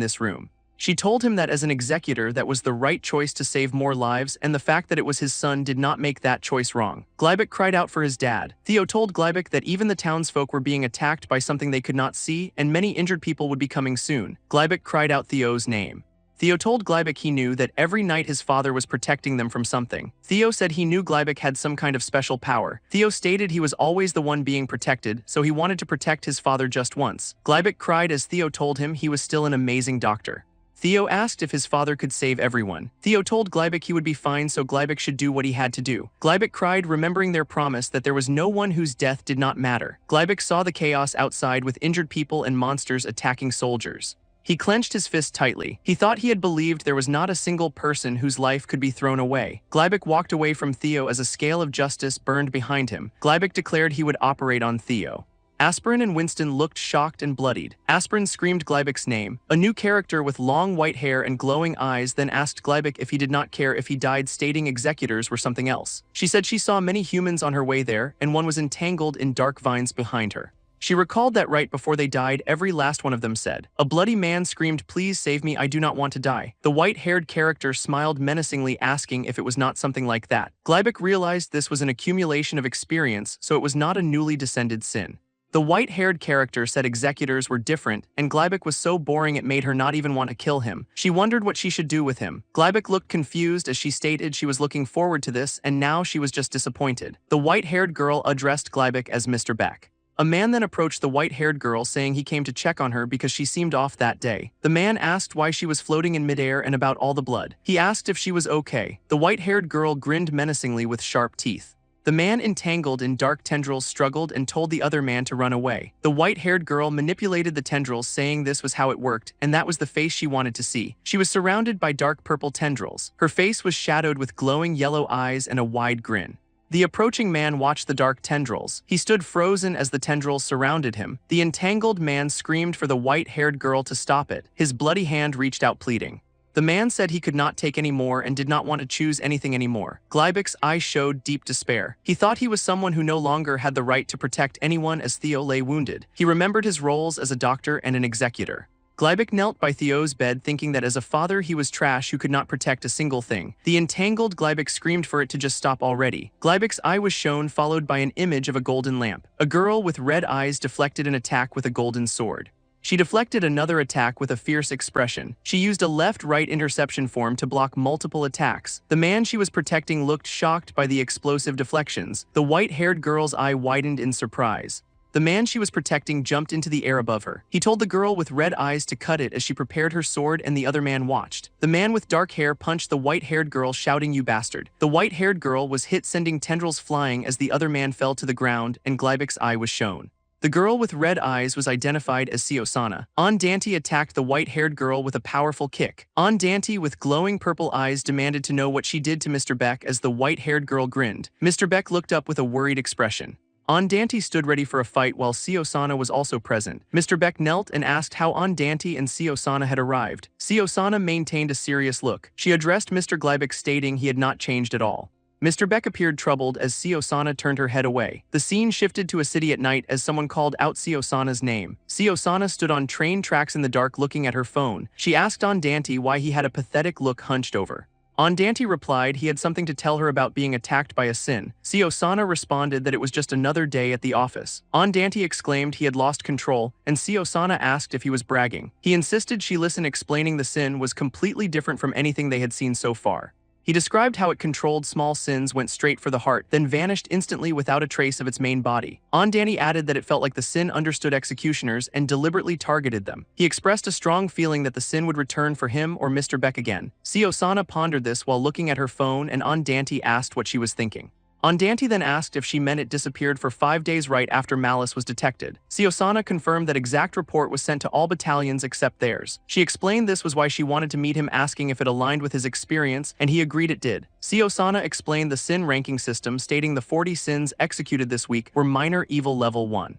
this room. She told him that as an executor that was the right choice to save more lives, and the fact that it was his son did not make that choice wrong. Gleibik cried out for his dad. Theo told Gleibik that even the townsfolk were being attacked by something they could not see, and many injured people would be coming soon. Gleibik cried out Theo's name. Theo told Gleibik he knew that every night his father was protecting them from something. Theo said he knew Gleibik had some kind of special power. Theo stated he was always the one being protected, so he wanted to protect his father just once. Gleibik cried as Theo told him he was still an amazing doctor. Theo asked if his father could save everyone. Theo told Gleibik he would be fine, so Gleibik should do what he had to do. Gleibik cried, remembering their promise that there was no one whose death did not matter. Gleibik saw the chaos outside with injured people and monsters attacking soldiers. He clenched his fist tightly. He thought he had believed there was not a single person whose life could be thrown away. Gleibik walked away from Theo as a scale of justice burned behind him. Gleibik declared he would operate on Theo. Aspirin and Winston looked shocked and bloodied. Aspirin screamed Gleibik's name. A new character with long white hair and glowing eyes then asked Gleibik if he did not care if he died, stating executors were something else. She said she saw many humans on her way there, and one was entangled in dark vines behind her. She recalled that right before they died, every last one of them said. A bloody man screamed, "Please save me, I do not want to die." The white-haired character smiled menacingly, asking if it was not something like that. Gleibik realized this was an accumulation of experience, so it was not a newly descended sin. The white-haired character said executors were different, and Gleibik was so boring it made her not even want to kill him. She wondered what she should do with him. Gleibik looked confused as she stated she was looking forward to this, and now she was just disappointed. The white-haired girl addressed Gleibik as Mr. Beck. A man then approached the white-haired girl, saying he came to check on her because she seemed off that day. The man asked why she was floating in midair and about all the blood. He asked if she was okay. The white-haired girl grinned menacingly with sharp teeth. The man entangled in dark tendrils struggled and told the other man to run away. The white-haired girl manipulated the tendrils, saying this was how it worked, and that was the face she wanted to see. She was surrounded by dark purple tendrils. Her face was shadowed with glowing yellow eyes and a wide grin. The approaching man watched the dark tendrils. He stood frozen as the tendrils surrounded him. The entangled man screamed for the white-haired girl to stop it. His bloody hand reached out, pleading. The man said he could not take any more and did not want to choose anything anymore. Gleibik's eyes showed deep despair. He thought he was someone who no longer had the right to protect anyone as Theo lay wounded. He remembered his roles as a doctor and an executor. Gleibik knelt by Theo's bed, thinking that as a father he was trash who could not protect a single thing. The entangled Gleibik screamed for it to just stop already. Gleibik's eye was shown, followed by an image of a golden lamp. A girl with red eyes deflected an attack with a golden sword. She deflected another attack with a fierce expression. She used a left-right interception form to block multiple attacks. The man she was protecting looked shocked by the explosive deflections. The white-haired girl's eye widened in surprise. The man she was protecting jumped into the air above her. He told the girl with red eyes to cut it as she prepared her sword, and the other man watched. The man with dark hair punched the white-haired girl, shouting, "You bastard." The white-haired girl was hit, sending tendrils flying as the other man fell to the ground, and Gleibik's eye was shown. The girl with red eyes was identified as Siosana. Dante attacked the white-haired girl with a powerful kick. Dante, with glowing purple eyes, demanded to know what she did to Mr. Beck as the white-haired girl grinned. Mr. Beck looked up with a worried expression. Dante stood ready for a fight while Siosana was also present. Mr. Beck knelt and asked how Dante and Siosana had arrived. Siosana maintained a serious look. She addressed Mr. Gleibik, stating he had not changed at all. Mr. Beck appeared troubled as Siosana turned her head away. The scene shifted to a city at night as someone called out Siosana's name. Siosana stood on train tracks in the dark looking at her phone. She asked Dante why he had a pathetic look hunched over. Dante replied he had something to tell her about being attacked by a sin. Siosana responded that it was just another day at the office. Dante exclaimed he had lost control, and Siosana asked if he was bragging. He insisted she listen, explaining the sin was completely different from anything they had seen so far. He described how it controlled small sins, went straight for the heart, then vanished instantly without a trace of its main body. Danny added that it felt like the sin understood executioners and deliberately targeted them. He expressed a strong feeling that the sin would return for him or Mr. Beck again. Siosana pondered this while looking at her phone, and Dante asked what she was thinking. Dante then asked if she meant it disappeared for 5 days right after malice was detected. Siosana confirmed that exact report was sent to all battalions except theirs. She explained this was why she wanted to meet him, asking if it aligned with his experience, and he agreed it did. Siosana explained the sin ranking system, stating the 40 sins executed this week were minor evil level 1.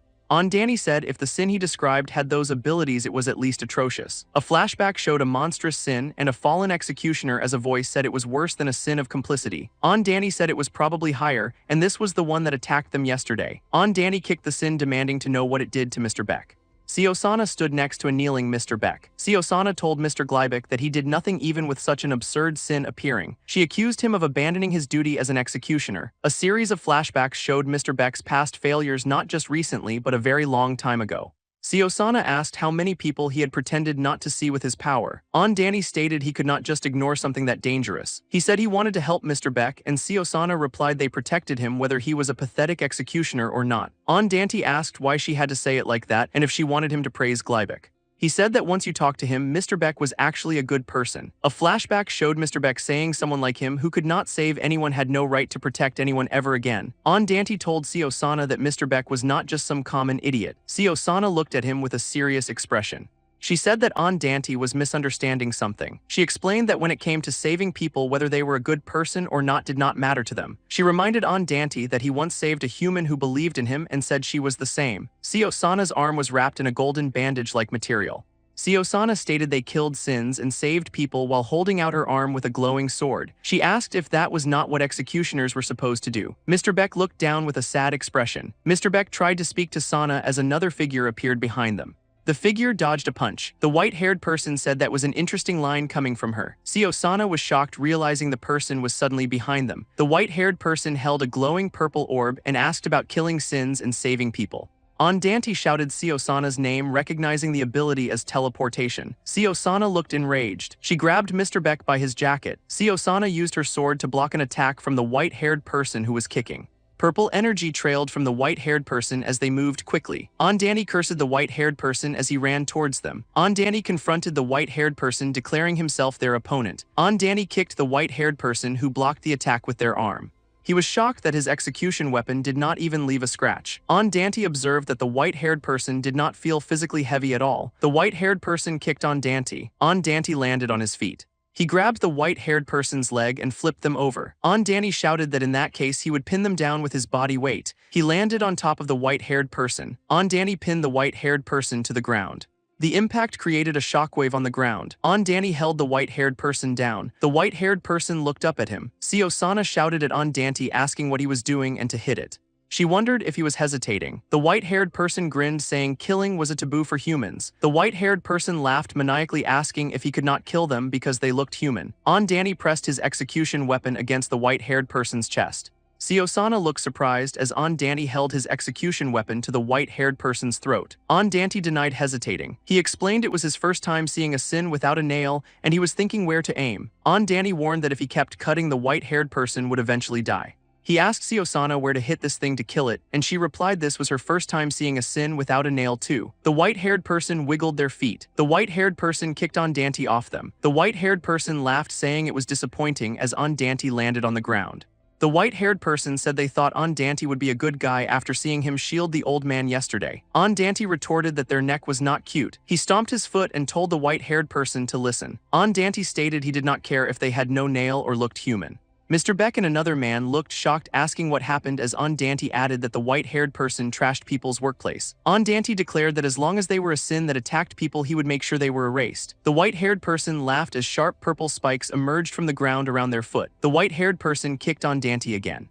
Danny said if the sin he described had those abilities, it was at least atrocious. A flashback showed a monstrous sin, and a fallen executioner as a voice said it was worse than a sin of complicity. Danny said it was probably higher, and this was the one that attacked them yesterday. Danny kicked the sin, demanding to know what it did to Mr. Beck. Siosana stood next to a kneeling Mr. Beck. Siosana told Mr. Gleibik that he did nothing even with such an absurd sin appearing. She accused him of abandoning his duty as an executioner. A series of flashbacks showed Mr. Beck's past failures, not just recently but a very long time ago. Siosana asked how many people he had pretended not to see with his power. Danny stated he could not just ignore something that dangerous. He said he wanted to help Mr. Beck, and Siosana replied they protected him whether he was a pathetic executioner or not. Dante asked why she had to say it like that and if she wanted him to praise Gleibik. He said that once you talked to him, Mr. Beck was actually a good person. A flashback showed Mr. Beck saying someone like him who could not save anyone had no right to protect anyone ever again. Dante told Seosana that Mr. Beck was not just some common idiot. Seosana looked at him with a serious expression. She said that Dante was misunderstanding something. She explained that when it came to saving people, whether they were a good person or not did not matter to them. She reminded Dante that he once saved a human who believed in him and said she was the same. Seosana's arm was wrapped in a golden bandage-like material. Seosana stated they killed sins and saved people while holding out her arm with a glowing sword. She asked if that was not what executioners were supposed to do. Mr. Beck looked down with a sad expression. Mr. Beck tried to speak to Sana as another figure appeared behind them. The figure dodged a punch. The white-haired person said that was an interesting line coming from her. Seosana was shocked realizing the person was suddenly behind them. The white-haired person held a glowing purple orb and asked about killing sins and saving people. Dante shouted Seosana's name, recognizing the ability as teleportation. Seosana looked enraged. She grabbed Mr. Beck by his jacket. Seosana used her sword to block an attack from the white-haired person who was kicking. Purple energy trailed from the white-haired person as they moved quickly. Dante cursed the white-haired person as he ran towards them. Dante confronted the white-haired person, declaring himself their opponent. Dante kicked the white-haired person who blocked the attack with their arm. He was shocked that his execution weapon did not even leave a scratch. Dante observed that the white-haired person did not feel physically heavy at all. The white-haired person kicked Dante. Dante landed on his feet. He grabbed the white-haired person's leg and flipped them over. Dante shouted that in that case he would pin them down with his body weight. He landed on top of the white-haired person. Dante pinned the white-haired person to the ground. The impact created a shockwave on the ground. Dante held the white-haired person down. The white-haired person looked up at him. Seosana shouted at Dante asking what he was doing and to hit it. She wondered if he was hesitating. The white-haired person grinned, saying killing was a taboo for humans. The white-haired person laughed maniacally, asking if he could not kill them because they looked human. Dante pressed his execution weapon against the white-haired person's chest. Seosana looked surprised as Dante held his execution weapon to the white-haired person's throat. Dante denied hesitating. He explained it was his first time seeing a sin without a nail, and he was thinking where to aim. Dante warned that if he kept cutting, the white-haired person would eventually die. He asked Seosana where to hit this thing to kill it, and she replied this was her first time seeing a sin without a nail too. The white-haired person wiggled their feet. The white-haired person kicked Dante off them. The white-haired person laughed, saying it was disappointing as Dante landed on the ground. The white-haired person said they thought Dante would be a good guy after seeing him shield the old man yesterday. Dante retorted that their neck was not cute. He stomped his foot and told the white-haired person to listen. Dante stated he did not care if they had no nail or looked human. Mr. Beck and another man looked shocked, asking what happened as Dante added that the white-haired person trashed people's workplace. Dante declared that as long as they were a sin that attacked people, he would make sure they were erased. The white-haired person laughed as sharp purple spikes emerged from the ground around their foot. The white-haired person kicked Dante again.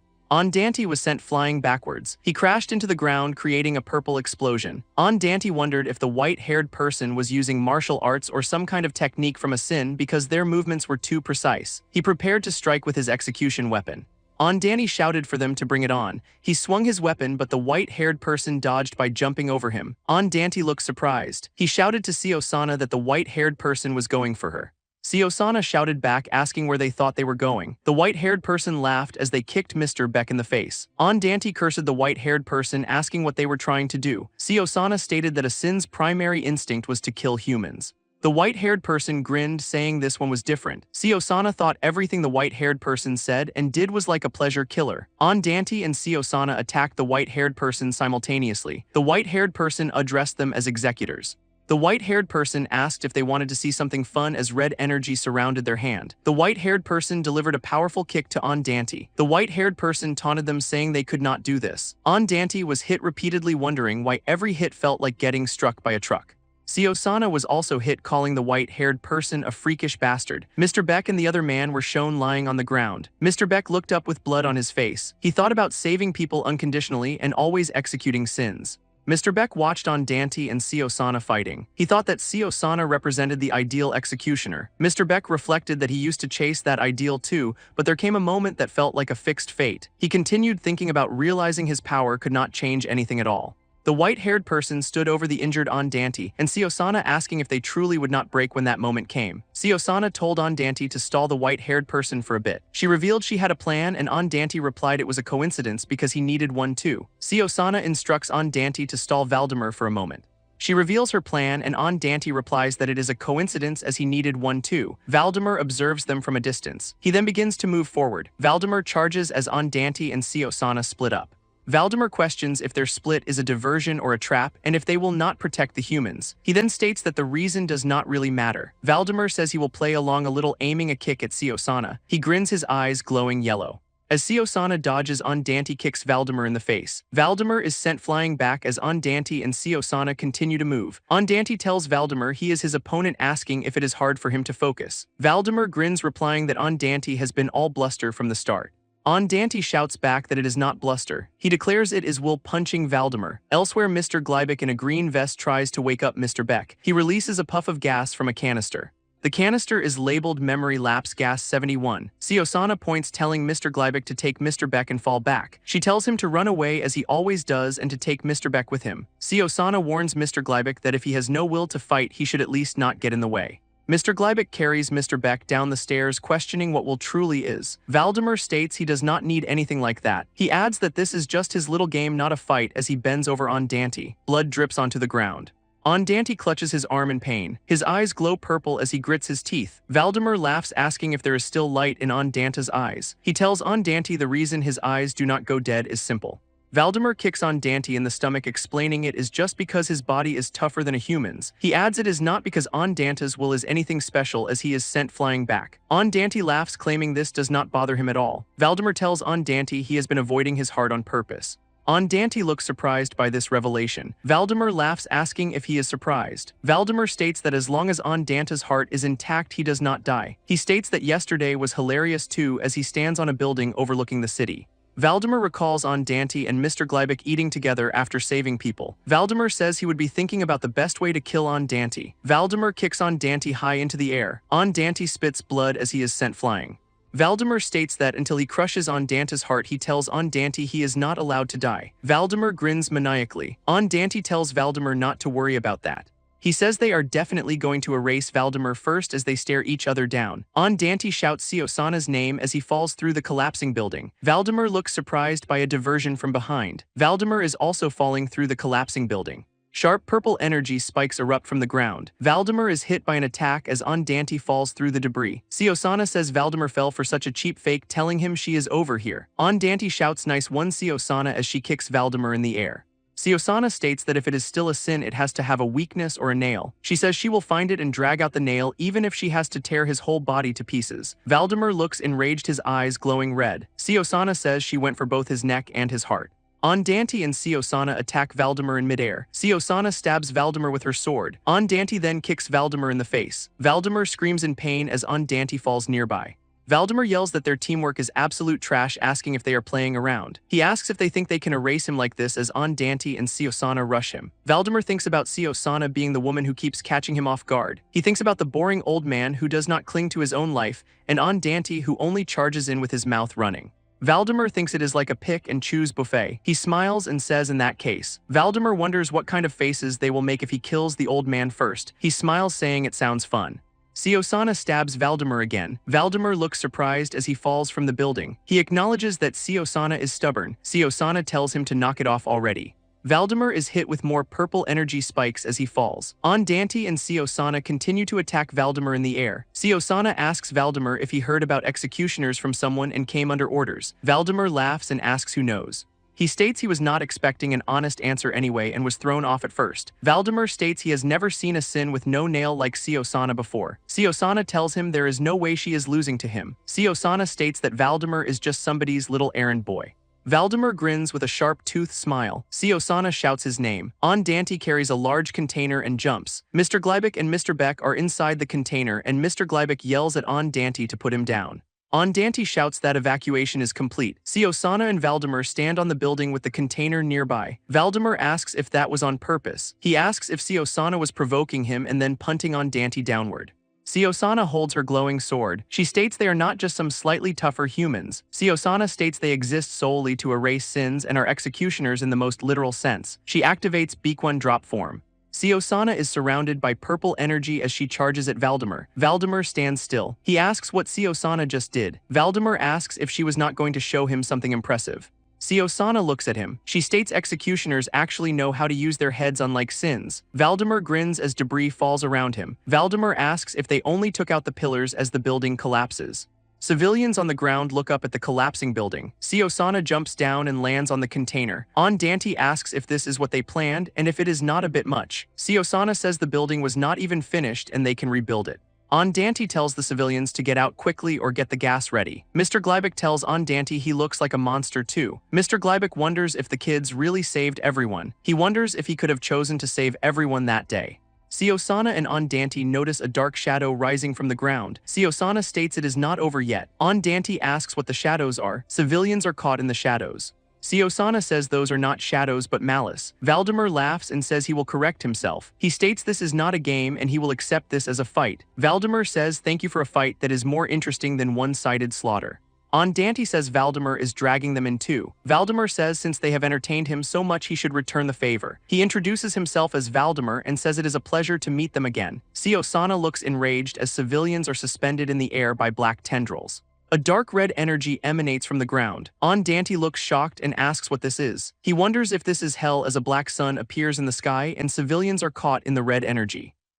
Dante was sent flying backwards. He crashed into the ground, creating a purple explosion. Dante wondered if the white-haired person was using martial arts or some kind of technique from a sin because their movements were too precise. He prepared to strike with his execution weapon. Dante shouted for them to bring it on. He swung his weapon, but the white-haired person dodged by jumping over him. Dante looked surprised. He shouted to Seosana that the white-haired person was going for her. Seosana shouted back, asking where they thought they were going. The white-haired person laughed as they kicked Mr. Beck in the face. Dante cursed the white-haired person, asking what they were trying to do. Seosana stated that a sin's primary instinct was to kill humans. The white-haired person grinned, saying this one was different. Seosana thought everything the white-haired person said and did was like a pleasure killer. Dante and Seosana attacked the white-haired person simultaneously. The white-haired person addressed them as executors. The white-haired person asked if they wanted to see something fun as red energy surrounded their hand. The white-haired person delivered a powerful kick to Dante. The white-haired person taunted them, saying they could not do this. Dante was hit repeatedly, wondering why every hit felt like getting struck by a truck. Seosana was also hit, calling the white-haired person a freakish bastard. Mr. Beck and the other man were shown lying on the ground. Mr. Beck looked up with blood on his face. He thought about saving people unconditionally and always executing sins. Mr. Beck watched Dante and Seosana fighting. He thought that Seosana represented the ideal executioner. Mr. Beck reflected that he used to chase that ideal too, but there came a moment that felt like a fixed fate. He continued thinking about realizing his power could not change anything at all. The white-haired person stood over the injured Dante, and Seosana asking if they truly would not break when that moment came. Seosana told Dante to stall the white-haired person for a bit. She revealed she had a plan, and Dante replied it was a coincidence because he needed one too. Seosana instructs Dante to stall Valdemar for a moment. She reveals her plan and Dante replies that it is a coincidence as he needed one too. Valdemar observes them from a distance. He then begins to move forward. Valdemar charges as Dante and Seosana split up. Valdemar questions if their split is a diversion or a trap and if they will not protect the humans. He then states that the reason does not really matter. Valdemar says he will play along a little, aiming a kick at Seosana. He grins, his eyes glowing yellow. As Seosana dodges, Dante kicks Valdemar in the face. Valdemar is sent flying back as Dante and Seosana continue to move. Dante tells Valdemar he is his opponent, asking if it is hard for him to focus. Valdemar grins, replying that Dante has been all bluster from the start. Dante shouts back that it is not bluster. He declares it is will, punching Valdemar. Elsewhere, Mr. Gleibeck in a green vest tries to wake up Mr. Beck. He releases a puff of gas from a canister. The canister is labeled Memory Lapse Gas 71. Seosana points, telling Mr. Gleibeck to take Mr. Beck and fall back. She tells him to run away as he always does and to take Mr. Beck with him. Seosana warns Mr. Gleibeck that if he has no will to fight, he should at least not get in the way. Mr. Gleibeck carries Mr. Beck down the stairs, questioning what will truly is. Valdemar states he does not need anything like that. He adds that this is just his little game, not a fight, as he bends over Dante. Blood drips onto the ground. Dante clutches his arm in pain. His eyes glow purple as he grits his teeth. Valdemar laughs, asking if there is still light in Dante's eyes. He tells Dante the reason his eyes do not go dead is simple. Valdemar kicks Dante in the stomach, explaining it is just because his body is tougher than a human's. He adds it is not because Dante's will is anything special, as he is sent flying back. Dante laughs, claiming this does not bother him at all. Valdemar tells Dante he has been avoiding his heart on purpose. Dante looks surprised by this revelation. Valdemar laughs, asking if he is surprised. Valdemar states that as long as Dante's heart is intact, he does not die. He states that yesterday was hilarious too, as he stands on a building overlooking the city. Valdemar recalls Dante and Mr. Gleibeck eating together after saving people. Valdemar says he would be thinking about the best way to kill Dante. Valdemar kicks Dante high into the air. Dante spits blood as he is sent flying. Valdemar states that until he crushes Dante's heart, he tells Dante he is not allowed to die. Valdemar grins maniacally. Dante tells Valdemar not to worry about that. He says they are definitely going to erase Valdemar first as they stare each other down. Dante shouts Seosana's name as he falls through the collapsing building. Valdemar looks surprised by a diversion from behind. Valdemar is also falling through the collapsing building. Sharp purple energy spikes erupt from the ground. Valdemar is hit by an attack as Dante falls through the debris. Seosana says Valdemar fell for such a cheap fake, telling him she is over here. Dante shouts nice one Seosana as she kicks Valdemar in the air. Seosana states that if it is still a sin, it has to have a weakness or a nail. She says she will find it and drag out the nail, even if she has to tear his whole body to pieces. Valdemar looks enraged, his eyes glowing red. Seosana says she went for both his neck and his heart. Dante and Seosana attack Valdemar in midair. Seosana stabs Valdemar with her sword. Dante then kicks Valdemar in the face. Valdemar screams in pain as Dante falls nearby. Valdemar yells that their teamwork is absolute trash, asking if they are playing around. He asks if they think they can erase him like this as Dante and Seosana rush him. Valdemar thinks about Seosana being the woman who keeps catching him off guard. He thinks about the boring old man who does not cling to his own life, and Dante who only charges in with his mouth running. Valdemar thinks it is like a pick and choose buffet. He smiles and says in that case. Valdemar wonders what kind of faces they will make if he kills the old man first. He smiles, saying it sounds fun. Seosana stabs Valdemar again. Valdemar looks surprised as he falls from the building. He acknowledges that Seosana is stubborn. Seosana tells him to knock it off already. Valdemar is hit with more purple energy spikes as he falls. Dante and Seosana continue to attack Valdemar in the air. Seosana asks Valdemar if he heard about executioners from someone and came under orders. Valdemar laughs and asks who knows. He states he was not expecting an honest answer anyway and was thrown off at first. Valdemar states he has never seen a sin with no nail like Seosana before. Seosana tells him there is no way she is losing to him. Seosana states that Valdemar is just somebody's little errand boy. Valdemar grins with a sharp-toothed smile. Seosana shouts his name. Dante carries a large container and jumps. Mr. Gleibeck and Mr. Beck are inside the container and Mr. Gleibeck yells at Dante to put him down. Dante shouts that evacuation is complete. Seosana and Valdemar stand on the building with the container nearby. Valdemar asks if that was on purpose. He asks if Seosana was provoking him and then punting Dante downward. Seosana holds her glowing sword. She states they are not just some slightly tougher humans. Seosana states they exist solely to erase sins and are executioners in the most literal sense. She activates Beak-1 drop form. Seosana is surrounded by purple energy as she charges at Valdemar. Valdemar stands still. He asks what Seosana just did. Valdemar asks if she was not going to show him something impressive. Siosana looks at him. She states executioners actually know how to use their heads unlike sins. Valdemar grins as debris falls around him. Valdemar asks if they only took out the pillars as the building collapses. Civilians on the ground look up at the collapsing building. Siosana jumps down and lands on the container. Dante asks if this is what they planned and if it is not a bit much. Siosana says the building was not even finished and they can rebuild it. Dante tells the civilians to get out quickly or get the gas ready. Mr. Glybic tells Dante he looks like a monster too. Mr. Glybic wonders if the kids really saved everyone. He wonders if he could have chosen to save everyone that day. Siosana and Dante notice a dark shadow rising from the ground. Siosana states it is not over yet. Dante asks what the shadows are. Civilians are caught in the shadows. Siosana says those are not shadows but malice. Valdemar laughs and says he will correct himself. He states this is not a game and he will accept this as a fight. Valdemar says thank you for a fight that is more interesting than one-sided slaughter. Dante says Valdemar is dragging them in too. Valdemar says since they have entertained him so much he should return the favor. He introduces himself as Valdemar and says it is a pleasure to meet them again. Siosana looks enraged as civilians are suspended in the air by black tendrils. A dark red energy emanates from the ground. Dante looks shocked and asks what this is. He wonders if this is hell as a black sun appears in the sky and civilians are caught in the red energy.